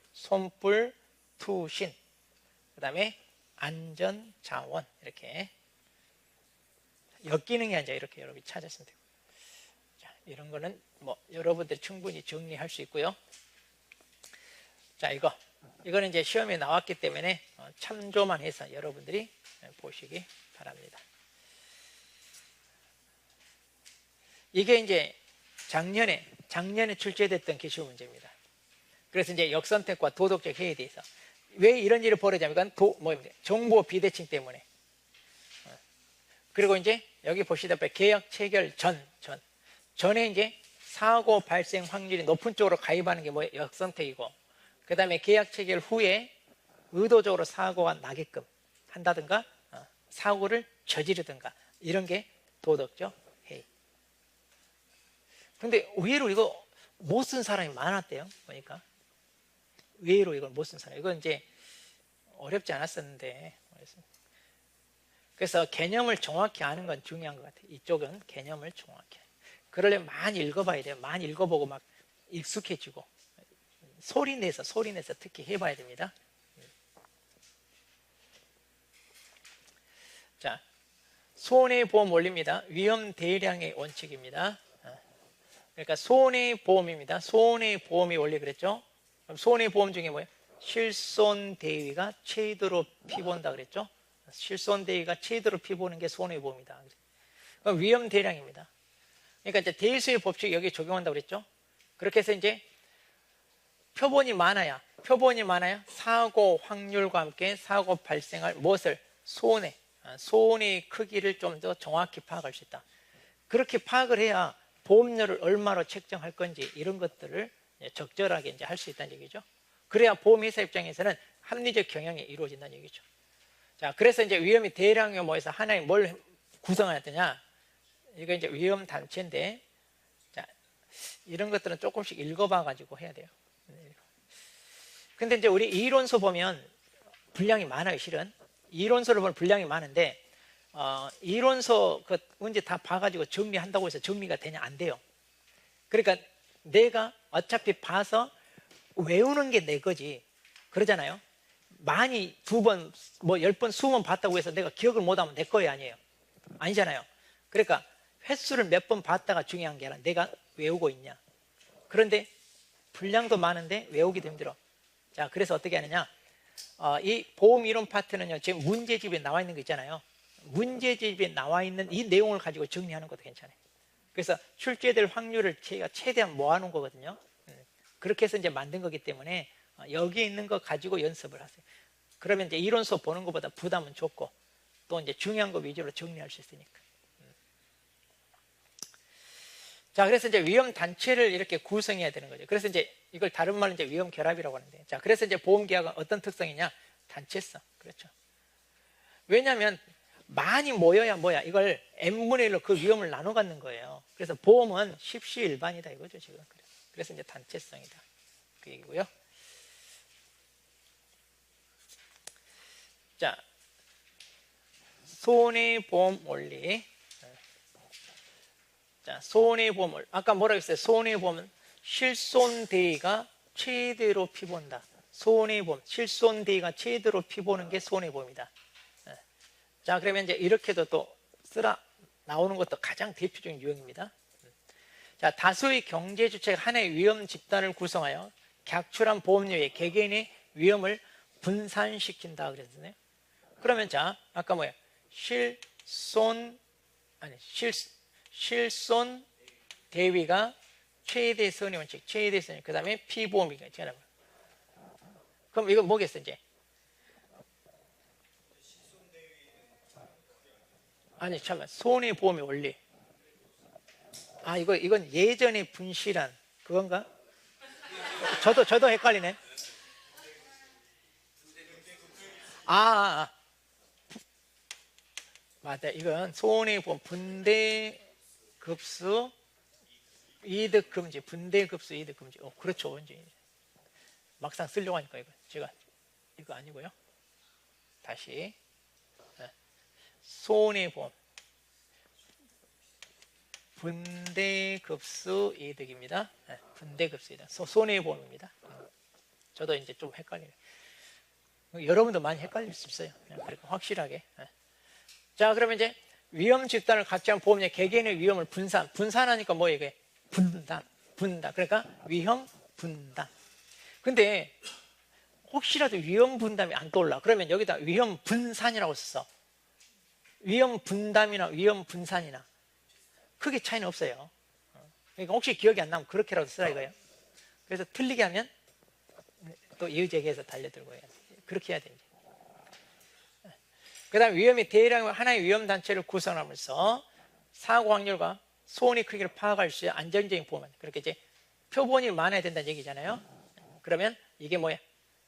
투신. 그 다음에 안전, 자원. 이렇게. 역기능이 이제 이렇게 여러분이 찾았으면 되고. 자, 이런 거는 뭐 여러분들이 충분히 정리할 수 있고요. 자, 이거는 이제 시험에 나왔기 때문에 참조만 해서 여러분들이 보시기 바랍니다. 이게 이제 작년에 출제됐던 기출 문제입니다. 그래서 이제 역선택과 도덕적 해에 대해서 왜 이런 일을 벌이냐면 정보 비대칭 때문에. 그리고 이제 여기 보시다시피 계약 체결 전에 이제 사고 발생 확률이 높은 쪽으로 가입하는 게 뭐예요? 역선택이고 그 다음에 계약 체결 후에 의도적으로 사고가 나게끔 한다든가 사고를 저지르든가 이런 게 도덕적 해이. 근데 의외로 이거 못 쓴 사람이 많았대요. 보니까 의외로 이걸 못 쓴 사람. 이건 이제 어렵지 않았었는데, 그래서 개념을 정확히 아는 건 중요한 것 같아요. 이쪽은 개념을 정확히. 그러려면 많이 읽어봐야 돼요. 많이 읽어보고 막 익숙해지고 소리 내서 특히 해봐야 됩니다. 자, 손해보험 원리입니다. 위험 대량의 원칙입니다. 그러니까 손해보험입니다. 손해보험이 원리 그랬죠? 그럼 손해보험 중에 뭐예요? 실손대위가 최대로 피본다 그랬죠? 실손대위가 최대로 피보는 게 손해보험이다. 그럼 위험 대량입니다. 그러니까 이제 대수의 법칙 여기 적용한다고 그랬죠? 그렇게 해서 이제 표본이 많아야 사고 확률과 함께 사고 발생할 무엇을? 손해의 크기를 좀 더 정확히 파악할 수 있다. 그렇게 파악을 해야 보험료를 얼마로 책정할 건지 이런 것들을 적절하게 이제 할 수 있다는 얘기죠. 그래야 보험회사 입장에서는 합리적 경영이 이루어진다는 얘기죠. 자, 그래서 이제 위험이 대량에 모여서 하나의 뭘 구성해야 되냐? 이거 이제 위험 단체인데, 자, 이런 것들은 조금씩 읽어봐가지고 해야 돼요. 근데 이제 우리 이론서 보면 분량이 많아요, 실은. 이론서를 보면 분량이 많은데, 이론서 그 문제 다 봐가지고 정리한다고 해서 정리가 되냐? 안 돼요. 그러니까 내가 어차피 봐서 외우는 게 내 거지. 그러잖아요. 많이 2번, 뭐 10번, 20번 봤다고 해서 내가 기억을 못하면 내 거예요, 아니에요? 아니잖아요. 그러니까 횟수를 몇 번 봤다가 중요한 게 아니라 내가 외우고 있냐. 그런데 분량도 많은데 외우기도 힘들어. 자, 그래서 어떻게 하느냐? 이 보험 이론 파트는요, 지금 문제집에 나와 있는 거 있잖아요. 문제집에 나와 있는 이 내용을 가지고 정리하는 것도 괜찮아요. 그래서 출제될 확률을 제가 최대한 모아놓은 거거든요. 그렇게 해서 이제 만든 거기 때문에 여기 있는 거 가지고 연습을 하세요. 그러면 이제 이론서 보는 것보다 부담은 적고 또 이제 중요한 거 위주로 정리할 수 있으니까. 자, 그래서 이제 위험 단체를 이렇게 구성해야 되는 거죠. 그래서 이제 이걸 다른 말로 이제 위험 결합이라고 하는데, 자, 그래서 이제 보험 계약은 어떤 특성이냐? 단체성. 그렇죠. 왜냐하면 많이 모여야 뭐야? 이걸 n분의 1로 그 위험을 나눠 갖는 거예요. 그래서 보험은 십시일반이다 이거죠, 지금. 그래서 이제 단체성이다. 그 얘기고요. 자, 손해보험 원리. 자, 손해보험 원리. 아까 뭐라고 했어요? 손해보험은 실손대위가 최대로 피본다. 손해보험, 실손대위가 최대로 피보는 게 손해보험이다. 자, 그러면 이제 이렇게도 또 쓰라 나오는 것도 가장 대표적인 유형입니다. 자, 다수의 경제 주체가 하나의 위험 집단을 구성하여 객출한 보험료의 개개인의 위험을 분산시킨다 그랬잖아요. 그러면 자, 아까 뭐야? 실손 대위가 최대 선의 원칙, 최대 선의, 그 다음에 피보험이가 있잖아요. 그럼 이건 뭐겠어, 이제? 아니, 잠깐만. 손해보험의 원리. 아, 이건 예전에 분실한 그건가? 저도 헷갈리네. 맞다. 이건 손해보험 분대급수 이득금지, 분대급수 이득금지. 그렇죠. 이제 막상 쓰려고 하니까 이거 아니고요. 다시 손해보험 분대급수 이득입니다. 분대급수 이득. 손해보험입니다. 저도 이제 좀 헷갈리네요. 여러분도 많이 헷갈릴 수 있어요. 그러니까 확실하게. 자, 그러면 이제 위험 집단을 같이 한 보험의 개개인의 위험을 분산하니까 뭐예요? 이게 분단. 그러니까 위험 분단. 근데 혹시라도 위험 분담이 안 떠올라. 그러면 여기다 위험 분산이라고 썼어. 위험 분담이나 위험 분산이나 크게 차이는 없어요. 그러니까 혹시 기억이 안 나면 그렇게라도 쓰라 이거예요. 그래서 틀리게 하면 또 이의제기해서 달려들고 해야 돼. 그렇게 해야 되지. 그 다음 위험이 대량 하나의 위험단체를 구성하면서 사고 확률과 손해 크기를 파악할 수 있는 안정적인 보험. 그렇게 이제 표본이 많아야 된다는 얘기잖아요. 그러면 이게 뭐야?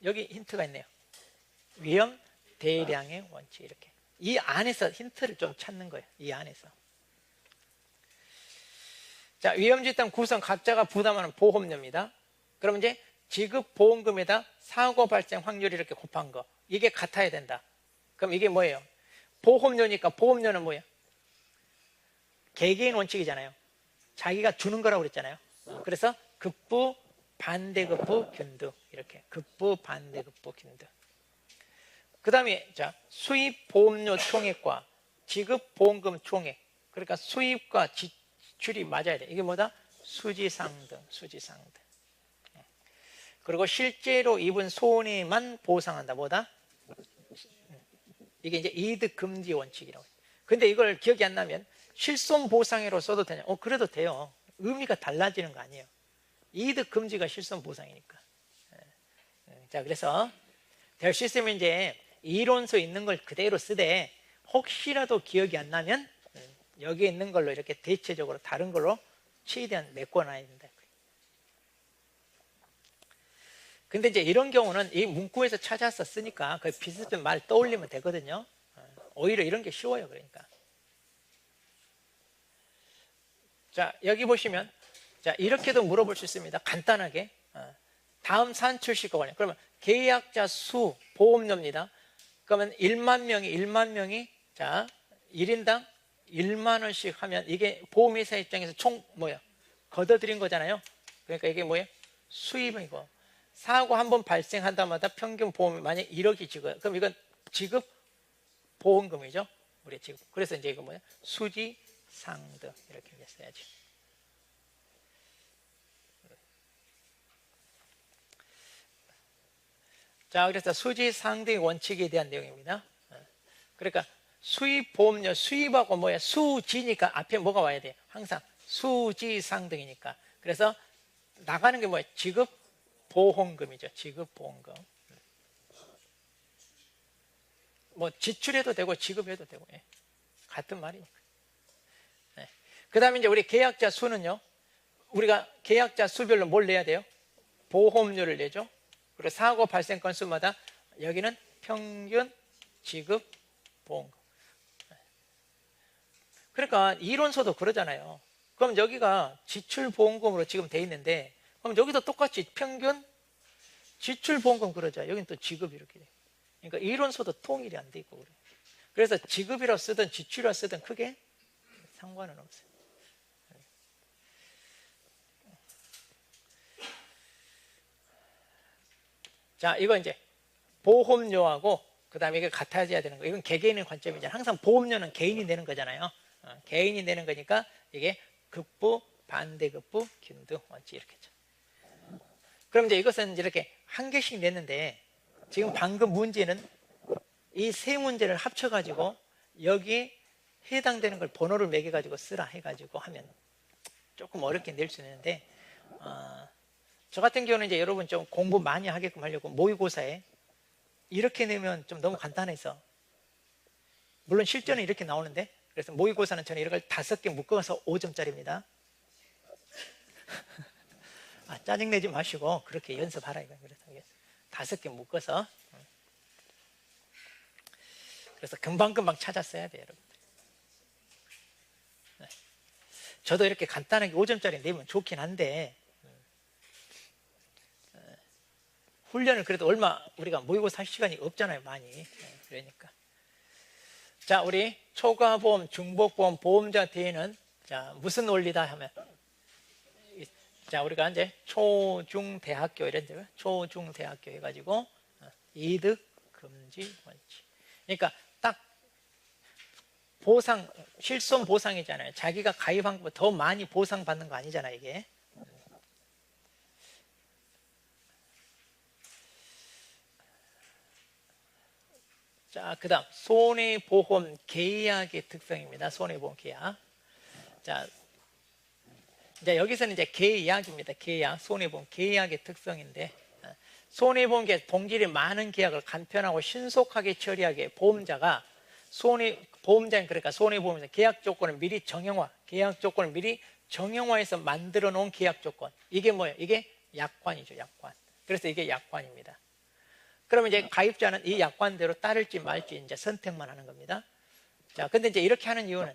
여기 힌트가 있네요. 위험 대량의 원칙. 이렇게 이 안에서 힌트를 좀 찾는 거예요. 이 안에서. 자, 위험지담 구성 각자가 부담하는 보험료입니다. 그럼 이제 지급 보험금에다 사고 발생 확률이 이렇게 곱한 거, 이게 같아야 된다. 그럼 이게 뭐예요? 보험료니까 보험료는 뭐예요? 개개인 원칙이잖아요. 자기가 주는 거라고 그랬잖아요. 그래서 급부, 반대급부, 균등. 이렇게 급부, 반대급부, 균등. 그 다음에 자, 수입 보험료 총액과 지급 보험금 총액. 그러니까 수입과 지출이 맞아야 돼. 이게 뭐다? 수지상등, 수지상등. 그리고 실제로 입은 손해만 보상한다. 뭐다? 이게 이제 이득 금지 원칙이라고 해요. 근데 이걸 기억이 안 나면 실손보상회로 써도 되냐? 그래도 돼요. 의미가 달라지는 거 아니에요. 이득 금지가 실손보상이니까. 자, 그래서 될 수 있으면 이제 이론서 있는 걸 그대로 쓰되 혹시라도 기억이 안 나면 여기에 있는 걸로 이렇게 대체적으로 다른 걸로 최대한 메꿔놔야 된다. 근데 이제 이런 경우는 이 문구에서 찾아서 쓰니까 그 비슷한 말 떠올리면 되거든요. 오히려 이런 게 쉬워요. 그러니까. 자, 여기 보시면 자, 이렇게도 물어볼 수 있습니다. 간단하게. 다음 산출시효과 관련. 그러면 계약자 수 보험료입니다. 그러면 1만 명이 자, 1인당 1만 원씩 하면 이게 보험회사 입장에서 총 뭐예요? 걷어들인 거잖아요. 그러니까 이게 뭐예요? 수입이고. 사고 한 번 발생한다마다 평균 보험이 만약 1억이 지금, 그럼 이건 지급 보험금이죠. 우리 지급. 그래서 이제 이거 뭐야? 수지 상등 이렇게 써야지. 자, 그래서 수지 상등의 원칙에 대한 내용입니다. 그러니까 수입 보험료, 수입하고 뭐야? 수지니까 앞에 뭐가 와야 돼? 항상 수지 상등이니까. 그래서 나가는 게 뭐야? 지급 보험금이죠. 지급 보험금. 뭐 지출해도 되고 지급해도 되고. 예. 같은 말이니까. 예. 그다음에 이제 우리 계약자 수는요. 우리가 계약자 수별로 뭘 내야 돼요? 보험료를 내죠. 그리고 사고 발생 건수마다 여기는 평균 지급 보험금. 그러니까 이론서도 그러잖아요. 그럼 여기가 지출 보험금으로 지금 돼 있는데 그럼 여기도 똑같이 평균 지출 보험금 그러죠. 여기는 또 지급 이렇게 돼. 그러니까 이론서도 통일이 안 돼 있고 그래요. 그래서 지급이라 쓰든 지출이라 쓰든 크게 상관은 없어요. 자, 이거 이제 보험료하고 그다음에 이게 같아져야 되는 거. 이건 개개인의 관점이잖아요. 항상 보험료는 개인이 내는 거잖아요. 개인이 내는 거니까 이게 급부, 반대급부, 균등 원칙 이렇게 죠. 그럼 이제 이것은 이렇게 한 개씩 냈는데 지금 방금 문제는 이 세 문제를 합쳐가지고 여기 해당되는 걸 번호를 매겨가지고 쓰라 해가지고 하면 조금 어렵게 낼 수 있는데 저 같은 경우는 이제 여러분 좀 공부 많이 하게끔 하려고 모의고사에 이렇게 내면 좀 너무 간단해서 물론 실전은 이렇게 나오는데 그래서 모의고사는 저는 이런 걸 5개 묶어서 5점짜리입니다. 짜증내지 마시고 그렇게 연습하라 이거. 그래서 5개 묶어서 그래서 금방금방 찾았어야 돼요, 여러분. 저도 이렇게 간단하게 5점짜리 내면 좋긴 한데 훈련을 그래도 얼마 우리가 모의고사 할 시간이 없잖아요, 많이. 그러니까 자, 우리 초과보험, 중복보험, 보험자 대회는 자 무슨 원리다 하면 자 우리가 이제 초중대학교 이런 데 초중대학교 해가지고 이득 금지 원칙. 그러니까 딱 보상 실손 보상이잖아요. 자기가 가입한 것보다 더 많이 보상받는 거 아니잖아요, 이게. 자, 그 다음 손해보험 계약의 특성입니다. 손해보험 계약. 자, 이제 여기서는 이제 계약입니다. 계약, 손해보험 계약의 특성인데 손해보험 계약 본질이 많은 계약을 간편하고 신속하게 처리하게 보험자가 보험자인 그러니까 손해보험에서 계약 조건을 미리 정형화해서 만들어 놓은 계약 조건. 이게 뭐예요? 이게 약관이죠, 약관. 그래서 이게 약관입니다. 그러면 이제 가입자는 이 약관대로 따를지 말지 이제 선택만 하는 겁니다. 자, 근데 이제 이렇게 하는 이유는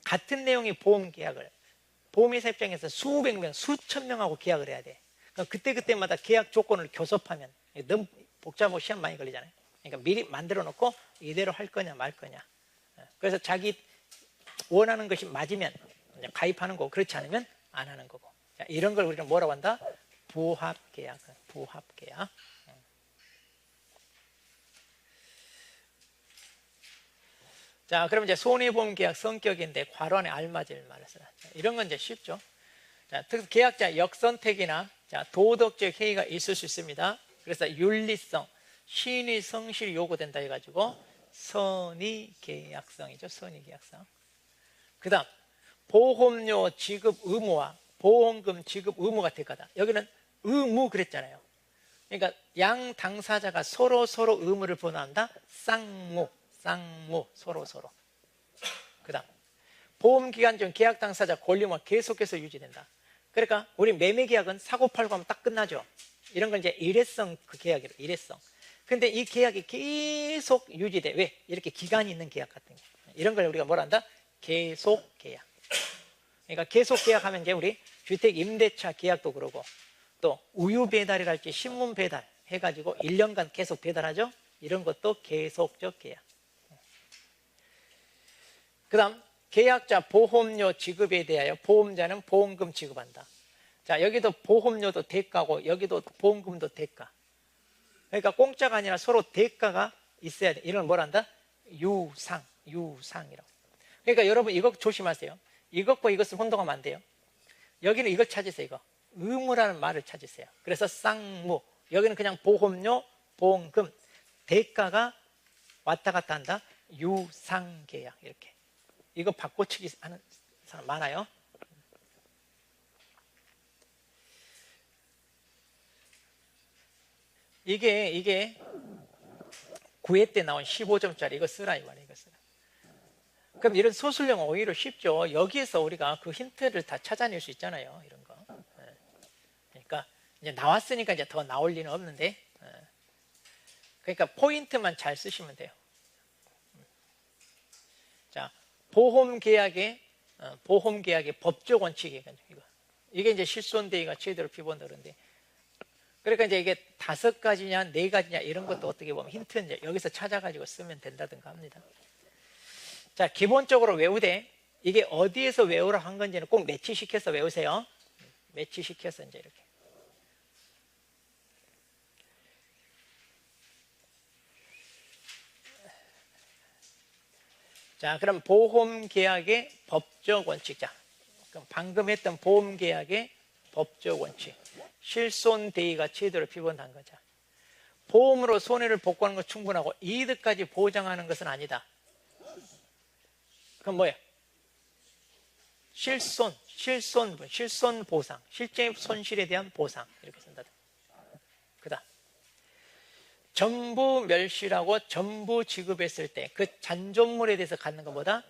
같은 내용의 보험 계약을 보험회사 입장에서 수백 명, 수천 명하고 계약을 해야 돼. 그러니까 그때그때마다 계약 조건을 교섭하면 너무 복잡하고 시간 많이 걸리잖아요. 그러니까 미리 만들어 놓고 이대로 할 거냐 말 거냐. 그래서 자기 원하는 것이 맞으면 가입하는 거고 그렇지 않으면 안 하는 거고. 자, 이런 걸 우리는 뭐라고 한다? 부합계약. 부합계약. 자, 그럼 이제 손해보험계약 성격인데 괄호 안에 알맞을 말을 써라. 이런 건 이제 쉽죠. 자, 특히 계약자 역선택이나 자, 도덕적 해이가 있을 수 있습니다. 그래서 윤리성, 신의 성실이 요구된다 해가지고 선의계약성이죠. 선의계약성. 그 다음 보험료 지급 의무와 보험금 지급 의무가 대가다. 여기는 의무 그랬잖아요. 그러니까 양 당사자가 서로 의무를 부과한다. 쌍무 서로. 그 다음 보험기간 중 계약 당사자 권리만 계속해서 유지된다. 그러니까 우리 매매계약은 사고팔고 하면 딱 끝나죠. 이런 건 이제 일회성 그 계약이에요. 일회성. 근데 이 계약이 계속 유지돼. 왜? 이렇게 기간이 있는 계약 같은 게. 이런 걸 우리가 뭐라 한다? 계속 계약. 그러니까 계속 계약하면 이제 우리 주택 임대차 계약도 그러고 또 우유 배달이랄지 신문 배달 해가지고 1년간 계속 배달하죠. 이런 것도 계속적 계약. 그 다음 계약자 보험료 지급에 대하여 보험자는 보험금 지급한다. 자, 여기도 보험료도 대가고 여기도 보험금도 대가. 그러니까 공짜가 아니라 서로 대가가 있어야 돼. 이런 걸 뭐라 한다? 유상이라고. 그러니까 여러분 이거 조심하세요. 이것과 이것을 혼동하면 안 돼요. 여기는 이걸 찾으세요. 이거 의무라는 말을 찾으세요. 그래서 쌍무. 여기는 그냥 보험료, 보험금, 대가가 왔다 갔다 한다. 유상계약. 이렇게. 이거 바꿔치기 하는 사람 많아요. 이게 9회 때 나온 15점짜리 이거 쓰라 이 말이에요. 이거 쓰라. 그럼 이런 소술형은 오히려 쉽죠. 여기에서 우리가 그 힌트를 다 찾아낼 수 있잖아요. 이런 거. 그러니까 이제 나왔으니까 이제 더 나올 리는 없는데. 그러니까 포인트만 잘 쓰시면 돼요. 자, 보험계약의 법적 원칙이에요. 이게 이제 실손대위가 제대로 비본다 그러는데. 그러니까 이제 이게 5가지냐 4가지냐 이런 것도 어떻게 보면 힌트는 이제 여기서 찾아가지고 쓰면 된다든가 합니다. 자, 기본적으로 외우되 이게 어디에서 외우라 한 건지는 꼭 매치시켜서 외우세요. 매치시켜서 이제 이렇게. 자, 그럼 보험계약의 법적 원칙. 자, 그럼 방금 했던 보험계약의 법적 원칙. 실손대위가 제대로 비본한 거죠. 보험으로 손해를 복구하는 건 충분하고 이득까지 보장하는 것은 아니다. 그럼 뭐예요? 실손 보상, 실제 손실에 대한 보상 이렇게 쓴다. 그다음 전부 멸실하고 전부 지급했을 때 그 잔존물에 대해서 갖는 것보다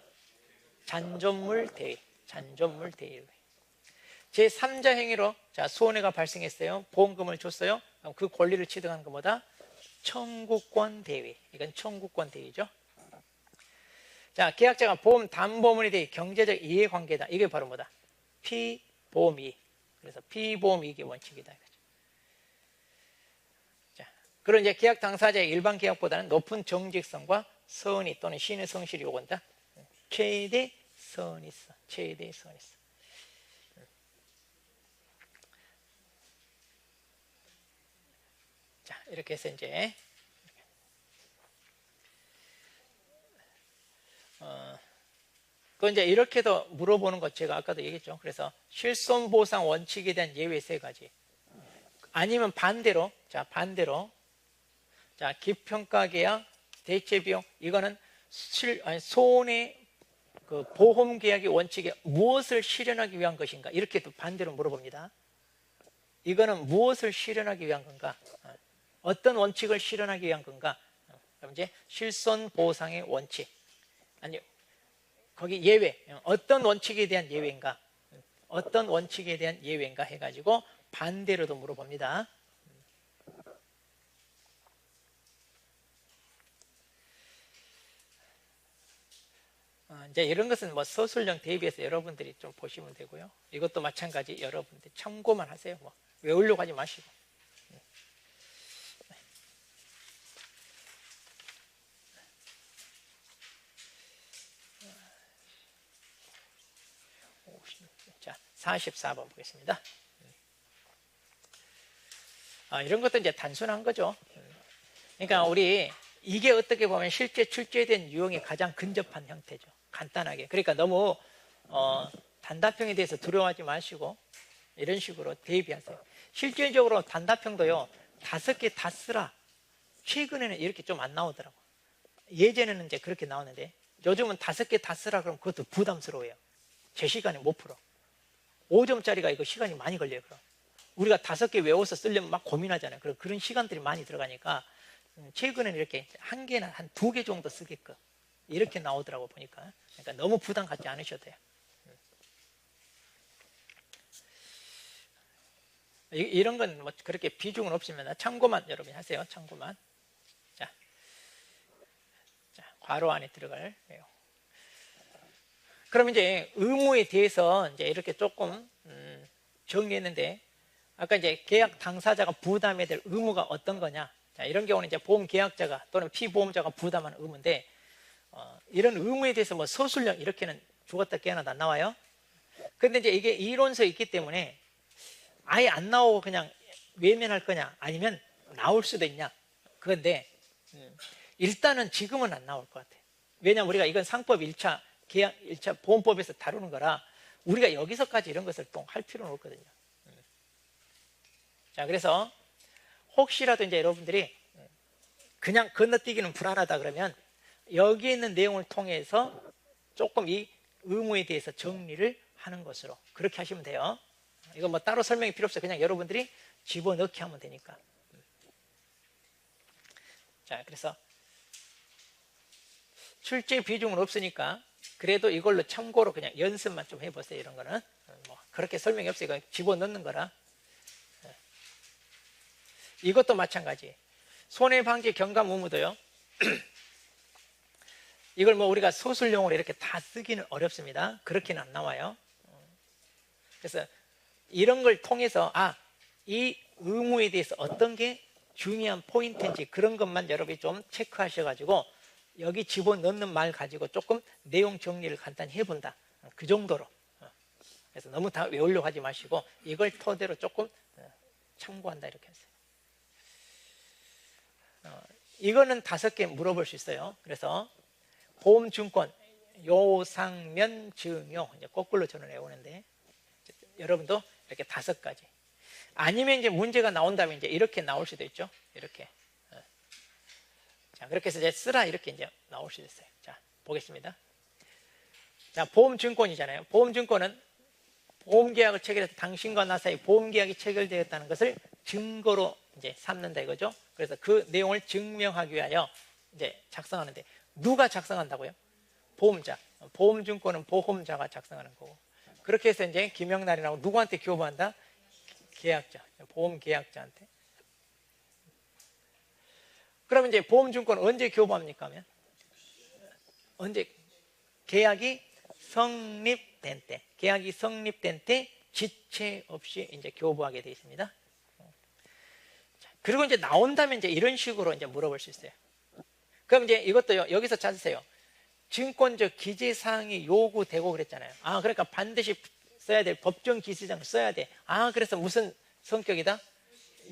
잔존물 대위. 제3자 행위로 자, 손해가 발생했어요. 보험금을 줬어요. 그럼 그 권리를 취득하는 것보다 청구권 대위. 이건 청구권 대위죠. 자, 계약자가 보험 담보물에 대해 경제적 이해관계다. 이게 바로 뭐다? 피보험이익. 그래서 피보험이익의 원칙이다. 자, 그리고 이제 계약 당사자의 일반 계약보다는 높은 정직성과 선의 또는 신의 성실이 요구한다. 최대 선의성. 자, 이렇게 해서 이제 또 이제 이렇게도 물어보는 것 제가 아까도 얘기했죠. 그래서 실손보상 원칙에 대한 예외 3가지. 아니면 반대로 자, 기평가계약, 대체비용 이거는 손해 그 보험계약의 원칙에 무엇을 실현하기 위한 것인가 이렇게 또 반대로 물어봅니다. 이거는 무엇을 실현하기 위한 건가? 어떤 원칙을 실현하기 위한 건가? 그럼 이제 실손보상의 원칙 아니 거기 예외 어떤 원칙에 대한 예외인가? 해가지고 반대로도 물어봅니다. 이제 이런 것은 뭐 서술형 대비해서 여러분들이 좀 보시면 되고요. 이것도 마찬가지 여러분들 참고만 하세요. 뭐 외우려고 하지 마시고. 자, 44번 보겠습니다. 이런 것도 이제 단순한 거죠. 그러니까 우리 이게 어떻게 보면 실제 출제된 유형의 가장 근접한 형태죠. 간단하게. 그러니까 너무 단답형에 대해서 두려워하지 마시고 이런 식으로 대비하세요. 실질적으로 단답형도요 5개 다 쓰라. 최근에는 이렇게 좀 안 나오더라고. 예전에는 이제 그렇게 나오는데 요즘은 5개 다 쓰라 그러면 그것도 부담스러워요. 제 시간에 못 풀어. 5점짜리가 이거 시간이 많이 걸려요. 그럼 우리가 5개 외워서 쓰려면 막 고민하잖아요. 그런 시간들이 많이 들어가니까 최근에는 이렇게 1개나 한 2개 정도 쓰게끔 이렇게 나오더라고 보니까. 그러니까 너무 부담 갖지 않으셔도 돼요. 이런 건 뭐 그렇게 비중은 없으면 참고만 여러분이 하세요. 참고만. 자, 괄호 안에 들어갈. 그럼 이제 의무에 대해서 이제 이렇게 조금 정리했는데, 아까 이제 계약 당사자가 부담해야 될 의무가 어떤 거냐. 자, 이런 경우는 이제 보험 계약자가 또는 피보험자가 부담하는 의무인데, 이런 의무에 대해서 뭐 서술형 이렇게는 죽었다 깨어나다 안 나와요. 근데 이제 이게 이론서에 있기 때문에 아예 안 나오고 그냥 외면할 거냐, 아니면 나올 수도 있냐. 그런데 일단은 지금은 안 나올 것 같아요. 왜냐하면 우리가 이건 상법 1차 계약 1차 보험법에서 다루는 거라 우리가 여기서까지 이런 것을 또 할 필요는 없거든요. 자, 그래서 혹시라도 이제 여러분들이 그냥 건너뛰기는 불안하다 그러면 여기에 있는 내용을 통해서 조금 이 의무에 대해서 정리를 하는 것으로 그렇게 하시면 돼요. 이거 뭐 따로 설명이 필요 없어요. 그냥 여러분들이 집어넣기 하면 되니까. 자, 그래서 출제 비중은 없으니까 그래도 이걸로 참고로 그냥 연습만 좀 해보세요. 이런 거는 뭐 그렇게 설명이 없어요. 이거 집어넣는 거라. 이것도 마찬가지. 손해방지 경감 의무도요. 이걸 뭐 우리가 서술용으로 이렇게 다 쓰기는 어렵습니다. 그렇게는 안 나와요. 그래서 이런 걸 통해서 이 의무에 대해서 어떤 게 중요한 포인트인지 그런 것만 여러분이 좀 체크하셔가지고 여기 집어넣는 말 가지고 조금 내용 정리를 간단히 해본다. 그 정도로. 그래서 너무 다 외우려고 하지 마시고 이걸 토대로 조금 참고한다 이렇게 하세요. 이거는 5개 물어볼 수 있어요. 그래서 보험증권, 요상면, 증용 이제 거꾸로 저는 외우는데 여러분도 이렇게 5가지. 아니면 이제 문제가 나온다면 이제 이렇게 나올 수도 있죠. 이렇게. 자, 그렇게 해서 이제 쓰라 이렇게 이제 나올 수도 있어요. 자, 보겠습니다. 자, 보험증권이잖아요. 보험증권은 보험계약을 체결해서 당신과 나 사이 보험계약이 체결되었다는 것을 증거로 이제 삼는다 이거죠. 그래서 그 내용을 증명하기 위하여 이제 작성하는데 누가 작성한다고요? 보험자. 보험증권은 보험자가 작성하는 거고. 그렇게 해서 이제 김영란이라고 누구한테 교부한다? 계약자. 보험계약자한테. 그러면 이제 보험증권 언제 교부합니까? 하면 언제 계약이 성립된 때, 계약이 성립된 때 지체 없이 이제 교부하게 되어 있습니다. 그리고 이제 나온다면 이제 이런 식으로 이제 물어볼 수 있어요. 그럼 이제 이것도요, 여기서 찾으세요. 증권적 기재사항이 요구되고 그랬잖아요. 그러니까 반드시 써야 될 법정 기시장을 써야 돼. 그래서 무슨 성격이다?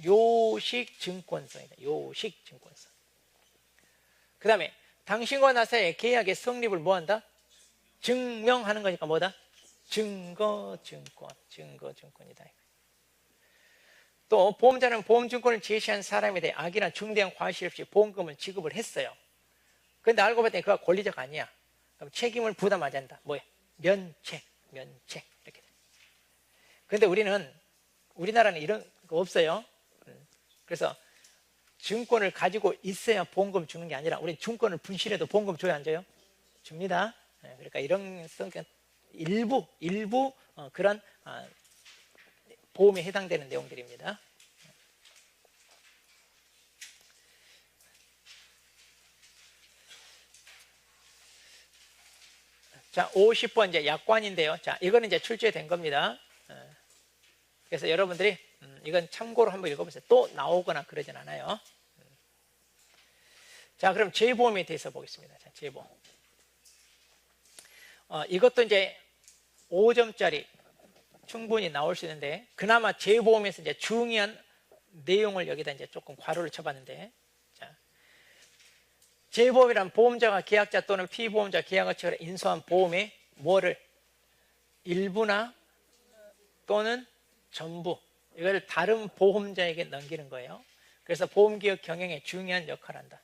요식 증권서이다. 요식 증권서. 그 다음에 당신과 나 사이의 계약의 성립을 뭐한다? 증명하는 거니까 뭐다? 증거증권. 증거증권이다. 또 보험자는 보험증권을 제시한 사람에 대해 악이나 중대한 과실 없이 보험금을 지급을 했어요. 그런데 알고 봤더니 그가 권리자가 아니야. 그럼 책임을 부담하지 않는다. 뭐야? 면책 이렇게 돼. 그런데 우리나라는 이런 거 없어요. 그래서 증권을 가지고 있어야 보험금 주는 게 아니라 우리 증권을 분실해도 보험금 줘야 안 줘요? 줍니다. 그러니까 이런 성격 일부 그런 보험에 해당되는 내용들입니다. 자, 50번 이제 약관인데요. 자, 이거는 이제 출제된 겁니다. 그래서 여러분들이 이건 참고로 한번 읽어보세요. 또 나오거나 그러진 않아요. 자, 그럼 재보험에 대해서 보겠습니다. 자, 재보험. 이것도 이제 5점짜리 충분히 나올 수 있는데, 그나마 재보험에서 이제 중요한 내용을 여기다 이제 조금 괄호를 쳐봤는데, 자, 재보험이란 보험자가 계약자 또는 피보험자 계약을 체결해 인수한 보험의 뭐를 일부나 또는 전부, 이걸 다른 보험자에게 넘기는 거예요. 그래서 보험기업 경영에 중요한 역할을 한다.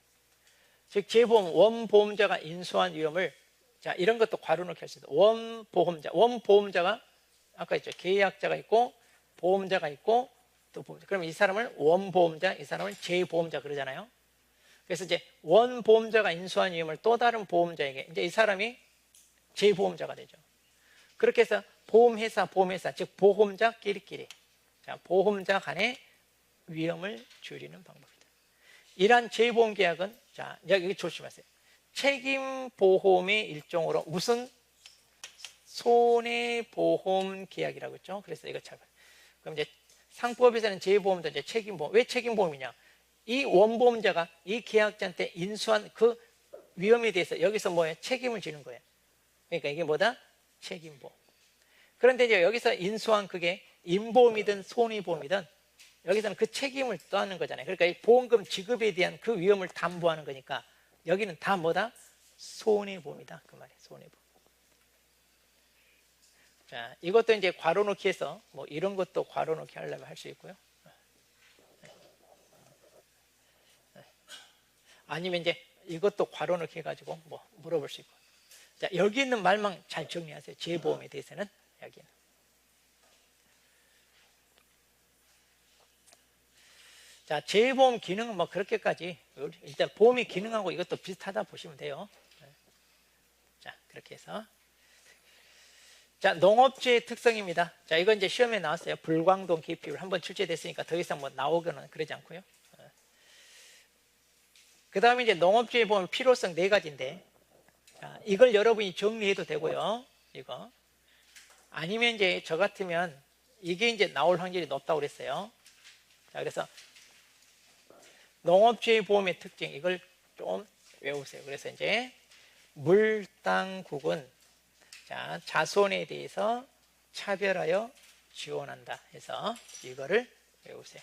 즉 재보험 원보험자가 인수한 위험을, 자, 이런 것도 괄호 넣기 할 수 있다. 원보험자가 아까 있죠. 계약자가 있고 보험자가 있고 또 보험자. 그럼 이 사람을 원보험자, 이 사람을 재보험자 그러잖아요. 그래서 이제 원보험자가 인수한 위험을 또 다른 보험자에게, 이제 이 사람이 재보험자가 되죠. 그렇게 해서 보험회사, 즉 보험자끼리끼리, 자, 보험자 간의 위험을 줄이는 방법이다. 이러한 재보험 계약은, 자, 여기 조심하세요. 책임보험의 일종으로 무슨 손해보험 계약이라고 했죠. 그래서 이거 잘 봐요. 그럼 이제 상법에서는 재보험도 이제 책임보험. 왜 책임보험이냐? 이 원보험자가 이 계약자한테 인수한 그 위험에 대해서 여기서 뭐예요? 책임을 지는 거예요. 그러니까 이게 뭐다? 책임보험. 그런데 이제 여기서 인수한 그게 임보험이든 손해보험이든 여기서는 그 책임을 떠안는 거잖아요. 그러니까 이 보험금 지급에 대한 그 위험을 담보하는 거니까 여기는 다 뭐다? 손해보험이다. 그 말이에요. 손해보험. 자, 이것도 이제 괄호 넣기 해서 뭐 이런 것도 괄호 넣기 하려면 할 수 있고요. 아니면 이제 이것도 괄호 넣기 해가지고 뭐 물어볼 수 있고. 자, 여기 있는 말만 잘 정리하세요. 재보험에 대해서는 여기는. 자, 재보험 기능은 뭐 그렇게까지, 일단 보험의 기능하고 이것도 비슷하다 보시면 돼요. 자, 그렇게 해서. 자, 농업재의 특성입니다. 자, 이건 이제 시험에 나왔어요. 불광동 계피율 한번 출제됐으니까 더 이상 뭐 나오거나 그러지 않고요. 그 다음에 이제 농업재에 보면 필요성 4가지인데, 자, 이걸 여러분이 정리해도 되고요. 이거. 아니면 이제 저 같으면 이게 이제 나올 확률이 높다고 그랬어요. 자, 그래서 농업재해 보험의 특징, 이걸 좀 외우세요. 그래서 이제 물, 땅, 국은, 자, 자손에 대해서 차별하여 지원한다 해서 이거를 외우세요.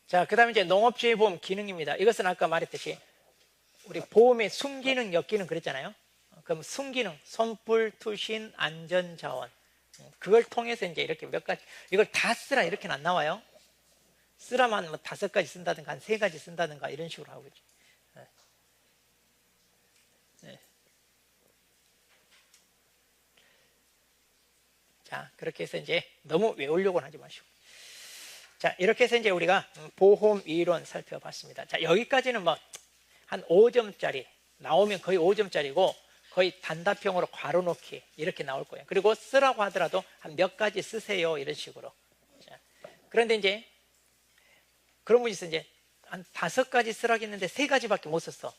자, 그 다음에 이제 농업재해 보험 기능입니다. 이것은 아까 말했듯이 우리 보험의 순기능, 역기능 그랬잖아요. 그럼 순기능, 손불, 투신, 안전자원, 그걸 통해서 이제 이렇게 몇 가지, 이걸 다 쓰라 이렇게는 안 나와요. 쓰라만 뭐 5가지 쓴다든가 한 3가지 쓴다든가 이런 식으로 하고 있죠. 네. 자, 그렇게 해서 이제 너무 외우려고는 하지 마시고. 자, 이렇게 해서 이제 우리가 보험 이론 살펴봤습니다. 자, 여기까지는 뭐 한 5점짜리 나오면 거의 5점짜리고 거의 단답형으로 괄호 넣기 이렇게 나올 거예요. 그리고 쓰라고 하더라도 한 몇 가지 쓰세요 이런 식으로. 자, 그런데 이제 그런 분이 있어. 이제 한 5가지 쓰라고 했는데 3가지밖에 못 썼어.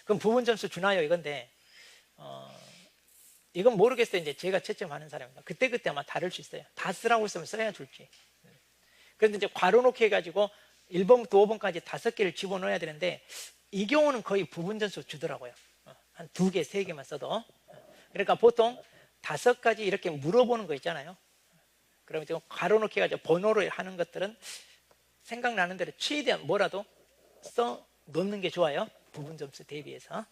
그럼 부분 점수 주나요 이건데, 이건 모르겠어요. 이제 제가 채점하는 사람입니다. 그때그때 아마 다를 수 있어요. 다 쓰라고 했으면 써야 줄지. 그런데 이제 괄호 넣기 해가지고 1번부터 5번까지 5개를 집어넣어야 되는데 이 경우는 거의 부분 점수 주더라고요. 한 2개, 3개만 써도. 그러니까 보통 5가지 이렇게 물어보는 거 있잖아요. 그러면 지금 괄호 넣기 해가지고 번호를 하는 것들은 생각나는 대로 최대한 뭐라도 써 놓는 게 좋아요. 부분 점수 대비해서.